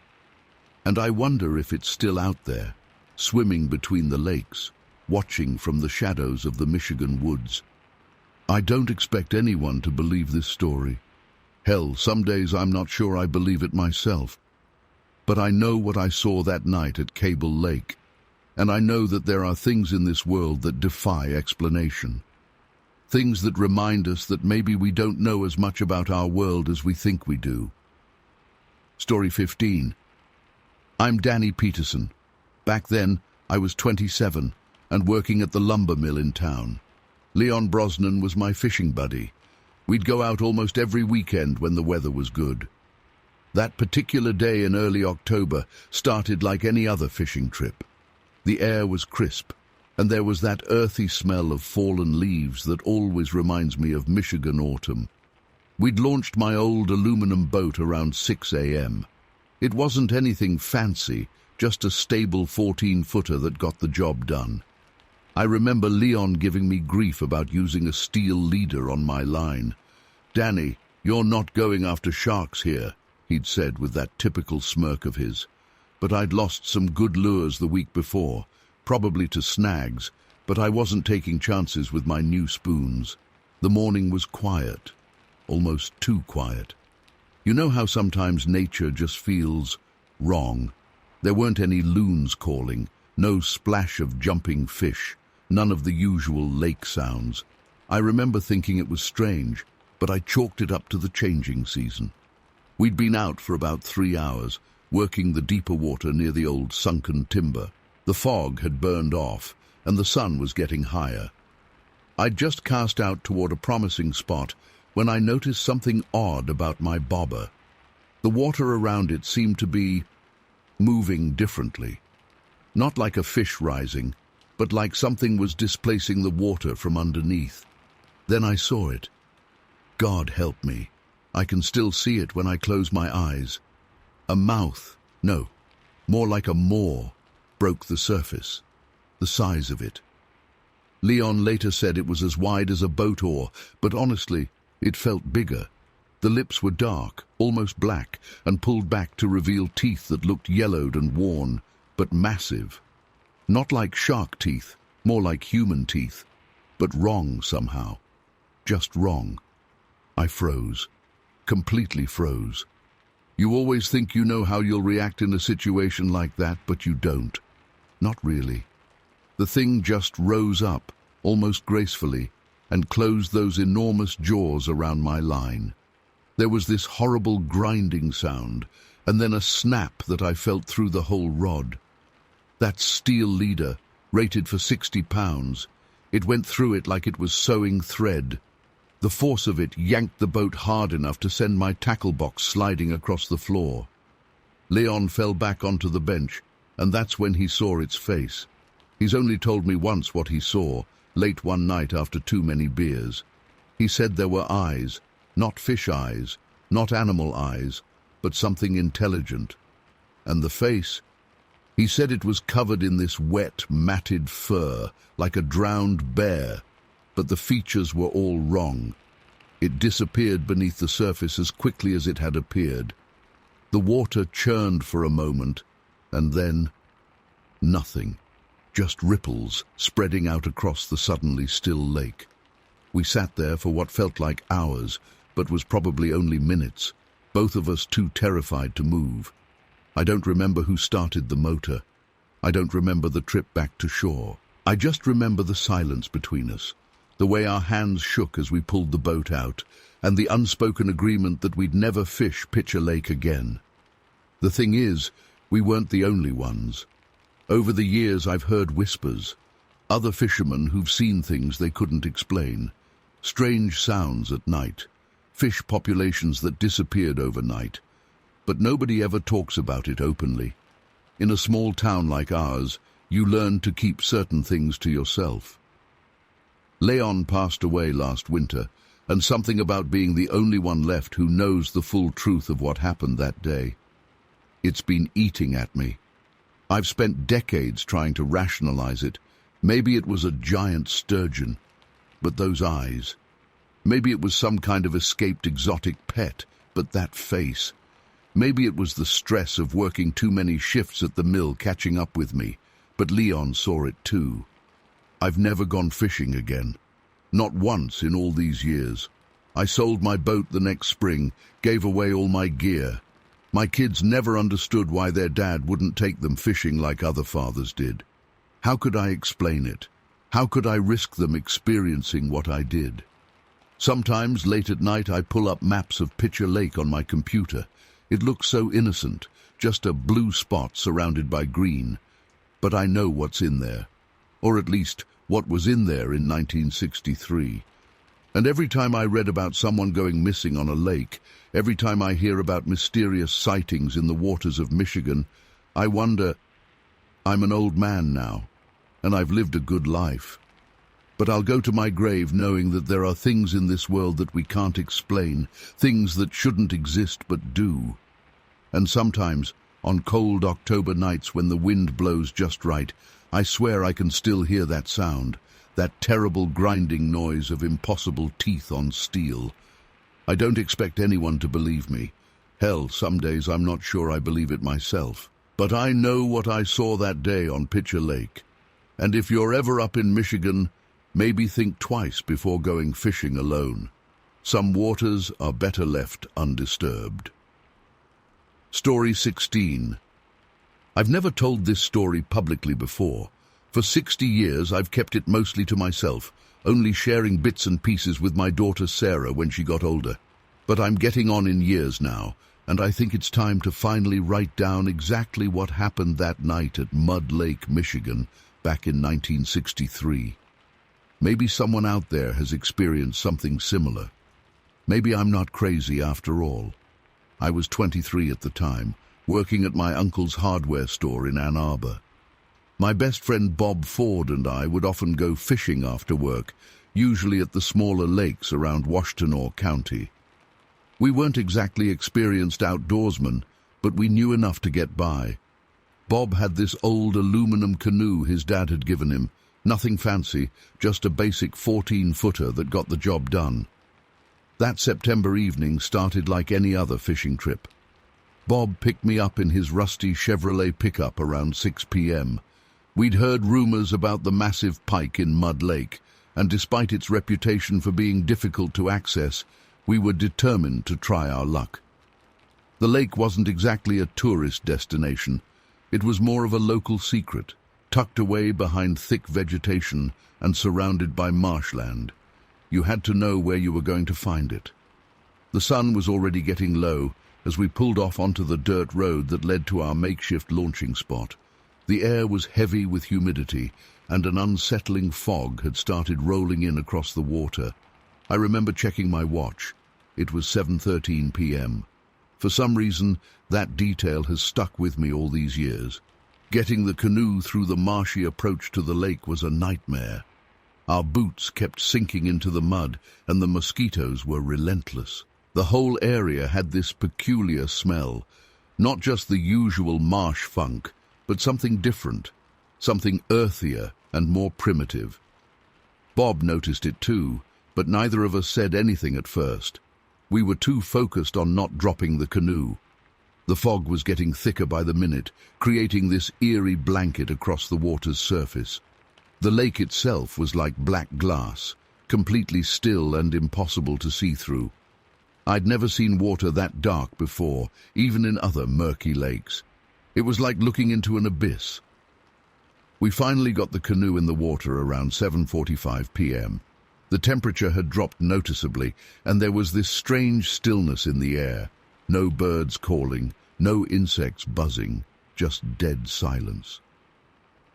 And I wonder if it's still out there, swimming between the lakes, watching from the shadows of the Michigan woods. I don't expect anyone to believe this story. Hell, some days I'm not sure I believe it myself. But I know what I saw that night at Cable Lake, and I know that there are things in this world that defy explanation. Things that remind us that maybe we don't know as much about our world as we think we do. Story 15. I'm Danny Peterson. Back then, I was 27 and working at the lumber mill in town. Leon Brosnan was my fishing buddy. We'd go out almost every weekend when the weather was good. That particular day in early October started like any other fishing trip. The air was crisp, and there was that earthy smell of fallen leaves that always reminds me of Michigan autumn. We'd launched my old aluminum boat around 6 a.m. It wasn't anything fancy, just a stable 14-footer that got the job done. I remember Leon giving me grief about using a steel leader on my line. "Danny, you're not going after sharks here," he'd said with that typical smirk of his. But I'd lost some good lures the week before, probably to snags, but I wasn't taking chances with my new spoons. The morning was quiet, almost too quiet. You know how sometimes nature just feels wrong? There weren't any loons calling, no splash of jumping fish, none of the usual lake sounds. I remember thinking it was strange, but I chalked it up to the changing season. We'd been out for about 3 hours, working the deeper water near the old sunken timber. The fog had burned off, and the sun was getting higher. I'd just cast out toward a promising spot when I noticed something odd about my bobber. The water around it seemed to be moving differently. Not like a fish rising, but like something was displacing the water from underneath. Then I saw it. God help me. I can still see it when I close my eyes. A mouth, no, more like a maw, broke the surface. The size of it. Leon later said it was as wide as a boat oar, but honestly, it felt bigger. The lips were dark, almost black, and pulled back to reveal teeth that looked yellowed and worn, but massive. Not like shark teeth, more like human teeth, but wrong somehow. Just wrong. I froze. Completely froze. You always think you know how you'll react in a situation like that, but you don't. Not really. The thing just rose up, almost gracefully, and closed those enormous jaws around my line. There was this horrible grinding sound, and then a snap that I felt through the whole rod. That steel leader, rated for 60 pounds, it went through it like it was sewing thread. The force of it yanked the boat hard enough to send my tackle box sliding across the floor. Leon fell back onto the bench, and that's when he saw its face. He's only told me once what he saw, late one night after too many beers. He said there were eyes, not fish eyes, not animal eyes, but something intelligent. And the face? He said it was covered in this wet, matted fur, like a drowned bear, but the features were all wrong. It disappeared beneath the surface as quickly as it had appeared. The water churned for a moment, and then nothing. Just ripples spreading out across the suddenly still lake. We sat there for what felt like hours, but was probably only minutes, both of us too terrified to move. I don't remember who started the motor. I don't remember the trip back to shore. I just remember the silence between us, the way our hands shook as we pulled the boat out, and the unspoken agreement that we'd never fish Pitcher Lake again. The thing is, we weren't the only ones. Over the years I've heard whispers, other fishermen who've seen things they couldn't explain, strange sounds at night, fish populations that disappeared overnight, but nobody ever talks about it openly. In a small town like ours, you learn to keep certain things to yourself. Leon passed away last winter, and something about being the only one left who knows the full truth of what happened that day. It's been eating at me. I've spent decades trying to rationalize it. Maybe it was a giant sturgeon, but those eyes. Maybe it was some kind of escaped exotic pet, but that face. Maybe it was the stress of working too many shifts at the mill catching up with me, but Leon saw it too. I've never gone fishing again. Not once in all these years. I sold my boat the next spring, gave away all my gear. My kids never understood why their dad wouldn't take them fishing like other fathers did. How could I explain it? How could I risk them experiencing what I did? Sometimes late at night I pull up maps of Pitcher Lake on my computer. It looks so innocent, just a blue spot surrounded by green. But I know what's in there, or at least what was in there in 1963. And every time I read about someone going missing on a lake, every time I hear about mysterious sightings in the waters of Michigan, I wonder, I'm an old man now, and I've lived a good life. But I'll go to my grave knowing that there are things in this world that we can't explain, things that shouldn't exist but do. And sometimes, on cold October nights when the wind blows just right, I swear I can still hear that sound, that terrible grinding noise of impossible teeth on steel. I don't expect anyone to believe me. Hell, some days I'm not sure I believe it myself. But I know what I saw that day on Pitcher Lake. And if you're ever up in Michigan, maybe think twice before going fishing alone. Some waters are better left undisturbed. Story 16. I've never told this story publicly before. For 60 years I've kept it mostly to myself, only sharing bits and pieces with my daughter Sarah when she got older. But I'm getting on in years now, and I think it's time to finally write down exactly what happened that night at Mud Lake, Michigan, back in 1963. Maybe someone out there has experienced something similar. Maybe I'm not crazy after all. I was 23 at the time, working at my uncle's hardware store in Ann Arbor. My best friend Bob Ford and I would often go fishing after work, usually at the smaller lakes around Washtenaw County. We weren't exactly experienced outdoorsmen, but we knew enough to get by. Bob had this old aluminum canoe his dad had given him. Nothing fancy, just a basic 14-footer that got the job done. That September evening started like any other fishing trip. Bob picked me up in his rusty Chevrolet pickup around 6 p.m. We'd heard rumors about the massive pike in Mud Lake, and despite its reputation for being difficult to access, we were determined to try our luck. The lake wasn't exactly a tourist destination. It was more of a local secret, tucked away behind thick vegetation and surrounded by marshland. You had to know where you were going to find it. The sun was already getting low as we pulled off onto the dirt road that led to our makeshift launching spot. The air was heavy with humidity, and an unsettling fog had started rolling in across the water. I remember checking my watch. It was 7:13 p.m. For some reason, that detail has stuck with me all these years. Getting the canoe through the marshy approach to the lake was a nightmare. Our boots kept sinking into the mud, and the mosquitoes were relentless. The whole area had this peculiar smell, not just the usual marsh funk, but something different, something earthier and more primitive. Bob noticed it too, but neither of us said anything at first. We were too focused on not dropping the canoe. The fog was getting thicker by the minute, creating this eerie blanket across the water's surface. The lake itself was like black glass, completely still and impossible to see through. I'd never seen water that dark before, even in other murky lakes. It was like looking into an abyss. We finally got the canoe in the water around 7:45 p.m. The temperature had dropped noticeably, and there was this strange stillness in the air. No birds calling, no insects buzzing, just dead silence.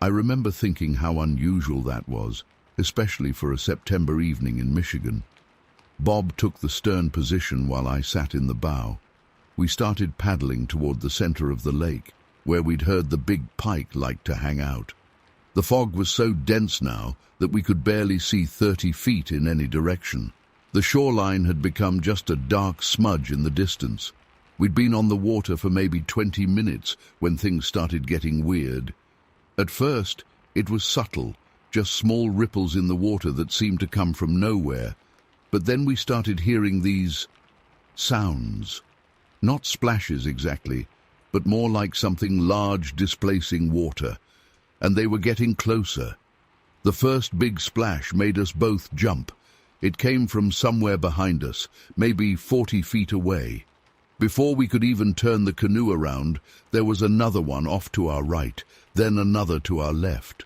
I remember thinking how unusual that was, especially for a September evening in Michigan. Bob took the stern position while I sat in the bow. We started paddling toward the center of the lake, where we'd heard the big pike like to hang out. The fog was so dense now that we could barely see 30 feet in any direction. The shoreline had become just a dark smudge in the distance. We'd been on the water for maybe 20 minutes when things started getting weird. At first, it was subtle, just small ripples in the water that seemed to come from nowhere. But then we started hearing these sounds. Not splashes exactly, but more like something large displacing water. And they were getting closer. The first big splash made us both jump. It came from somewhere behind us, maybe 40 feet away. Before we could even turn the canoe around, there was another one off to our right, then another to our left.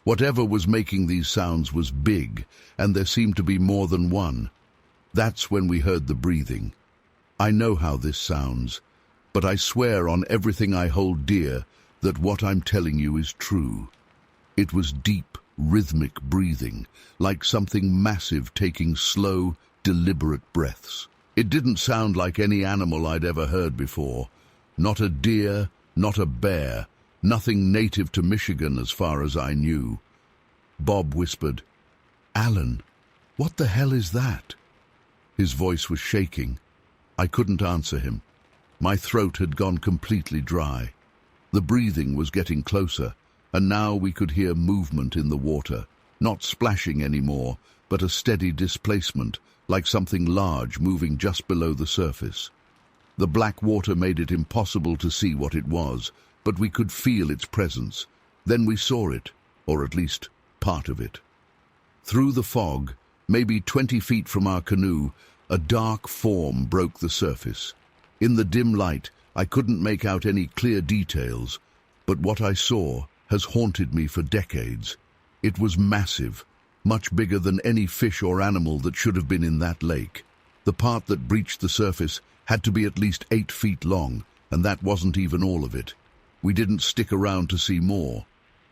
Whatever was making these sounds was big, and there seemed to be more than one. That's when we heard the breathing. I know how this sounds, but I swear on everything I hold dear that what I'm telling you is true. It was deep, rhythmic breathing, like something massive taking slow, deliberate breaths. It didn't sound like any animal I'd ever heard before. Not a deer, not a bear, nothing native to Michigan as far as I knew. Bob whispered, "Alan, what the hell is that?" His voice was shaking. I couldn't answer him. My throat had gone completely dry. The breathing was getting closer, and now we could hear movement in the water, not splashing anymore, but a steady displacement, like something large moving just below the surface. The black water made it impossible to see what it was, but we could feel its presence. Then we saw it, or at least part of it. Through the fog, maybe 20 feet from our canoe, a dark form broke the surface. In the dim light, I couldn't make out any clear details, but what I saw has haunted me for decades. It was massive, much bigger than any fish or animal that should have been in that lake. The part that breached the surface had to be at least 8 feet long, and that wasn't even all of it. We didn't stick around to see more.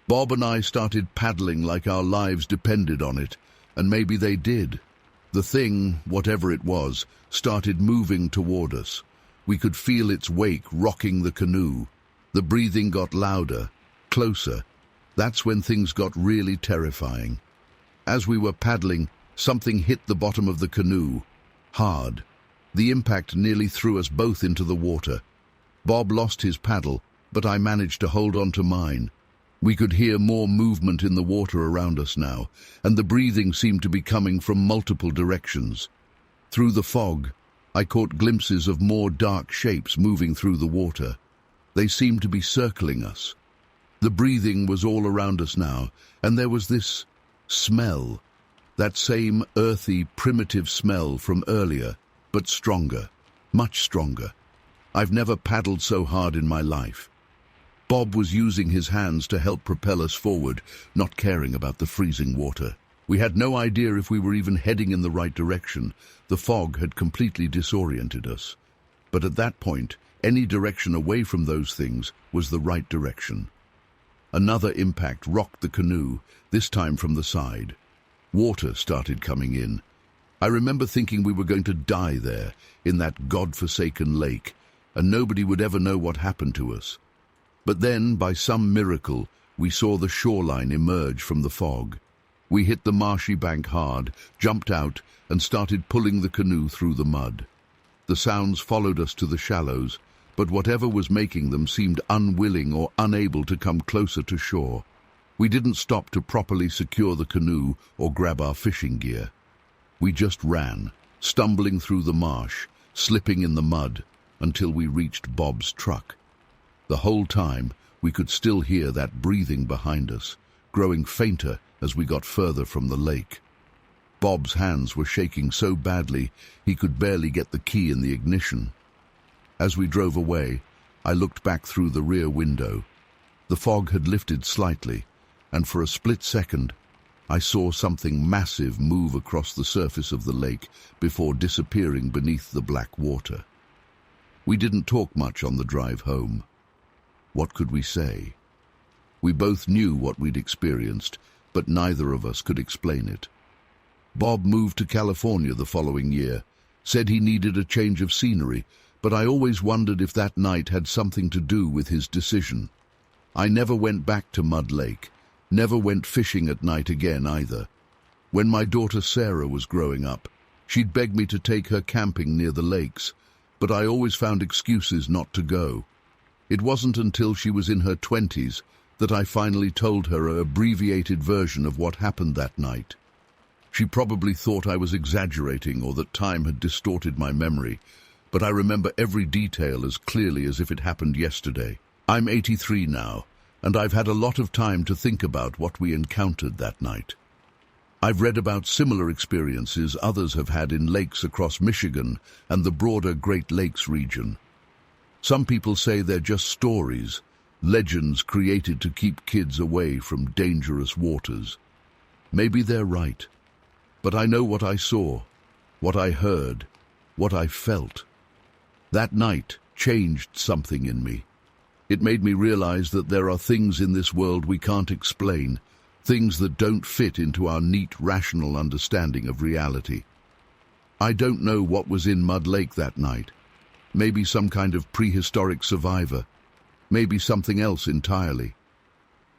Bob and I started paddling like our lives depended on it, And maybe they did. The thing, whatever it was, started moving toward us. We could feel its wake rocking the canoe. The breathing got louder, closer. That's when things got really terrifying. As we were paddling, something hit the bottom of the canoe, hard. The impact nearly threw us both into the water. Bob lost his paddle, but I managed to hold on to mine. We could hear more movement in the water around us now, and the breathing seemed to be coming from multiple directions. Through the fog, I caught glimpses of more dark shapes moving through the water. They seemed to be circling us. The breathing was all around us now, and there was this smell, that same earthy, primitive smell from earlier, but stronger, much stronger. I've never paddled so hard in my life. Bob was using his hands to help propel us forward, not caring about the freezing water. We had no idea if we were even heading in the right direction. The fog had completely disoriented us. But at that point, any direction away from those things was the right direction. Another impact rocked the canoe, this time from the side. Water started coming in. I remember thinking we were going to die there, in that God-forsaken lake, and nobody would ever know what happened to us. But then, by some miracle, we saw the shoreline emerge from the fog. We hit the marshy bank hard, jumped out, and started pulling the canoe through the mud. The sounds followed us to the shallows, but whatever was making them seemed unwilling or unable to come closer to shore. We didn't stop to properly secure the canoe or grab our fishing gear. We just ran, stumbling through the marsh, slipping in the mud, until we reached Bob's truck. The whole time, we could still hear that breathing behind us, growing fainter as we got further from the lake. Bob's hands were shaking so badly he could barely get the key in the ignition. As we drove away, I looked back through the rear window. The fog had lifted slightly, and for a split second, I saw something massive move across the surface of the lake before disappearing beneath the black water. We didn't talk much on the drive home. What could we say? We both knew what we'd experienced, but neither of us could explain it. Bob moved to California the following year, said he needed a change of scenery, but I always wondered if that night had something to do with his decision. I never went back to Mud Lake, never went fishing at night again either. When my daughter Sarah was growing up, she'd beg me to take her camping near the lakes, but I always found excuses not to go. It wasn't until she was in her 20s that I finally told her an abbreviated version of what happened that night. She probably thought I was exaggerating or that time had distorted my memory, but I remember every detail as clearly as if it happened yesterday. I'm 83 now, and I've had a lot of time to think about what we encountered that night. I've read about similar experiences others have had in lakes across Michigan and the broader Great Lakes region. Some people say they're just stories, legends created to keep kids away from dangerous waters. Maybe they're right, but I know what I saw, what I heard, what I felt. That night changed something in me. It made me realize that there are things in this world we can't explain, things that don't fit into our neat, rational understanding of reality. I don't know what was in Mud Lake that night. Maybe some kind of prehistoric survivor. Maybe something else entirely.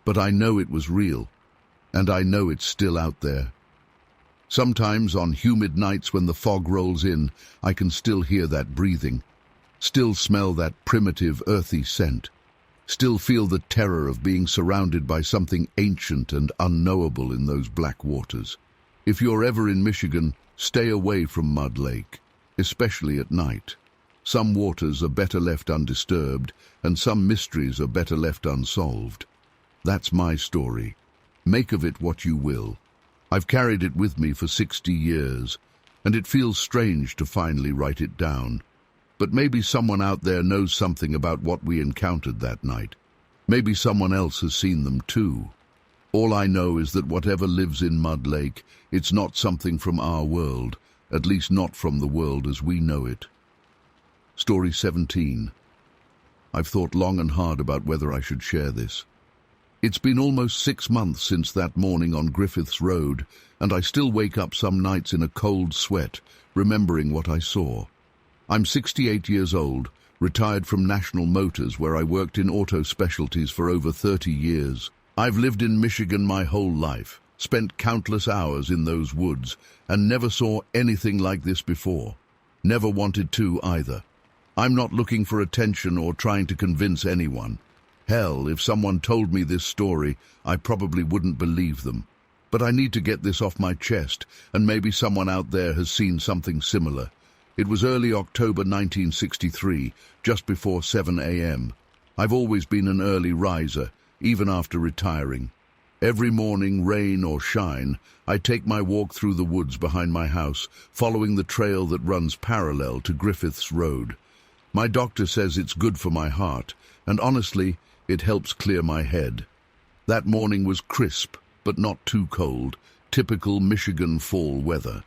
But I know it was real, and I know it's still out there. Sometimes on humid nights when the fog rolls in, I can still hear that breathing, still smell that primitive, earthy scent, still feel the terror of being surrounded by something ancient and unknowable in those black waters. If you're ever in Michigan, stay away from Mud Lake, especially at night. Some waters are better left undisturbed, and some mysteries are better left unsolved. That's my story. Make of it what you will. I've carried it with me for 60 years, and it feels strange to finally write it down. But maybe someone out there knows something about what we encountered that night. Maybe someone else has seen them too. All I know is that whatever lives in Mud Lake, it's not something from our world, at least not from the world as we know it. Story 17. I've thought long and hard about whether I should share this. It's been almost 6 months since that morning on Griffiths Road, and I still wake up some nights in a cold sweat, remembering what I saw. I'm 68 years old, retired from National Motors, where I worked in auto specialties for over 30 years. I've lived in Michigan my whole life, spent countless hours in those woods, and never saw anything like this before. Never wanted to either. I'm not looking for attention or trying to convince anyone. Hell, if someone told me this story, I probably wouldn't believe them. But I need to get this off my chest, and maybe someone out there has seen something similar. It was early October 1963, just before 7 a.m. I've always been an early riser, even after retiring. Every morning, rain or shine, I take my walk through the woods behind my house, following the trail that runs parallel to Griffiths Road. My doctor says it's good for my heart, and honestly, it helps clear my head. That morning was crisp, but not too cold, typical Michigan fall weather.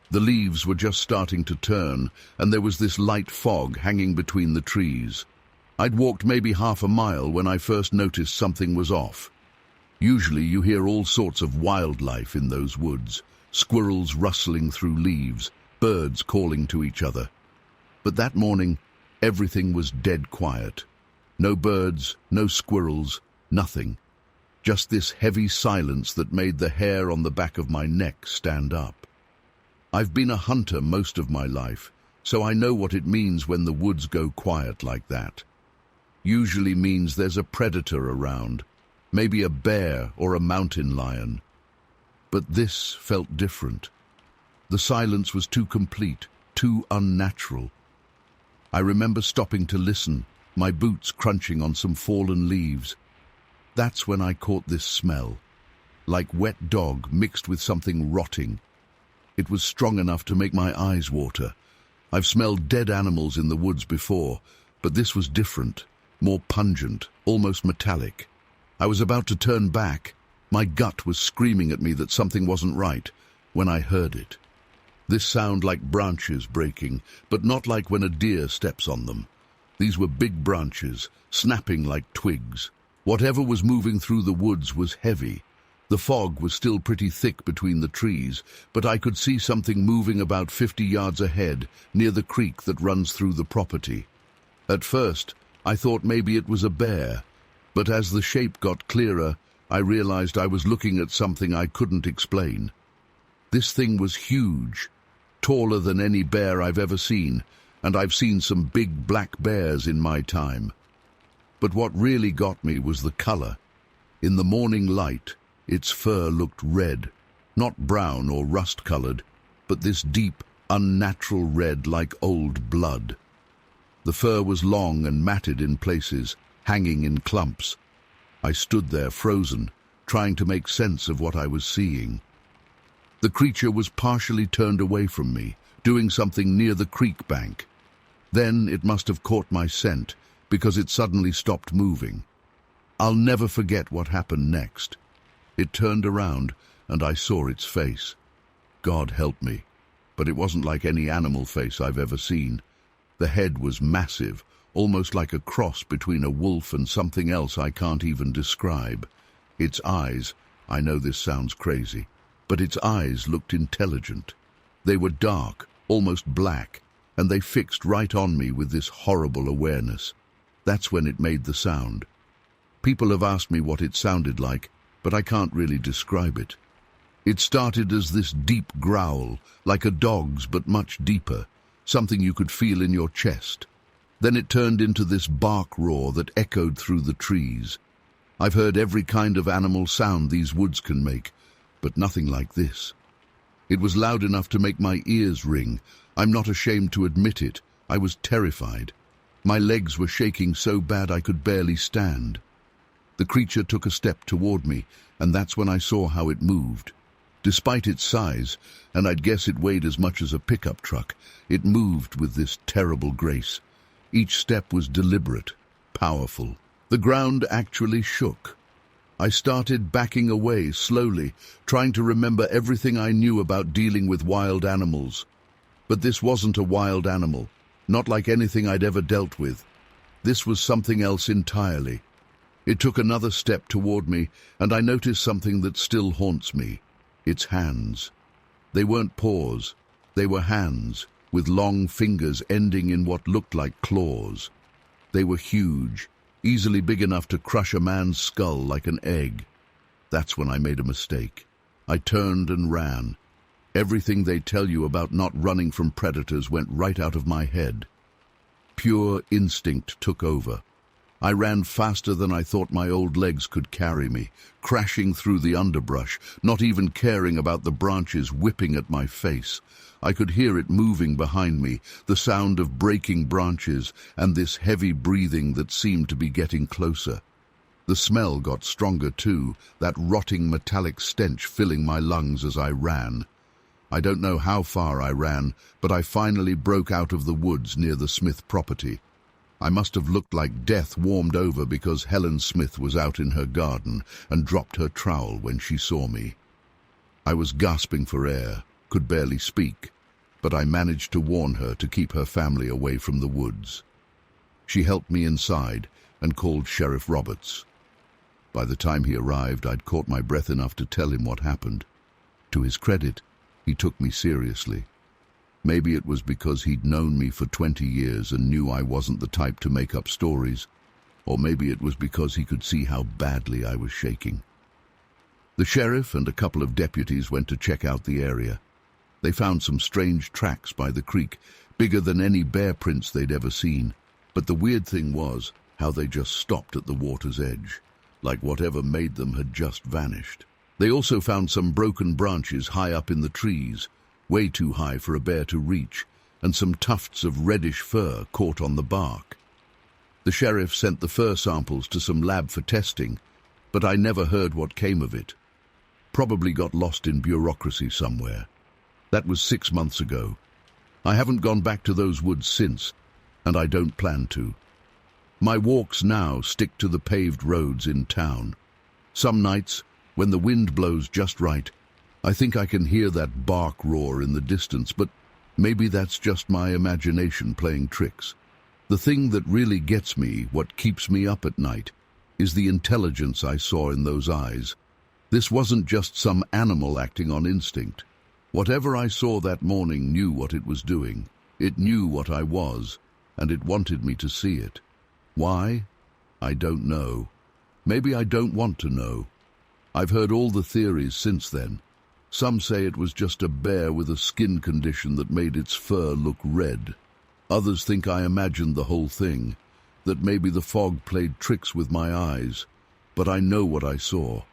The leaves were just starting to turn, and there was this light fog hanging between the trees. I'd walked maybe half a mile when I first noticed something was off. Usually you hear all sorts of wildlife in those woods, squirrels rustling through leaves, birds calling to each other. But that morning, everything was dead quiet. No birds, no squirrels, nothing. Just this heavy silence that made the hair on the back of my neck stand up. I've been a hunter most of my life, so I know what it means when the woods go quiet like that. Usually means there's a predator around, maybe a bear or a mountain lion. But this felt different. The silence was too complete, too unnatural. I remember stopping to listen, my boots crunching on some fallen leaves. That's when I caught this smell, like wet dog mixed with something rotting. It was strong enough to make my eyes water. I've smelled dead animals in the woods before, but this was different, more pungent, almost metallic. I was about to turn back. My gut was screaming at me that something wasn't right when I heard it. This sound like branches breaking, but not like when a deer steps on them. These were big branches, snapping like twigs. Whatever was moving through the woods was heavy. The fog was still pretty thick between the trees, but I could see something moving about 50 yards ahead, near the creek that runs through the property. At first, I thought maybe it was a bear, but as the shape got clearer, I realized I was looking at something I couldn't explain. This thing was huge, taller than any bear I've ever seen, and I've seen some big black bears in my time. But what really got me was the color. In the morning light, its fur looked red, not brown or rust-colored, but this deep, unnatural red like old blood. The fur was long and matted in places, hanging in clumps. I stood there frozen, trying to make sense of what I was seeing. The creature was partially turned away from me, doing something near the creek bank. Then it must have caught my scent, because it suddenly stopped moving. I'll never forget what happened next. It turned around, and I saw its face. God help me, but it wasn't like any animal face I've ever seen. The head was massive, almost like a cross between a wolf and something else I can't even describe. Its eyes, I know this sounds crazy, but its eyes looked intelligent. They were dark, almost black, and they fixed right on me with this horrible awareness. That's when it made the sound. People have asked me what it sounded like, but I can't really describe it. It started as this deep growl, like a dog's but much deeper, something you could feel in your chest. Then it turned into this bark roar that echoed through the trees. I've heard every kind of animal sound these woods can make, but nothing like this. It was loud enough to make my ears ring. I'm not ashamed to admit it. I was terrified. My legs were shaking so bad I could barely stand. The creature took a step toward me, and that's when I saw how it moved. Despite its size, and I'd guess it weighed as much as a pickup truck, it moved with this terrible grace. Each step was deliberate, powerful. The ground actually shook. I started backing away slowly, trying to remember everything I knew about dealing with wild animals. But this wasn't a wild animal, not like anything I'd ever dealt with. This was something else entirely. It took another step toward me, and I noticed something that still haunts me. Its hands. They weren't paws. They were hands, with long fingers ending in what looked like claws. They were huge, easily big enough to crush a man's skull like an egg. That's when I made a mistake. I turned and ran. Everything they tell you about not running from predators went right out of my head. Pure instinct took over. I ran faster than I thought my old legs could carry me, crashing through the underbrush, not even caring about the branches whipping at my face. I could hear it moving behind me, the sound of breaking branches and this heavy breathing that seemed to be getting closer. The smell got stronger too, that rotting metallic stench filling my lungs as I ran. I don't know how far I ran, but I finally broke out of the woods near the Smith property. I must have looked like death warmed over because Helen Smith was out in her garden and dropped her trowel when she saw me. I was gasping for air, could barely speak, but I managed to warn her to keep her family away from the woods. She helped me inside and called Sheriff Roberts. By the time he arrived, I'd caught my breath enough to tell him what happened. To his credit, he took me seriously. Maybe it was because he'd known me for 20 years and knew I wasn't the type to make up stories, or maybe it was because he could see how badly I was shaking. The sheriff and a couple of deputies went to check out the area. They found some strange tracks by the creek, bigger than any bear prints they'd ever seen. But the weird thing was how they just stopped at the water's edge, like whatever made them had just vanished. They also found some broken branches high up in the trees, way too high for a bear to reach, and some tufts of reddish fur caught on the bark. The sheriff sent the fur samples to some lab for testing, but I never heard what came of it. Probably got lost in bureaucracy somewhere. That was 6 months ago. I haven't gone back to those woods since, and I don't plan to. My walks now stick to the paved roads in town. Some nights, when the wind blows just right, I think I can hear that bark roar in the distance, but maybe that's just my imagination playing tricks. The thing that really gets me, what keeps me up at night, is the intelligence I saw in those eyes. This wasn't just some animal acting on instinct. Whatever I saw that morning knew what it was doing. It knew what I was, and it wanted me to see it. Why? I don't know. Maybe I don't want to know. I've heard all the theories since then. Some say it was just a bear with a skin condition that made its fur look red. Others think I imagined the whole thing, that maybe the fog played tricks with my eyes. But I know what I saw.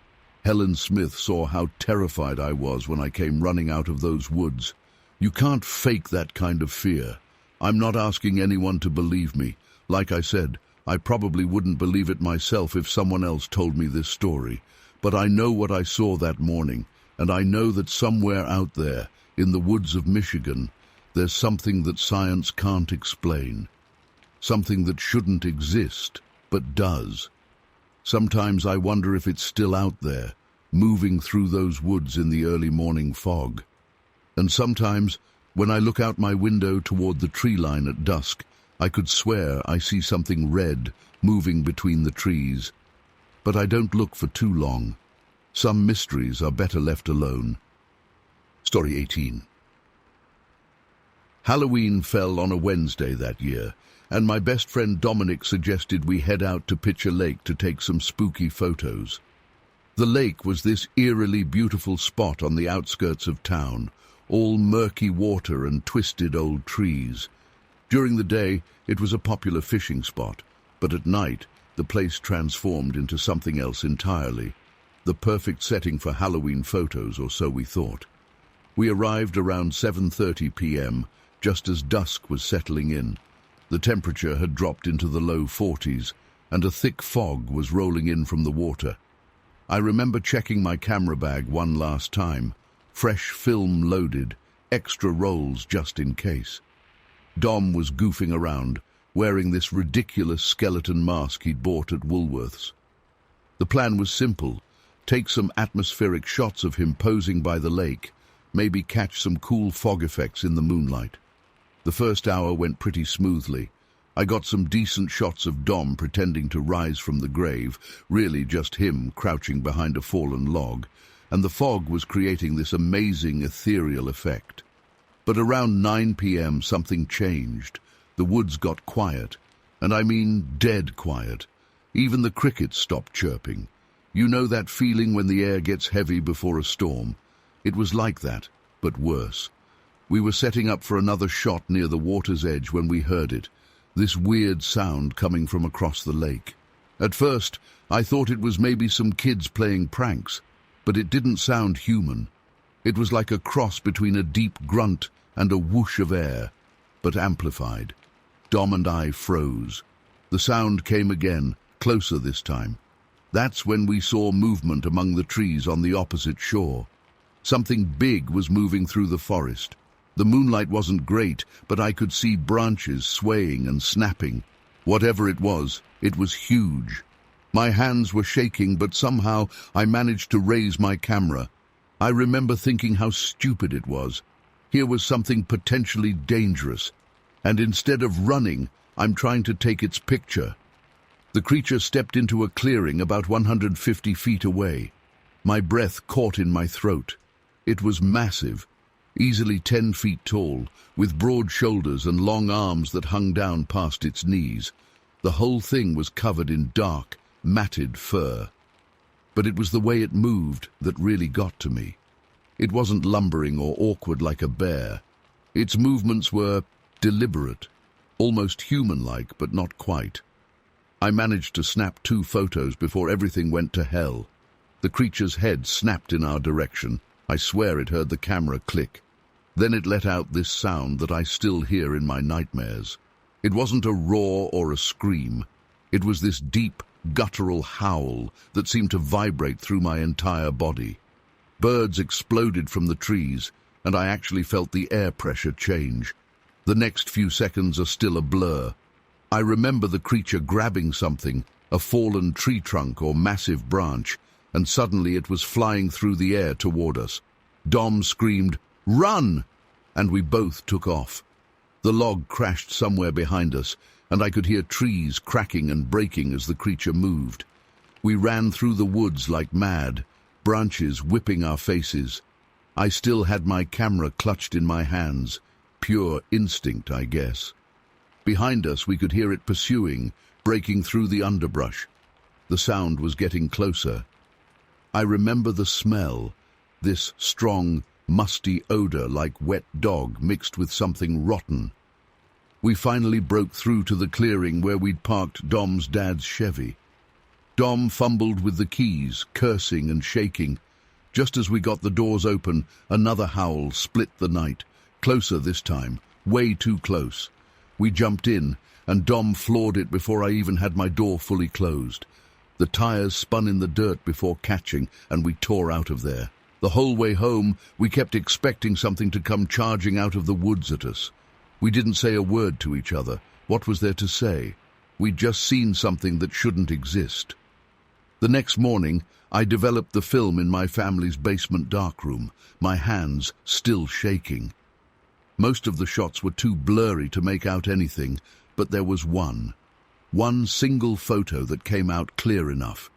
Helen Smith saw how terrified I was when I came running out of those woods. You can't fake that kind of fear. I'm not asking anyone to believe me. Like I said, I probably wouldn't believe it myself if someone else told me this story. But I know what I saw that morning, and I know that somewhere out there, in the woods of Michigan, there's something that science can't explain. Something that shouldn't exist, but does. Sometimes I wonder if it's still out there, moving through those woods in the early morning fog. And sometimes, when I look out my window toward the tree line at dusk, I could swear I see something red moving between the trees. But I don't look for too long. Some mysteries are better left alone. Story 18. Halloween fell on a Wednesday that year, and my best friend Dominic suggested we head out to Pitcher Lake to take some spooky photos. The lake was this eerily beautiful spot on the outskirts of town, all murky water and twisted old trees. During the day, it was a popular fishing spot, but at night, the place transformed into something else entirely. The perfect setting for Halloween photos, or so we thought. We arrived around 7:30 p.m., just as dusk was settling in. The temperature had dropped into the low 40s, and a thick fog was rolling in from the water. I remember checking my camera bag one last time, fresh film loaded, extra rolls just in case. Dom was goofing around, wearing this ridiculous skeleton mask he'd bought at Woolworth's. The plan was simple: take some atmospheric shots of him posing by the lake, maybe catch some cool fog effects in the moonlight. The first hour went pretty smoothly. I got some decent shots of Dom pretending to rise from the grave, really just him crouching behind a fallen log, and the fog was creating this amazing ethereal effect. But around 9 p.m. something changed. The woods got quiet, and I mean dead quiet. Even the crickets stopped chirping. You know that feeling when the air gets heavy before a storm? It was like that, but worse. We were setting up for another shot near the water's edge when we heard it, this weird sound coming from across the lake. At first, I thought it was maybe some kids playing pranks, but it didn't sound human. It was like a cross between a deep grunt and a whoosh of air, but amplified. Dom and I froze. The sound came again, closer this time. That's when we saw movement among the trees on the opposite shore. Something big was moving through the forest. The moonlight wasn't great, but I could see branches swaying and snapping. Whatever it was huge. My hands were shaking, but somehow I managed to raise my camera. I remember thinking how stupid it was. Here was something potentially dangerous, and instead of running, I'm trying to take its picture. The creature stepped into a clearing about 150 feet away. My breath caught in my throat. It was massive, easily 10 feet tall, with broad shoulders and long arms that hung down past its knees. The whole thing was covered in dark, matted fur. But it was the way it moved that really got to me. It wasn't lumbering or awkward like a bear. Its movements were deliberate, almost human-like, but not quite. I managed to snap 2 photos before everything went to hell. The creature's head snapped in our direction. I swear it heard the camera click. Then it let out this sound that I still hear in my nightmares. It wasn't a roar or a scream. It was this deep, guttural howl that seemed to vibrate through my entire body. Birds exploded from the trees, and I actually felt the air pressure change. The next few seconds are still a blur. I remember the creature grabbing something, a fallen tree trunk or massive branch, and suddenly it was flying through the air toward us. Dom screamed, "Run!" and we both took off. The log crashed somewhere behind us, and I could hear trees cracking and breaking as the creature moved. We ran through the woods like mad, branches whipping our faces. I still had my camera clutched in my hands. Pure instinct, I guess. Behind us, we could hear it pursuing, breaking through the underbrush. The sound was getting closer. I remember the smell, this strong, musty odor like wet dog mixed with something rotten. We finally broke through to the clearing where we'd parked Dom's dad's Chevy. Dom fumbled with the keys, cursing and shaking. Just as we got the doors open, another howl split the night. Closer this time, way too close. We jumped in, and Dom floored it before I even had my door fully closed. The tires spun in the dirt before catching, and we tore out of there. The whole way home, we kept expecting something to come charging out of the woods at us. We didn't say a word to each other. What was there to say? We'd just seen something that shouldn't exist. The next morning, I developed the film in my family's basement darkroom, my hands still shaking. Most of the shots were too blurry to make out anything, but there was one single photo that came out clear enough.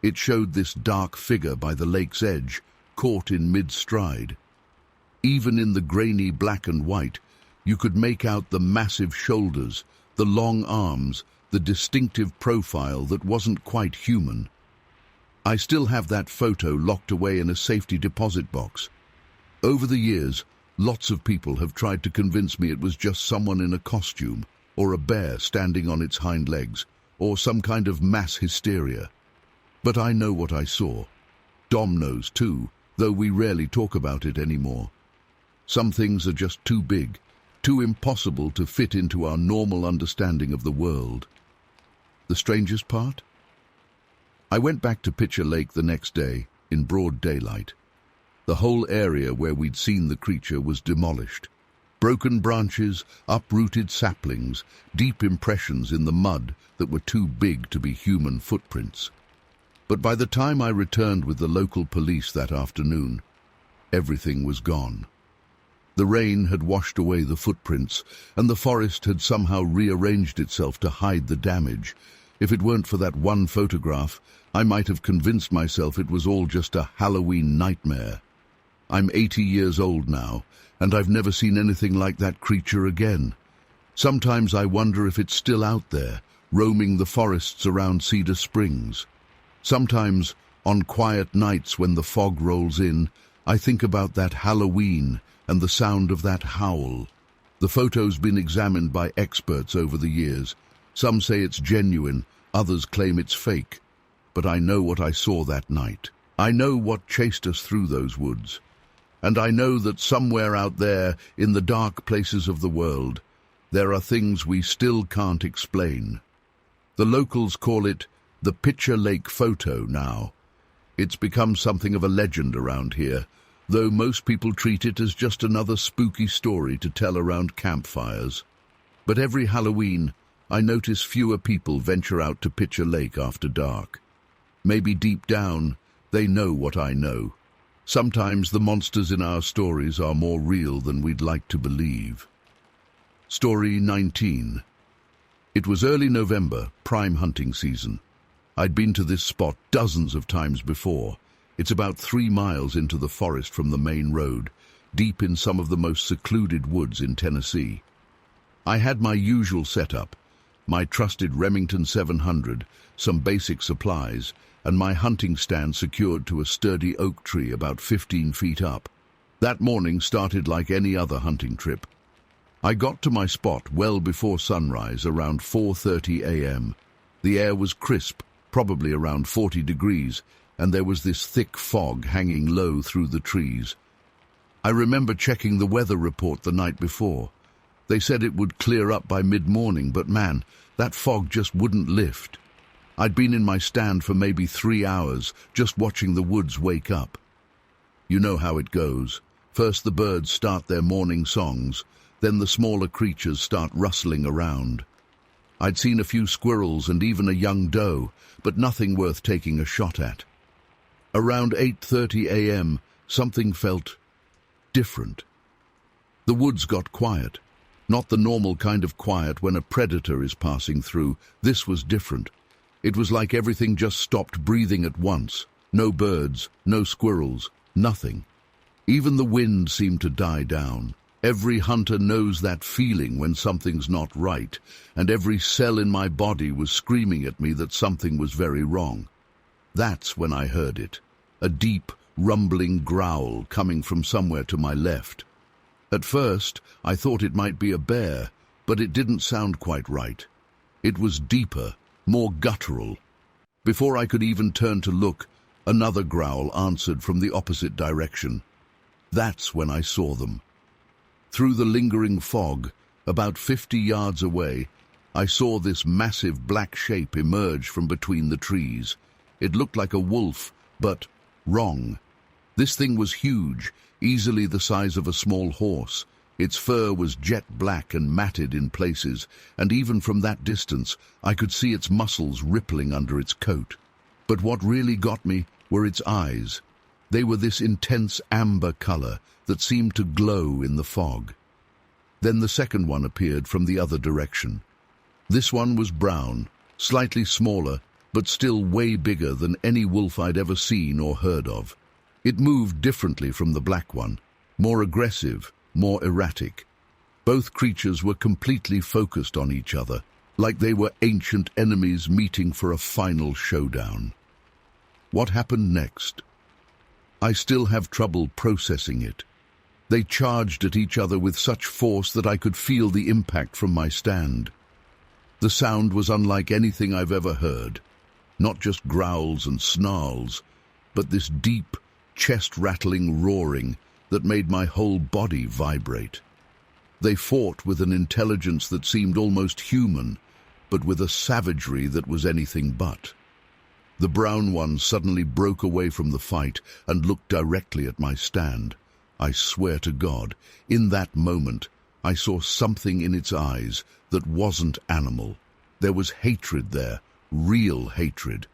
It showed this dark figure by the lake's edge, caught in mid-stride. Even in the grainy black and white, you could make out the massive shoulders, the long arms, the distinctive profile that wasn't quite human. I still have that photo locked away in a safety deposit box. Over the years, lots of people have tried to convince me it was just someone in a costume, or a bear standing on its hind legs, or some kind of mass hysteria. But I know what I saw. Dom knows too, though we rarely talk about it anymore. Some things are just too big, too impossible to fit into our normal understanding of the world. The strangest part? I went back to Pitcher Lake the next day, in broad daylight. The whole area where we'd seen the creature was demolished. Broken branches, uprooted saplings, deep impressions in the mud that were too big to be human footprints. But by the time I returned with the local police that afternoon, everything was gone. The rain had washed away the footprints, and the forest had somehow rearranged itself to hide the damage. If it weren't for that one photograph, I might have convinced myself it was all just a Halloween nightmare. I'm 80 years old now, and I've never seen anything like that creature again. Sometimes I wonder if it's still out there, roaming the forests around Cedar Springs. Sometimes, on quiet nights when the fog rolls in, I think about that Halloween and the sound of that howl. The photo's been examined by experts over the years. Some say it's genuine, others claim it's fake. But I know what I saw that night. I know what chased us through those woods. And I know that somewhere out there, in the dark places of the world, there are things we still can't explain. The locals call it the Pitcher Lake photo now. It's become something of a legend around here, though most people treat it as just another spooky story to tell around campfires. But every Halloween, I notice fewer people venture out to Pitcher Lake after dark. Maybe deep down, they know what I know. Sometimes the monsters in our stories are more real than we'd like to believe. Story 19. It was early November, prime hunting season. I'd been to this spot dozens of times before. It's about 3 miles into the forest from the main road, deep in some of the most secluded woods in Tennessee. I had my usual setup, my trusted Remington 700, some basic supplies, and my hunting stand secured to a sturdy oak tree about 15 feet up. That morning started like any other hunting trip. I got to my spot well before sunrise, around 4:30 a.m. The air was crisp, probably around 40 degrees, and there was this thick fog hanging low through the trees. I remember checking the weather report the night before. They said it would clear up by mid-morning, but man, that fog just wouldn't lift. I'd been in my stand for maybe 3 hours, just watching the woods wake up. You know how it goes. First the birds start their morning songs, then the smaller creatures start rustling around. I'd seen a few squirrels and even a young doe, but nothing worth taking a shot at. Around 8:30 a.m., something felt different. The woods got quiet. Not the normal kind of quiet when a predator is passing through. This was different. It was like everything just stopped breathing at once. No birds, no squirrels, nothing. Even the wind seemed to die down. Every hunter knows that feeling when something's not right, and every cell in my body was screaming at me that something was very wrong. That's when I heard it, a deep, rumbling growl coming from somewhere to my left. At first, I thought it might be a bear, but it didn't sound quite right. It was deeper, more guttural. Before I could even turn to look, another growl answered from the opposite direction. That's when I saw them. Through the lingering fog, about 50 yards away, I saw this massive black shape emerge from between the trees. It looked like a wolf, but wrong. This thing was huge, easily the size of a small horse. Its fur was jet black and matted in places, and even from that distance, I could see its muscles rippling under its coat. But what really got me were its eyes. They were this intense amber color that seemed to glow in the fog. Then the second one appeared from the other direction. This one was brown, slightly smaller, but still way bigger than any wolf I'd ever seen or heard of. It moved differently from the black one, more aggressive, more erratic. Both creatures were completely focused on each other, like they were ancient enemies meeting for a final showdown. What happened next? I still have trouble processing it. They charged at each other with such force that I could feel the impact from my stand. The sound was unlike anything I've ever heard. Not just growls and snarls, but this deep, chest-rattling roaring that made my whole body vibrate. They fought with an intelligence that seemed almost human, but with a savagery that was anything but. The brown one suddenly broke away from the fight and looked directly at my stand. I swear to God, in that moment, I saw something in its eyes that wasn't animal. There was hatred there, real hatred.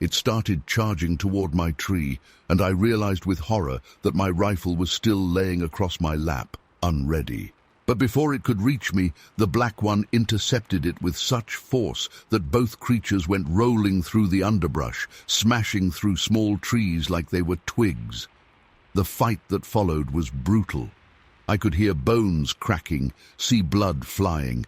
It started charging toward my tree, and I realized with horror that my rifle was still laying across my lap, unready. But before it could reach me, the black one intercepted it with such force that both creatures went rolling through the underbrush, smashing through small trees like they were twigs. The fight that followed was brutal. I could hear bones cracking, see blood flying.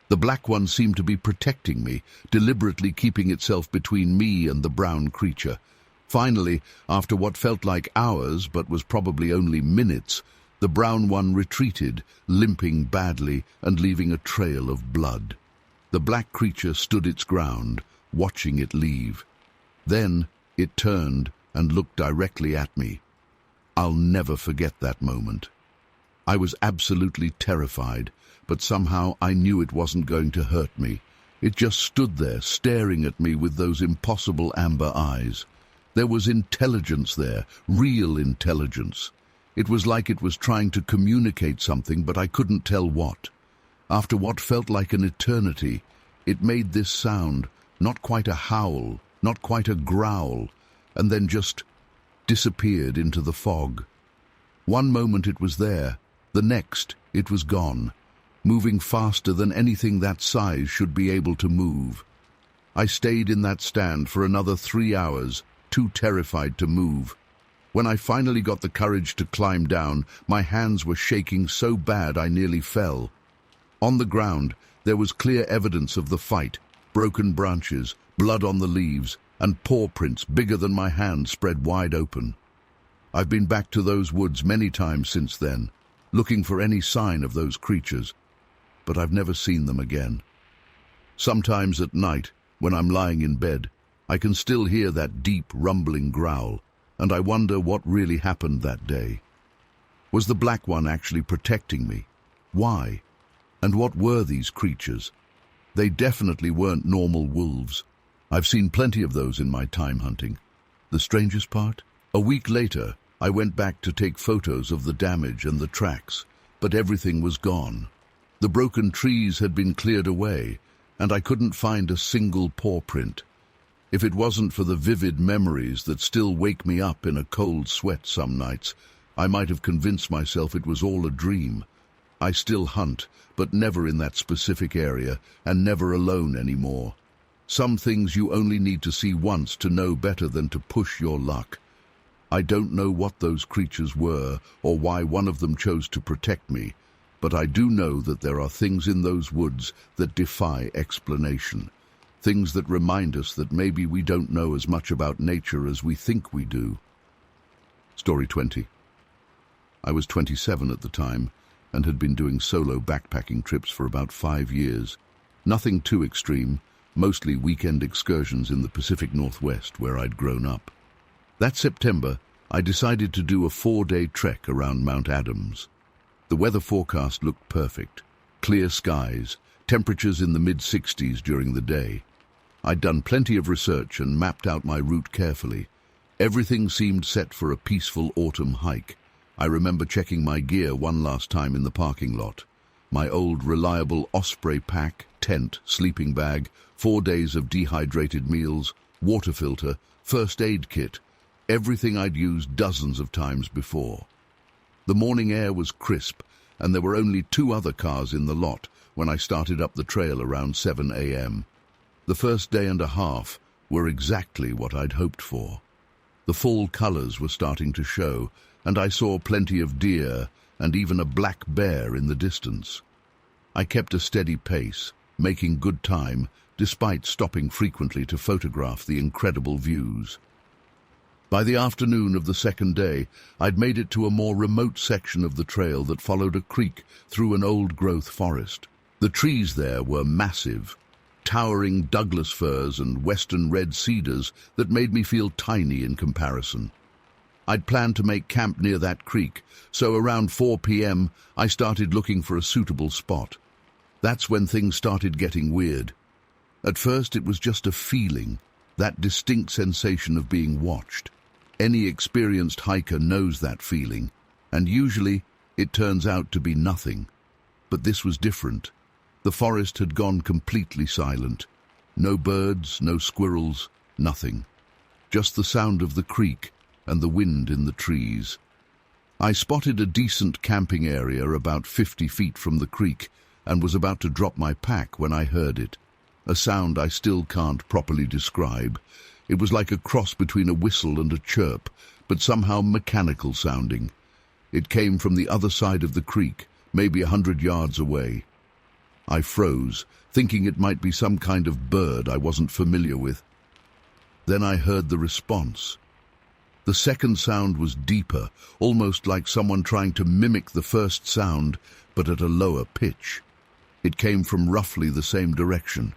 The black one seemed to be protecting me, deliberately keeping itself between me and the brown creature. Finally, after what felt like hours but was probably only minutes, the brown one retreated, limping badly and leaving a trail of blood. The black creature stood its ground, watching it leave. Then it turned and looked directly at me. I'll never forget that moment. I was absolutely terrified, but somehow I knew it wasn't going to hurt me. It just stood there, staring at me with those impossible amber eyes. There was intelligence there, real intelligence. It was like it was trying to communicate something, but I couldn't tell what. After what felt like an eternity, it made this sound, not quite a howl, not quite a growl, and then just disappeared into the fog. One moment it was there, the next it was gone, moving faster than anything that size should be able to move. I stayed in that stand for another 3 hours, too terrified to move. When I finally got the courage to climb down, my hands were shaking so bad I nearly fell. On the ground, there was clear evidence of the fight, broken branches, blood on the leaves, and paw prints bigger than my hand spread wide open. I've been back to those woods many times since then, looking for any sign of those creatures, but I've never seen them again. Sometimes at night, when I'm lying in bed, I can still hear that deep, rumbling growl, and I wonder what really happened that day. Was the black one actually protecting me? Why? And what were these creatures? They definitely weren't normal wolves. I've seen plenty of those in my time hunting. The strangest part? A week later, I went back to take photos of the damage and the tracks, but everything was gone. The broken trees had been cleared away, and I couldn't find a single paw print. If it wasn't for the vivid memories that still wake me up in a cold sweat some nights, I might have convinced myself it was all a dream. I still hunt, but never in that specific area, and never alone anymore. Some things you only need to see once to know better than to push your luck. I don't know what those creatures were, or why one of them chose to protect me, but I do know that there are things in those woods that defy explanation. Things that remind us that maybe we don't know as much about nature as we think we do. Story 20. I was 27 at the time and had been doing solo backpacking trips for about 5 years. Nothing too extreme, mostly weekend excursions in the Pacific Northwest where I'd grown up. That September, I decided to do a 4-day trek around Mount Adams. The weather forecast looked perfect. Clear skies, temperatures in the mid-60s during the day. I'd done plenty of research and mapped out my route carefully. Everything seemed set for a peaceful autumn hike. I remember checking my gear one last time in the parking lot. My old reliable Osprey pack, tent, sleeping bag, 4 days of dehydrated meals, water filter, first aid kit, everything I'd used dozens of times before. The morning air was crisp, and there were only 2 other cars in the lot when I started up the trail around 7 a.m. The first day and a half were exactly what I'd hoped for. The fall colors were starting to show, and I saw plenty of deer and even a black bear in the distance. I kept a steady pace, making good time, despite stopping frequently to photograph the incredible views. By the afternoon of the second day, I'd made it to a more remote section of the trail that followed a creek through an old-growth forest. The trees there were massive, towering Douglas firs and western red cedars that made me feel tiny in comparison. I'd planned to make camp near that creek, so around 4 p.m. I started looking for a suitable spot. That's when things started getting weird. At first it was just a feeling, that distinct sensation of being watched. Any experienced hiker knows that feeling, and usually it turns out to be nothing. But this was different. The forest had gone completely silent. No birds, no squirrels, nothing. Just the sound of the creek and the wind in the trees. I spotted a decent camping area about 50 feet from the creek and was about to drop my pack when I heard it. A sound I still can't properly describe. It was like a cross between a whistle and a chirp, but somehow mechanical sounding. It came from the other side of the creek, maybe 100 yards away. I froze, thinking it might be some kind of bird I wasn't familiar with. Then I heard the response. The second sound was deeper, almost like someone trying to mimic the first sound, but at a lower pitch. It came from roughly the same direction.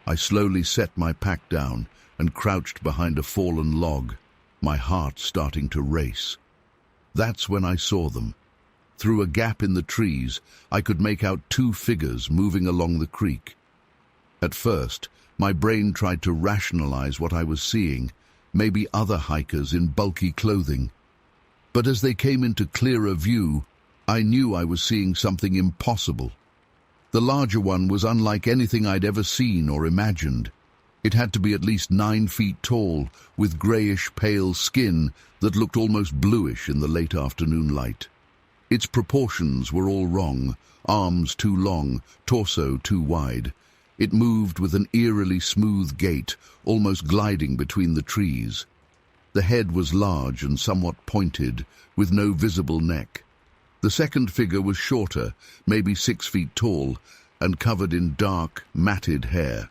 I slowly set my pack down and crouched behind a fallen log, my heart starting to race. That's when I saw them. Through a gap in the trees, I could make out two figures moving along the creek. At first, my brain tried to rationalize what I was seeing, maybe other hikers in bulky clothing. But as they came into clearer view, I knew I was seeing something impossible. The larger one was unlike anything I'd ever seen or imagined. It had to be at least 9 feet tall, with greyish pale skin that looked almost bluish in the late afternoon light. Its proportions were all wrong, arms too long, torso too wide. It moved with an eerily smooth gait, almost gliding between the trees. The head was large and somewhat pointed, with no visible neck. The second figure was shorter, maybe 6 feet tall, and covered in dark, matted hair.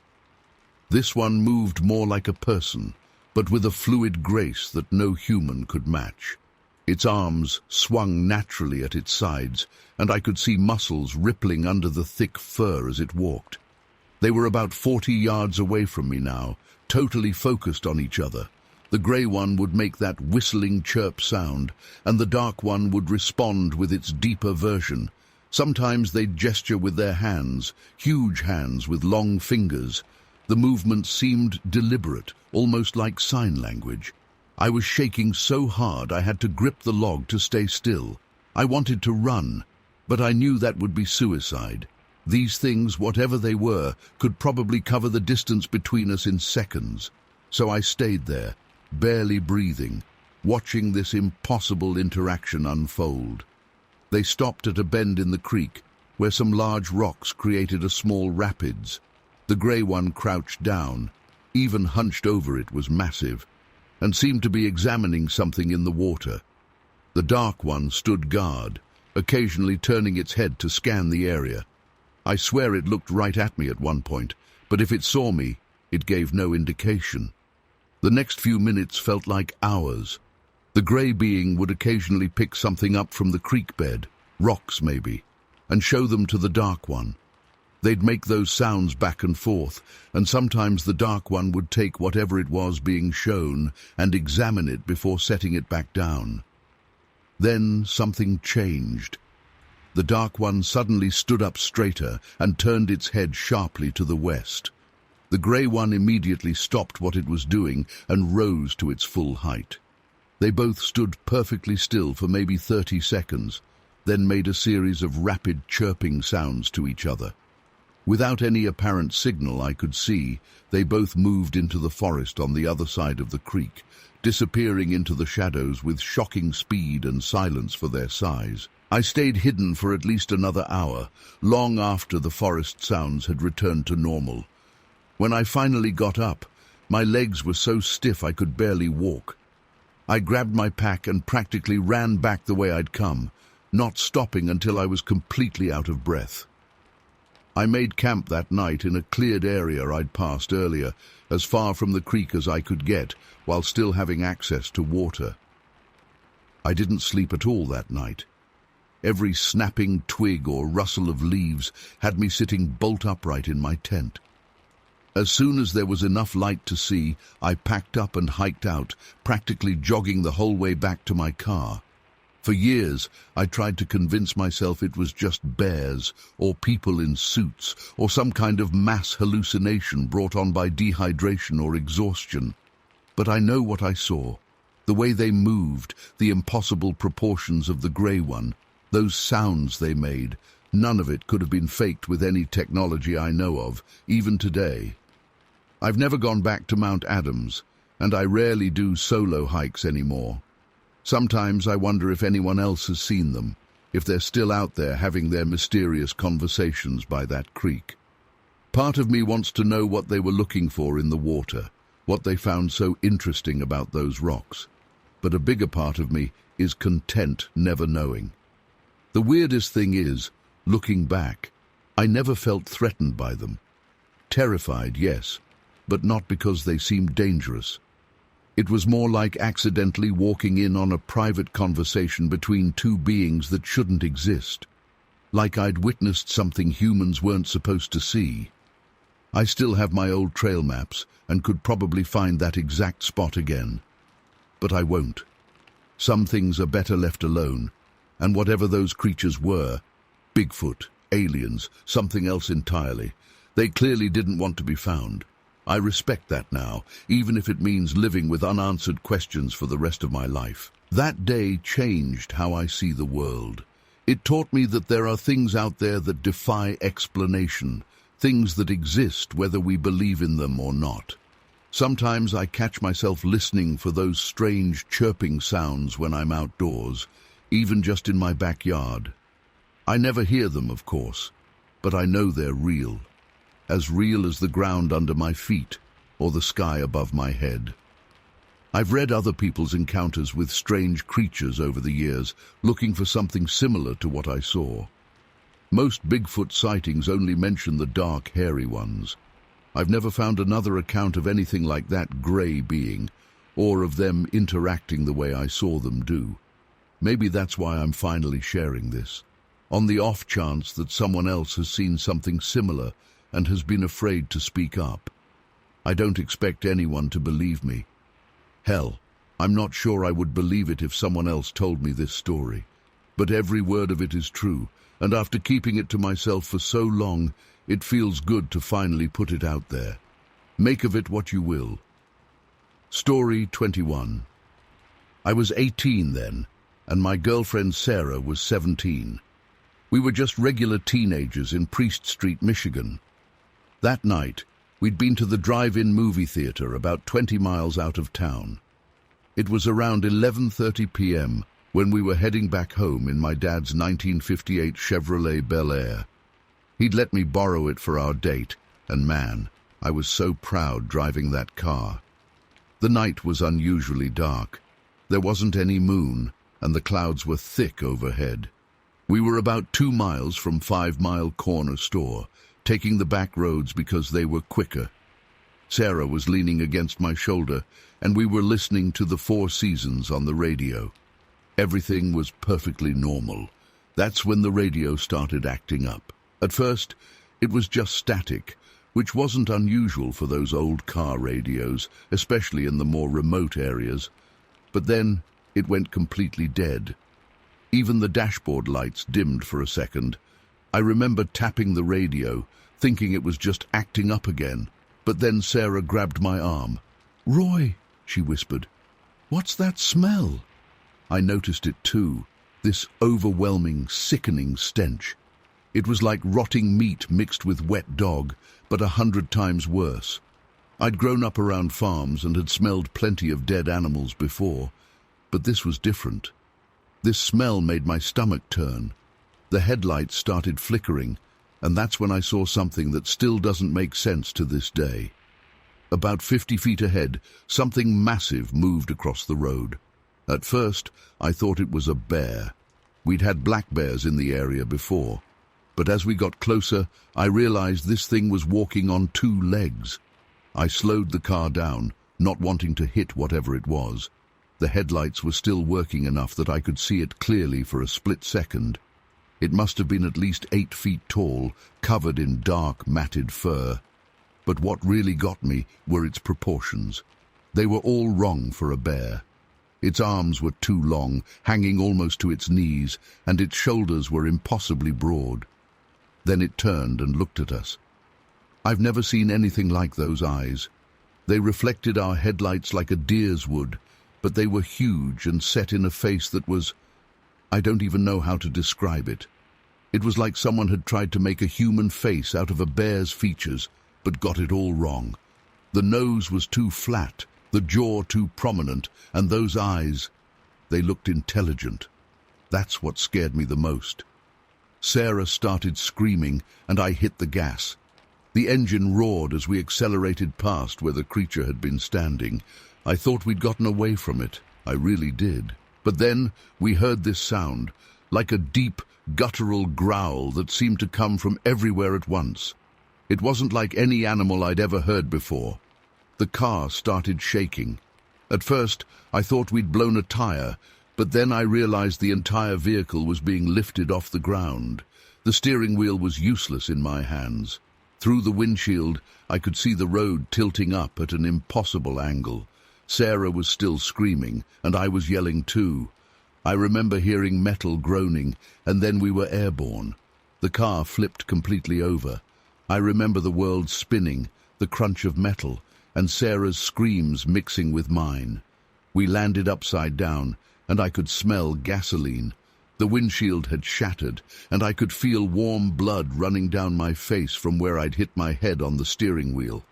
This one moved more like a person, but with a fluid grace that no human could match. Its arms swung naturally at its sides, and I could see muscles rippling under the thick fur as it walked. They were about 40 yards away from me now, totally focused on each other. The grey one would make that whistling chirp sound, and the dark one would respond with its deeper version. Sometimes they'd gesture with their hands, huge hands with long fingers. The movement seemed deliberate, almost like sign language. I was shaking so hard I had to grip the log to stay still. I wanted to run, but I knew that would be suicide. These things, whatever they were, could probably cover the distance between us in seconds. So I stayed there, barely breathing, watching this impossible interaction unfold. They stopped at a bend in the creek, where some large rocks created a small rapids. The grey one crouched down, even hunched over it was massive, and seemed to be examining something in the water. The dark one stood guard, occasionally turning its head to scan the area. I swear it looked right at me at one point, but if it saw me, it gave no indication. The next few minutes felt like hours. The grey being would occasionally pick something up from the creek bed, rocks maybe, and show them to the dark one. They'd make those sounds back and forth, and sometimes the dark one would take whatever it was being shown and examine it before setting it back down. Then something changed. The dark one suddenly stood up straighter and turned its head sharply to the west. The grey one immediately stopped what it was doing and rose to its full height. They both stood perfectly still for maybe 30 seconds, then made a series of rapid chirping sounds to each other. Without any apparent signal I could see, they both moved into the forest on the other side of the creek, disappearing into the shadows with shocking speed and silence for their size. I stayed hidden for at least another hour, long after the forest sounds had returned to normal. When I finally got up, my legs were so stiff I could barely walk. I grabbed my pack and practically ran back the way I'd come, not stopping until I was completely out of breath. I made camp that night in a cleared area I'd passed earlier, as far from the creek as I could get, while still having access to water. I didn't sleep at all that night. Every snapping twig or rustle of leaves had me sitting bolt upright in my tent. As soon as there was enough light to see, I packed up and hiked out, practically jogging the whole way back to my car. For years, I tried to convince myself it was just bears, or people in suits, or some kind of mass hallucination brought on by dehydration or exhaustion. But I know what I saw. The way they moved, the impossible proportions of the grey one, those sounds they made, none of it could have been faked with any technology I know of, even today. I've never gone back to Mount Adams, and I rarely do solo hikes anymore. Sometimes I wonder if anyone else has seen them, if they're still out there having their mysterious conversations by that creek. Part of me wants to know what they were looking for in the water, what they found so interesting about those rocks. But a bigger part of me is content never knowing. The weirdest thing is, looking back, I never felt threatened by them. Terrified, yes, but not because they seemed dangerous. It was more like accidentally walking in on a private conversation between two beings that shouldn't exist. Like I'd witnessed something humans weren't supposed to see. I still have my old trail maps and could probably find that exact spot again. But I won't. Some things are better left alone, and whatever those creatures were, Bigfoot, aliens, something else entirely, they clearly didn't want to be found. I respect that now, even if it means living with unanswered questions for the rest of my life. That day changed how I see the world. It taught me that there are things out there that defy explanation, things that exist whether we believe in them or not. Sometimes I catch myself listening for those strange chirping sounds when I'm outdoors, even just in my backyard. I never hear them, of course, but I know they're real as the ground under my feet or the sky above my head. I've read other people's encounters with strange creatures over the years, looking for something similar to what I saw. Most Bigfoot sightings only mention the dark, hairy ones. I've never found another account of anything like that gray being, or of them interacting the way I saw them do. Maybe that's why I'm finally sharing this, on the off chance that someone else has seen something similar and has been afraid to speak up. I don't expect anyone to believe me. Hell, I'm not sure I would believe it if someone else told me this story. But every word of it is true, and after keeping it to myself for so long, it feels good to finally put it out there. Make of it what you will. Story 21. I was 18 then, and my girlfriend Sarah was 17. We were just regular teenagers in Priest Street, Michigan. That night, we'd been to the drive-in movie theater about 20 miles out of town. It was around 11:30 p.m. when we were heading back home in my dad's 1958 Chevrolet Bel Air. He'd let me borrow it for our date, and man, I was so proud driving that car. The night was unusually dark. There wasn't any moon, and the clouds were thick overhead. We were about 2 miles from 5 Mile Corner Store, taking the back roads because they were quicker. Sarah was leaning against my shoulder, and we were listening to the Four Seasons on the radio. Everything was perfectly normal. That's when the radio started acting up. At first, it was just static, which wasn't unusual for those old car radios, especially in the more remote areas. But then, it went completely dead. Even the dashboard lights dimmed for a second. I remember tapping the radio, thinking it was just acting up again, but then Sarah grabbed my arm. "Roy," she whispered, "what's that smell?" I noticed it too, this overwhelming, sickening stench. It was like rotting meat mixed with wet dog, but 100 times worse. I'd grown up around farms and had smelled plenty of dead animals before, but this was different. This smell made my stomach turn. The headlights started flickering, and that's when I saw something that still doesn't make sense to this day. About 50 feet ahead, something massive moved across the road. At first, I thought it was a bear. We'd had black bears in the area before, but as we got closer, I realized this thing was walking on 2 legs. I slowed the car down, not wanting to hit whatever it was. The headlights were still working enough that I could see it clearly for a split second. It must have been at least 8 feet tall, covered in dark, matted fur. But what really got me were its proportions. They were all wrong for a bear. Its arms were too long, hanging almost to its knees, and its shoulders were impossibly broad. Then it turned and looked at us. I've never seen anything like those eyes. They reflected our headlights like a deer's would, but they were huge and set in a face that was... I don't even know how to describe it. It was like someone had tried to make a human face out of a bear's features, but got it all wrong. The nose was too flat, the jaw too prominent, and those eyes, They looked intelligent. That's what scared me the most. Sarah started screaming, and I hit the gas. The engine roared as we accelerated past where the creature had been standing. I thought we'd gotten away from it. I really did. But then we heard this sound, like a deep, guttural growl that seemed to come from everywhere at once. It wasn't like any animal I'd ever heard before. The car started shaking. At first, I thought we'd blown a tire, but then I realized the entire vehicle was being lifted off the ground. The steering wheel was useless in my hands. Through the windshield, I could see the road tilting up at an impossible angle. Sarah was still screaming, and I was yelling too. I remember hearing metal groaning, and then we were airborne. The car flipped completely over. I remember the world spinning, the crunch of metal, and Sarah's screams mixing with mine. We landed upside down, and I could smell gasoline. The windshield had shattered, and I could feel warm blood running down my face from where I'd hit my head on the steering wheel.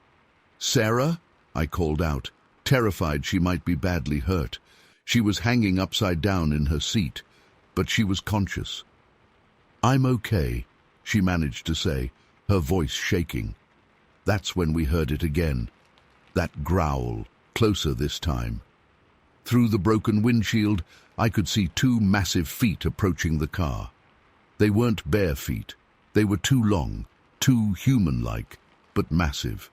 "Sarah?" I called out, terrified she might be badly hurt. She was hanging upside down in her seat, but she was conscious. "I'm okay," she managed to say, her voice shaking. That's when we heard it again. That growl, closer this time. Through the broken windshield, I could see two massive feet approaching the car. They weren't bare feet. They were too long, too human-like, but massive.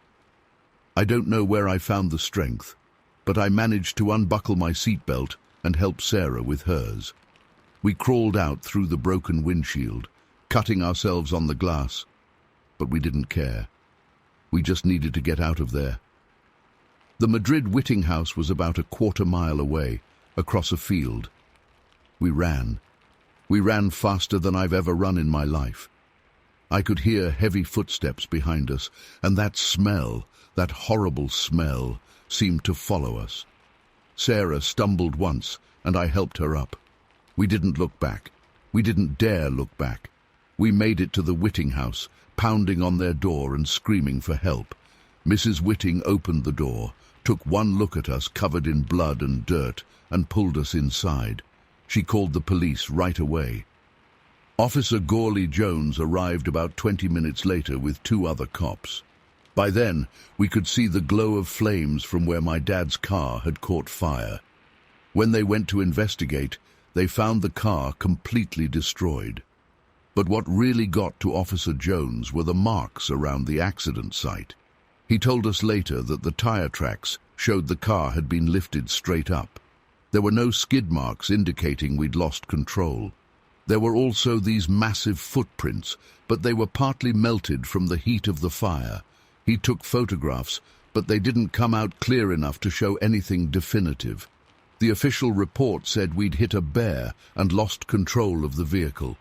I don't know where I found the strength, but I managed to unbuckle my seatbelt and help Sarah with hers. We crawled out through the broken windshield, cutting ourselves on the glass, but we didn't care. We just needed to get out of there. The Madrid Whitting house was about a quarter-mile away, across a field. We ran. We ran faster than I've ever run in my life. I could hear heavy footsteps behind us, and that smell, that horrible smell, seemed to follow us. Sarah stumbled once, and I helped her up. We didn't look back. We didn't dare look back. We made it to the Whitting house, pounding on their door and screaming for help. Mrs. Whitting opened the door, took one look at us covered in blood and dirt, and pulled us inside. She called the police right away. Officer Gorley Jones arrived about 20 minutes later with two other cops. By then, we could see the glow of flames from where my dad's car had caught fire. When they went to investigate, they found the car completely destroyed. But what really got to Officer Jones were the marks around the accident site. He told us later that the tire tracks showed the car had been lifted straight up. There were no skid marks indicating we'd lost control. There were also these massive footprints, but they were partly melted from the heat of the fire. He took photographs, but they didn't come out clear enough to show anything definitive. The official report said we'd hit a bear and lost control of the vehicle.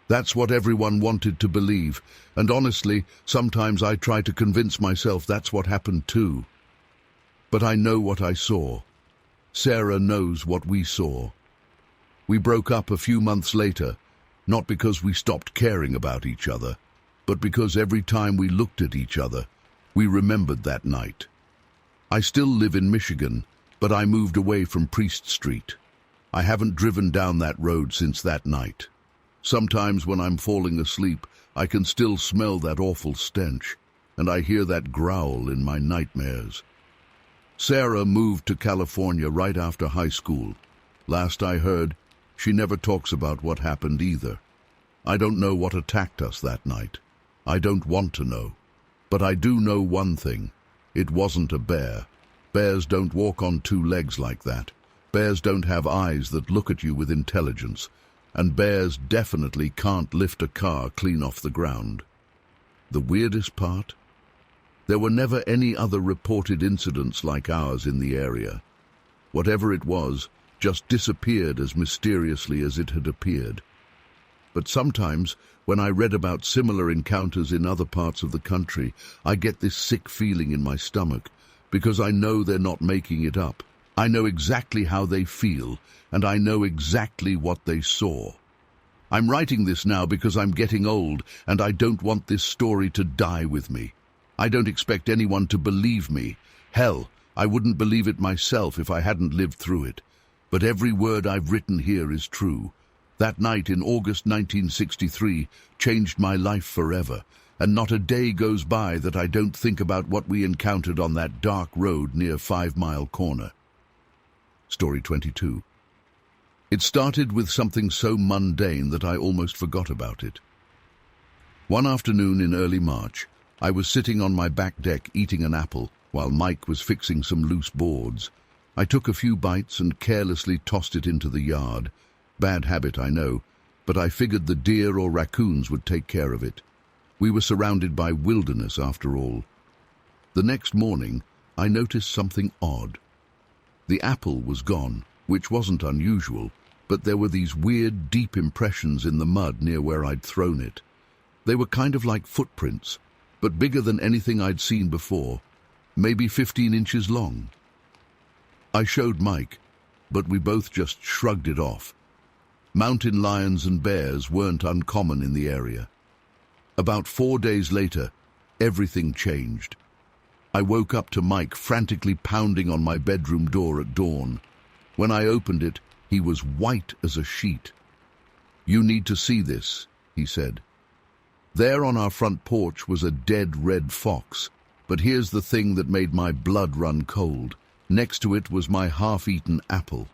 That's what everyone wanted to believe, and honestly, sometimes I try to convince myself that's what happened too. But I know what I saw. Sarah knows what we saw. We broke up a few months later, not because we stopped caring about each other, but because every time we looked at each other, we remembered that night. I still live in Michigan, but I moved away from Priest Street. I haven't driven down that road since that night. Sometimes when I'm falling asleep, I can still smell that awful stench, and I hear that growl in my nightmares. Sarah moved to California right after high school. Last I heard, she never talks about what happened either. I don't know what attacked us that night. I don't want to know. But I do know one thing. It wasn't a bear. Bears don't walk on two legs like that. Bears don't have eyes that look at you with intelligence. And bears definitely can't lift a car clean off the ground. The weirdest part? There were never any other reported incidents like ours in the area. Whatever it was, just disappeared as mysteriously as it had appeared. But sometimes, when I read about similar encounters in other parts of the country, I get this sick feeling in my stomach, because I know they're not making it up. I know exactly how they feel, and I know exactly what they saw. I'm writing this now because I'm getting old, and I don't want this story to die with me. I don't expect anyone to believe me. Hell, I wouldn't believe it myself if I hadn't lived through it. but every word I've written here is true. That night in August 1963 changed my life forever, and not a day goes by that I don't think about what we encountered on that dark road near 5 Mile Corner. Story 22. It started with something so mundane that I almost forgot about it. One afternoon in early March, I was sitting on my back deck eating an apple while Mike was fixing some loose boards. I took a few bites and carelessly tossed it into the yard. Bad habit, I know, but I figured the deer or raccoons would take care of it. We were surrounded by wilderness after all. The next morning, I noticed something odd. The apple was gone, which wasn't unusual, but there were these weird, deep impressions in the mud near where I'd thrown it. They were kind of like footprints, but bigger than anything I'd seen before, maybe 15 inches long. I showed Mike, but we both just shrugged it off. Mountain lions and bears weren't uncommon in the area. About 4 days later, everything changed. I woke up to Mike frantically pounding on my bedroom door at dawn. When I opened it, he was white as a sheet. "You need to see this," he said. There on our front porch was a dead red fox, but here's the thing that made my blood run cold. Next to it was my half-eaten apple,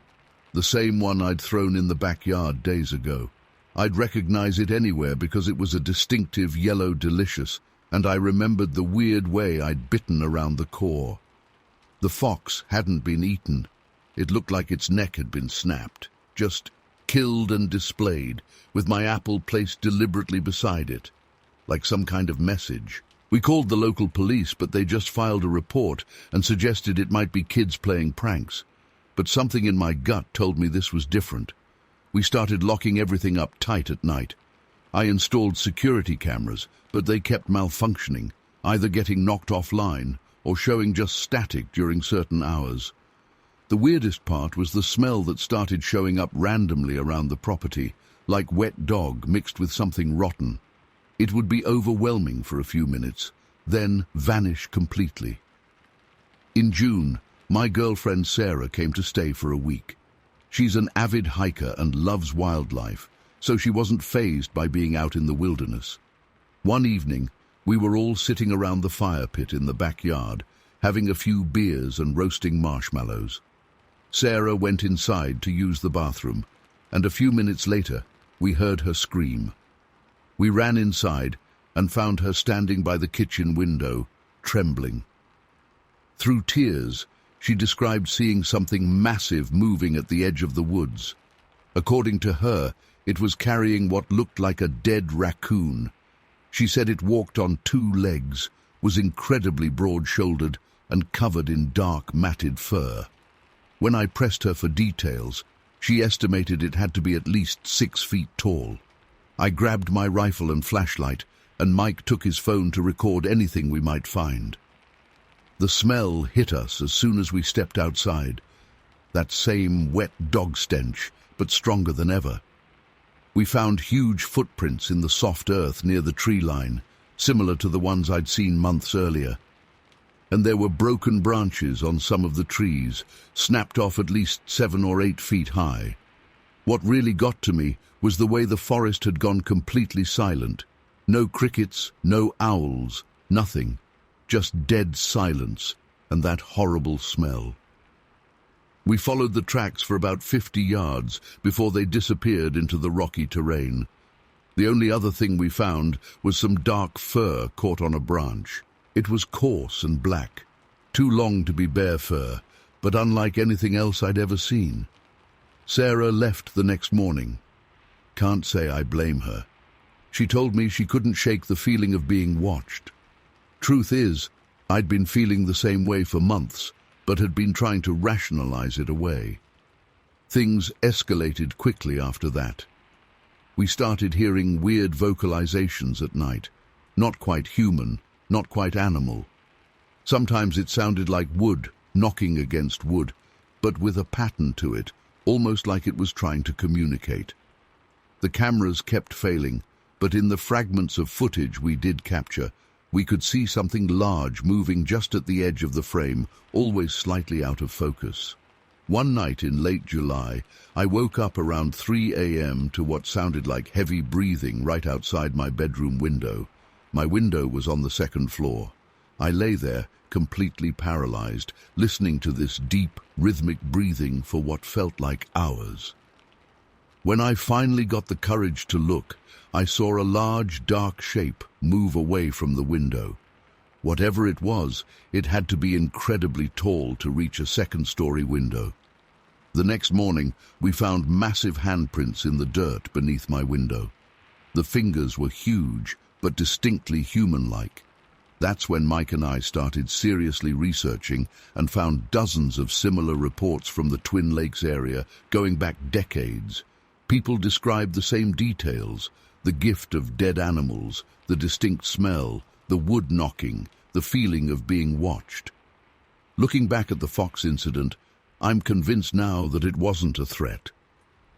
the same one I'd thrown in the backyard days ago. I'd recognize it anywhere because it was a distinctive yellow delicious, and I remembered the weird way I'd bitten around the core. The fox hadn't been eaten. It looked like its neck had been snapped, just killed and displayed, with my apple placed deliberately beside it, like some kind of message. We called the local police, but they just filed a report and suggested it might be kids playing pranks. But something in my gut told me this was different. We started locking everything up tight at night. I installed security cameras, but they kept malfunctioning, either getting knocked offline or showing just static during certain hours. The weirdest part was the smell that started showing up randomly around the property, like wet dog mixed with something rotten. It would be overwhelming for a few minutes, then vanish completely. In June, my girlfriend Sarah came to stay for a week. She's an avid hiker and loves wildlife, so she wasn't fazed by being out in the wilderness. One evening, we were all sitting around the fire pit in the backyard, having a few beers and roasting marshmallows. Sarah went inside to use the bathroom, and a few minutes later, we heard her scream. We ran inside and found her standing by the kitchen window, trembling. Through tears, she described seeing something massive moving at the edge of the woods. According to her, it was carrying what looked like a dead raccoon. She said it walked on 2 legs, was incredibly broad-shouldered, and covered in dark, matted fur. When I pressed her for details, she estimated it had to be at least 6 feet tall. I grabbed my rifle and flashlight, and Mike took his phone to record anything we might find. The smell hit us as soon as we stepped outside. That same wet dog stench, but stronger than ever. We found huge footprints in the soft earth near the tree line, similar to the ones I'd seen months earlier. And there were broken branches on some of the trees, snapped off at least 7 or 8 feet high. What really got to me was the way the forest had gone completely silent. No crickets, no owls, nothing. Just dead silence and that horrible smell. We followed the tracks for about 50 yards before they disappeared into the rocky terrain. The only other thing we found was some dark fur caught on a branch. It was coarse and black, too long to be bear fur, but unlike anything else I'd ever seen. Sarah left the next morning. Can't say I blame her. She told me she couldn't shake the feeling of being watched. Truth is, I'd been feeling the same way for months, but had been trying to rationalize it away. Things escalated quickly after that. We started hearing weird vocalizations at night, not quite human, not quite animal. Sometimes it sounded like wood knocking against wood, but with a pattern to it, almost like it was trying to communicate. The cameras kept failing, but in the fragments of footage we did capture, we could see something large moving just at the edge of the frame, always slightly out of focus. One night in late July, I woke up around 3 a.m. to what sounded like heavy breathing right outside my bedroom window. My window was on the second floor. I lay there, completely paralyzed, listening to this deep, rhythmic breathing for what felt like hours. When I finally got the courage to look, I saw a large, dark shape move away from the window. Whatever it was, it had to be incredibly tall to reach a second-story window. The next morning, we found massive handprints in the dirt beneath my window. The fingers were huge, but distinctly human-like. That's when Mike and I started seriously researching and found dozens of similar reports from the Twin Lakes area going back decades. People described the same details: the gift of dead animals, the distinct smell, the wood knocking, the feeling of being watched. Looking back at the fox incident, I'm convinced now that it wasn't a threat.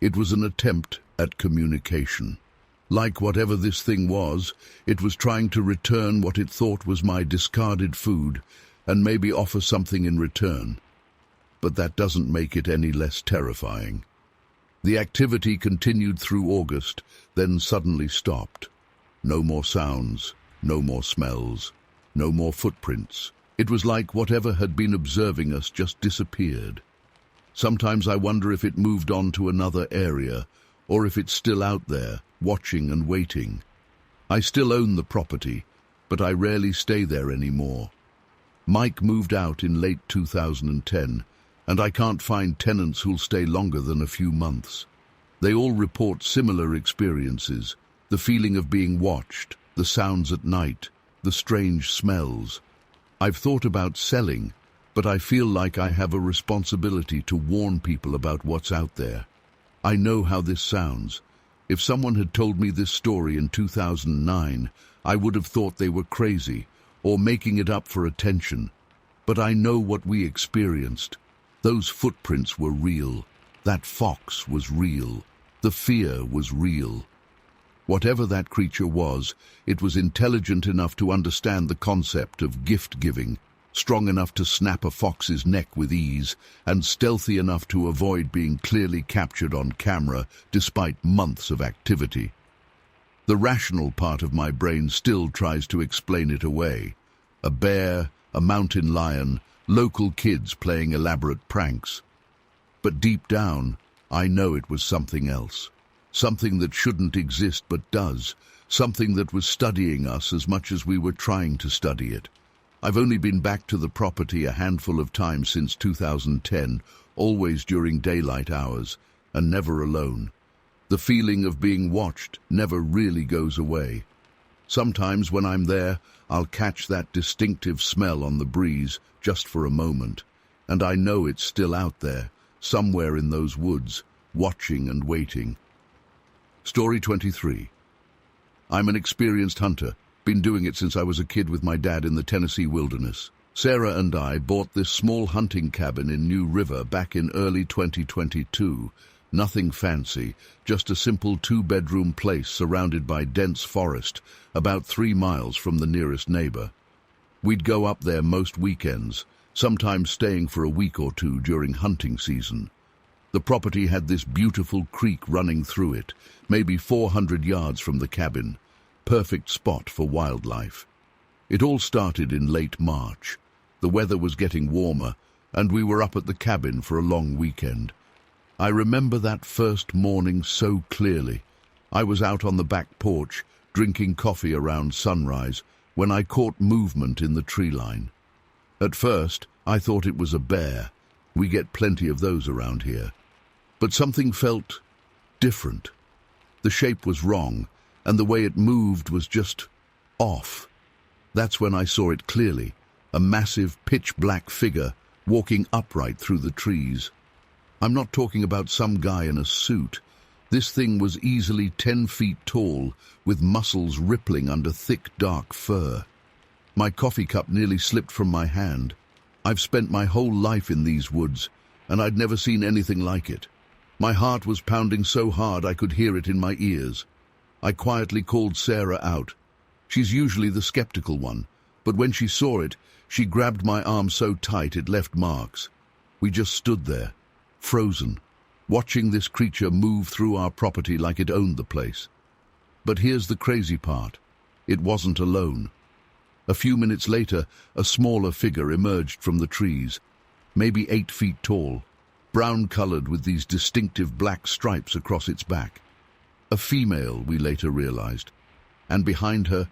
It was an attempt at communication. Like whatever this thing was, it was trying to return what it thought was my discarded food and maybe offer something in return. But that doesn't make it any less terrifying. The activity continued through August, then suddenly stopped. No more sounds, no more smells, no more footprints. It was like whatever had been observing us just disappeared. Sometimes I wonder if it moved on to another area, or if it's still out there, watching and waiting. I still own the property, but I rarely stay there anymore. Mike moved out in late 2010, and I can't find tenants who'll stay longer than a few months. They all report similar experiences: the feeling of being watched, the sounds at night, the strange smells. I've thought about selling, but I feel like I have a responsibility to warn people about what's out there. I know how this sounds. If someone had told me this story in 2009, I would have thought they were crazy or making it up for attention. But I know what we experienced. Those footprints were real. That fox was real. The fear was real. Whatever that creature was, it was intelligent enough to understand the concept of gift-giving, strong enough to snap a fox's neck with ease, and stealthy enough to avoid being clearly captured on camera despite months of activity. The rational part of my brain still tries to explain it away. A bear, a mountain lion, local kids playing elaborate pranks. But deep down, I know it was something else. Something that shouldn't exist but does. Something that was studying us as much as we were trying to study it. I've only been back to the property a handful of times since 2010, always during daylight hours, and never alone. The feeling of being watched never really goes away. Sometimes when I'm there, I'll catch that distinctive smell on the breeze just for a moment, and I know it's still out there, somewhere in those woods, watching and waiting. Story 23. I'm an experienced hunter. Been doing it since I was a kid with my dad in the Tennessee wilderness. Sarah and I bought this small hunting cabin in New River back in early 2022. Nothing fancy, just a simple 2-bedroom place surrounded by dense forest, about 3 miles from the nearest neighbor. We'd go up there most weekends, sometimes staying for a week or two during hunting season. The property had this beautiful creek running through it, maybe 400 yards from the cabin. Perfect spot for wildlife. It all started in late March. The weather was getting warmer, and we were up at the cabin for a long weekend. I remember that first morning so clearly. I was out on the back porch, drinking coffee around sunrise, when I caught movement in the tree line. At first, I thought it was a bear. We get plenty of those around here. But something felt different. The shape was wrong, and the way it moved was just off. That's when I saw it clearly, a massive pitch-black figure walking upright through the trees. I'm not talking about some guy in a suit. This thing was easily 10 feet tall, with muscles rippling under thick, dark fur. My coffee cup nearly slipped from my hand. I've spent my whole life in these woods, and I'd never seen anything like it. My heart was pounding so hard I could hear it in my ears. I quietly called Sarah out. She's usually the skeptical one, but when she saw it, she grabbed my arm so tight it left marks. We just stood there, frozen, watching this creature move through our property like it owned the place. But here's the crazy part. It wasn't alone. A few minutes later, a smaller figure emerged from the trees, maybe 8 feet tall, brown-colored with these distinctive black stripes across its back. A female, we later realized, and behind her,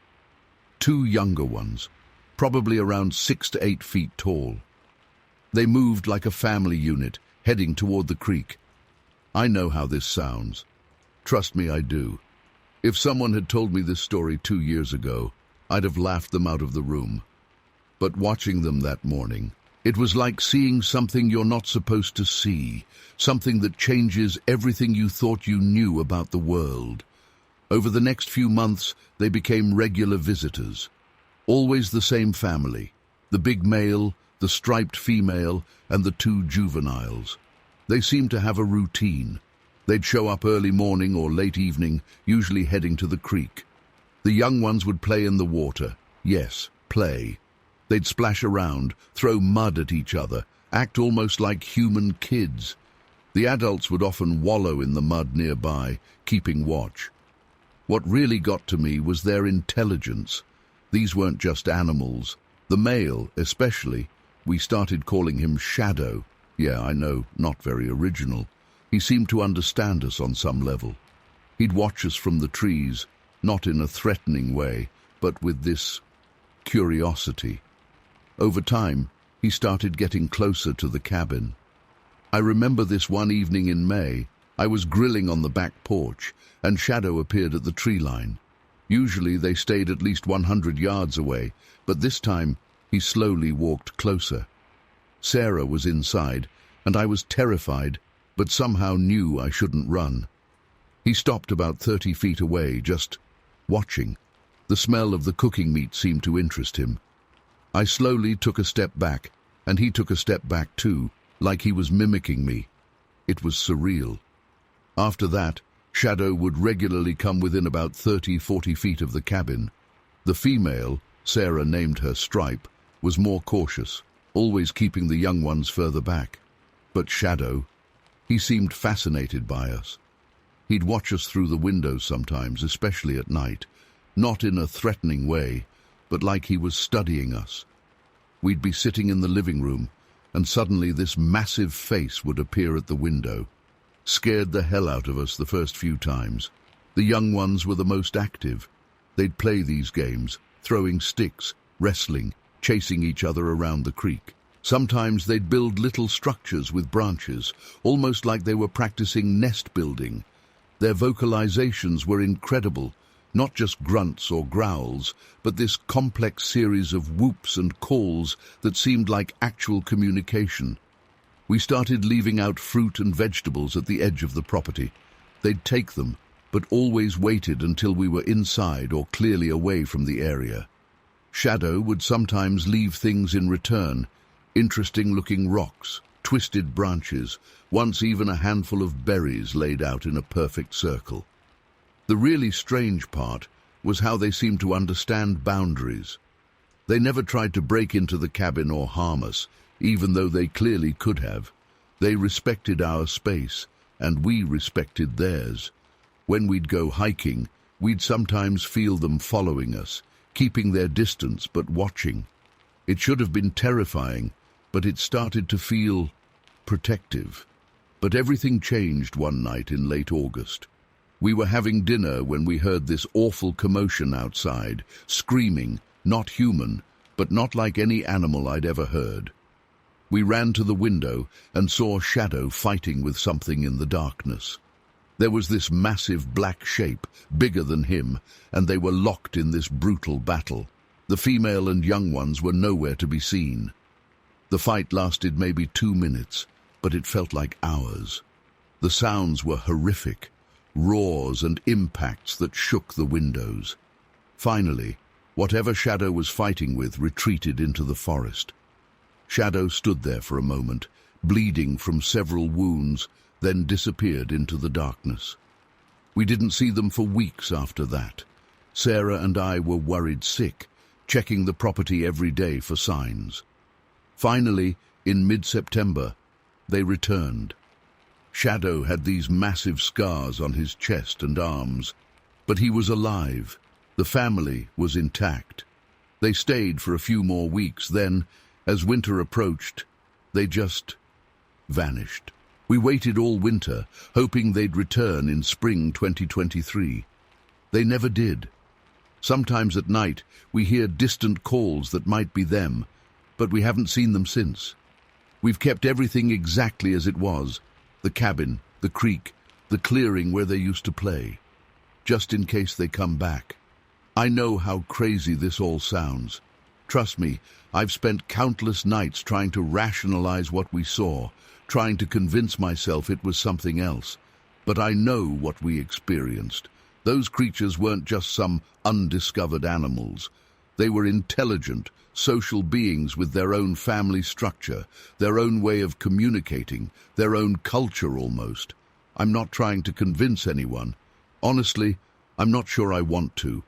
2 younger ones, probably around 6 to 8 feet tall. They moved like a family unit, heading toward the creek. I know how this sounds. Trust me, I do. If someone had told me this story 2 years ago, I'd have laughed them out of the room. But watching them that morning, it was like seeing something you're not supposed to see, something that changes everything you thought you knew about the world. Over the next few months, they became regular visitors. Always the same family, the big male, the striped female, and the 2 juveniles. They seemed to have a routine. They'd show up early morning or late evening, usually heading to the creek. The young ones would play in the water. Yes, play. They'd splash around, throw mud at each other, act almost like human kids. The adults would often wallow in the mud nearby, keeping watch. What really got to me was their intelligence. These weren't just animals. The male, especially, we started calling him Shadow. Yeah, I know, not very original. He seemed to understand us on some level. He'd watch us from the trees, not in a threatening way, but with this curiosity. Over time, he started getting closer to the cabin. I remember this one evening in May. I was grilling on the back porch, and Shadow appeared at the tree line. Usually they stayed at least 100 yards away, but this time he slowly walked closer. Sarah was inside, and I was terrified, but somehow knew I shouldn't run. He stopped about 30 feet away, just watching. The smell of the cooking meat seemed to interest him. I slowly took a step back, and he took a step back too, like he was mimicking me. It was surreal. After that, Shadow would regularly come within about 30-40 feet of the cabin. The female, Sarah named her Stripe, was more cautious, always keeping the young ones further back. But Shadow, he seemed fascinated by us. He'd watch us through the windows sometimes, especially at night, not in a threatening way, but like he was studying us. We'd be sitting in the living room, and suddenly this massive face would appear at the window. Scared the hell out of us the first few times. The young ones were the most active. They'd play these games, throwing sticks, wrestling, chasing each other around the creek. Sometimes they'd build little structures with branches, almost like they were practicing nest building. Their vocalizations were incredible, not just grunts or growls, but this complex series of whoops and calls that seemed like actual communication. We started leaving out fruit and vegetables at the edge of the property. They'd take them, but always waited until we were inside or clearly away from the area. Shadow would sometimes leave things in return, interesting-looking rocks, twisted branches, once even a handful of berries laid out in a perfect circle. The really strange part was how they seemed to understand boundaries. They never tried to break into the cabin or harm us, even though they clearly could have. They respected our space, and we respected theirs. When we'd go hiking, we'd sometimes feel them following us, keeping their distance but watching. It should have been terrifying, but it started to feel protective. But everything changed one night in late August. We were having dinner when we heard this awful commotion outside, screaming, not human, but not like any animal I'd ever heard. We ran to the window and saw Shadow fighting with something in the darkness. There was this massive black shape, bigger than him, and they were locked in this brutal battle. The female and young ones were nowhere to be seen. The fight lasted maybe 2 minutes, but it felt like hours. The sounds were horrific, roars and impacts that shook the windows. Finally, whatever Shadow was fighting with retreated into the forest. Shadow stood there for a moment, bleeding from several wounds, then disappeared into the darkness. We didn't see them for weeks after that. Sarah and I were worried sick, checking the property every day for signs. Finally, in mid-September, they returned. Shadow had these massive scars on his chest and arms, but he was alive. The family was intact. They stayed for a few more weeks, then, as winter approached, they just vanished. We waited all winter, hoping they'd return in spring 2023. They never did. Sometimes at night, we hear distant calls that might be them, but we haven't seen them since. We've kept everything exactly as it was: the cabin, the creek, the clearing where they used to play, just in case they come back. I know how crazy this all sounds. Trust me, I've spent countless nights trying to rationalize what we saw, trying to convince myself it was something else. But I know what we experienced. Those creatures weren't just some undiscovered animals. They were intelligent, social beings with their own family structure, their own way of communicating, their own culture almost. I'm not trying to convince anyone. Honestly, I'm not sure I want to.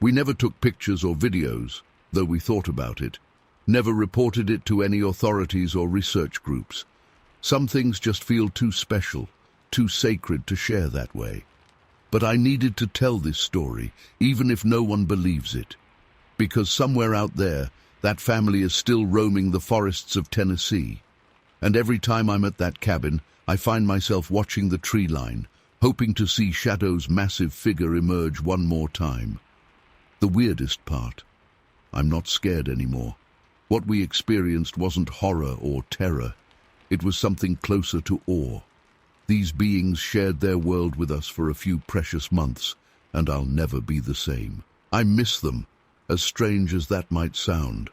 We never took pictures or videos, though we thought about it. Never reported it to any authorities or research groups. Some things just feel too special, too sacred to share that way. But I needed to tell this story, even if no one believes it. Because somewhere out there, that family is still roaming the forests of Tennessee. And every time I'm at that cabin, I find myself watching the tree line, hoping to see Shadow's massive figure emerge one more time. The weirdest part: I'm not scared anymore. What we experienced wasn't horror or terror. It was something closer to awe. These beings shared their world with us for a few precious months, and I'll never be the same. I miss them, as strange as that might sound.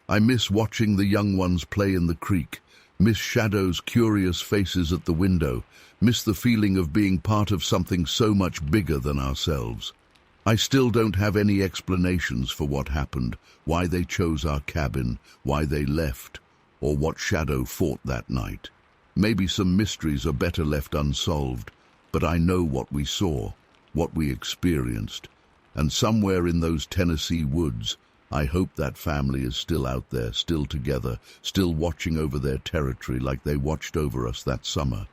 I miss watching the young ones play in the creek, miss Shadow's curious faces at the window, miss the feeling of being part of something so much bigger than ourselves. I still don't have any explanations for what happened, why they chose our cabin, why they left, or what Shadow fought that night. Maybe some mysteries are better left unsolved, but I know what we saw, what we experienced, and somewhere in those Tennessee woods, I hope that family is still out there, still together, still watching over their territory like they watched over us that summer.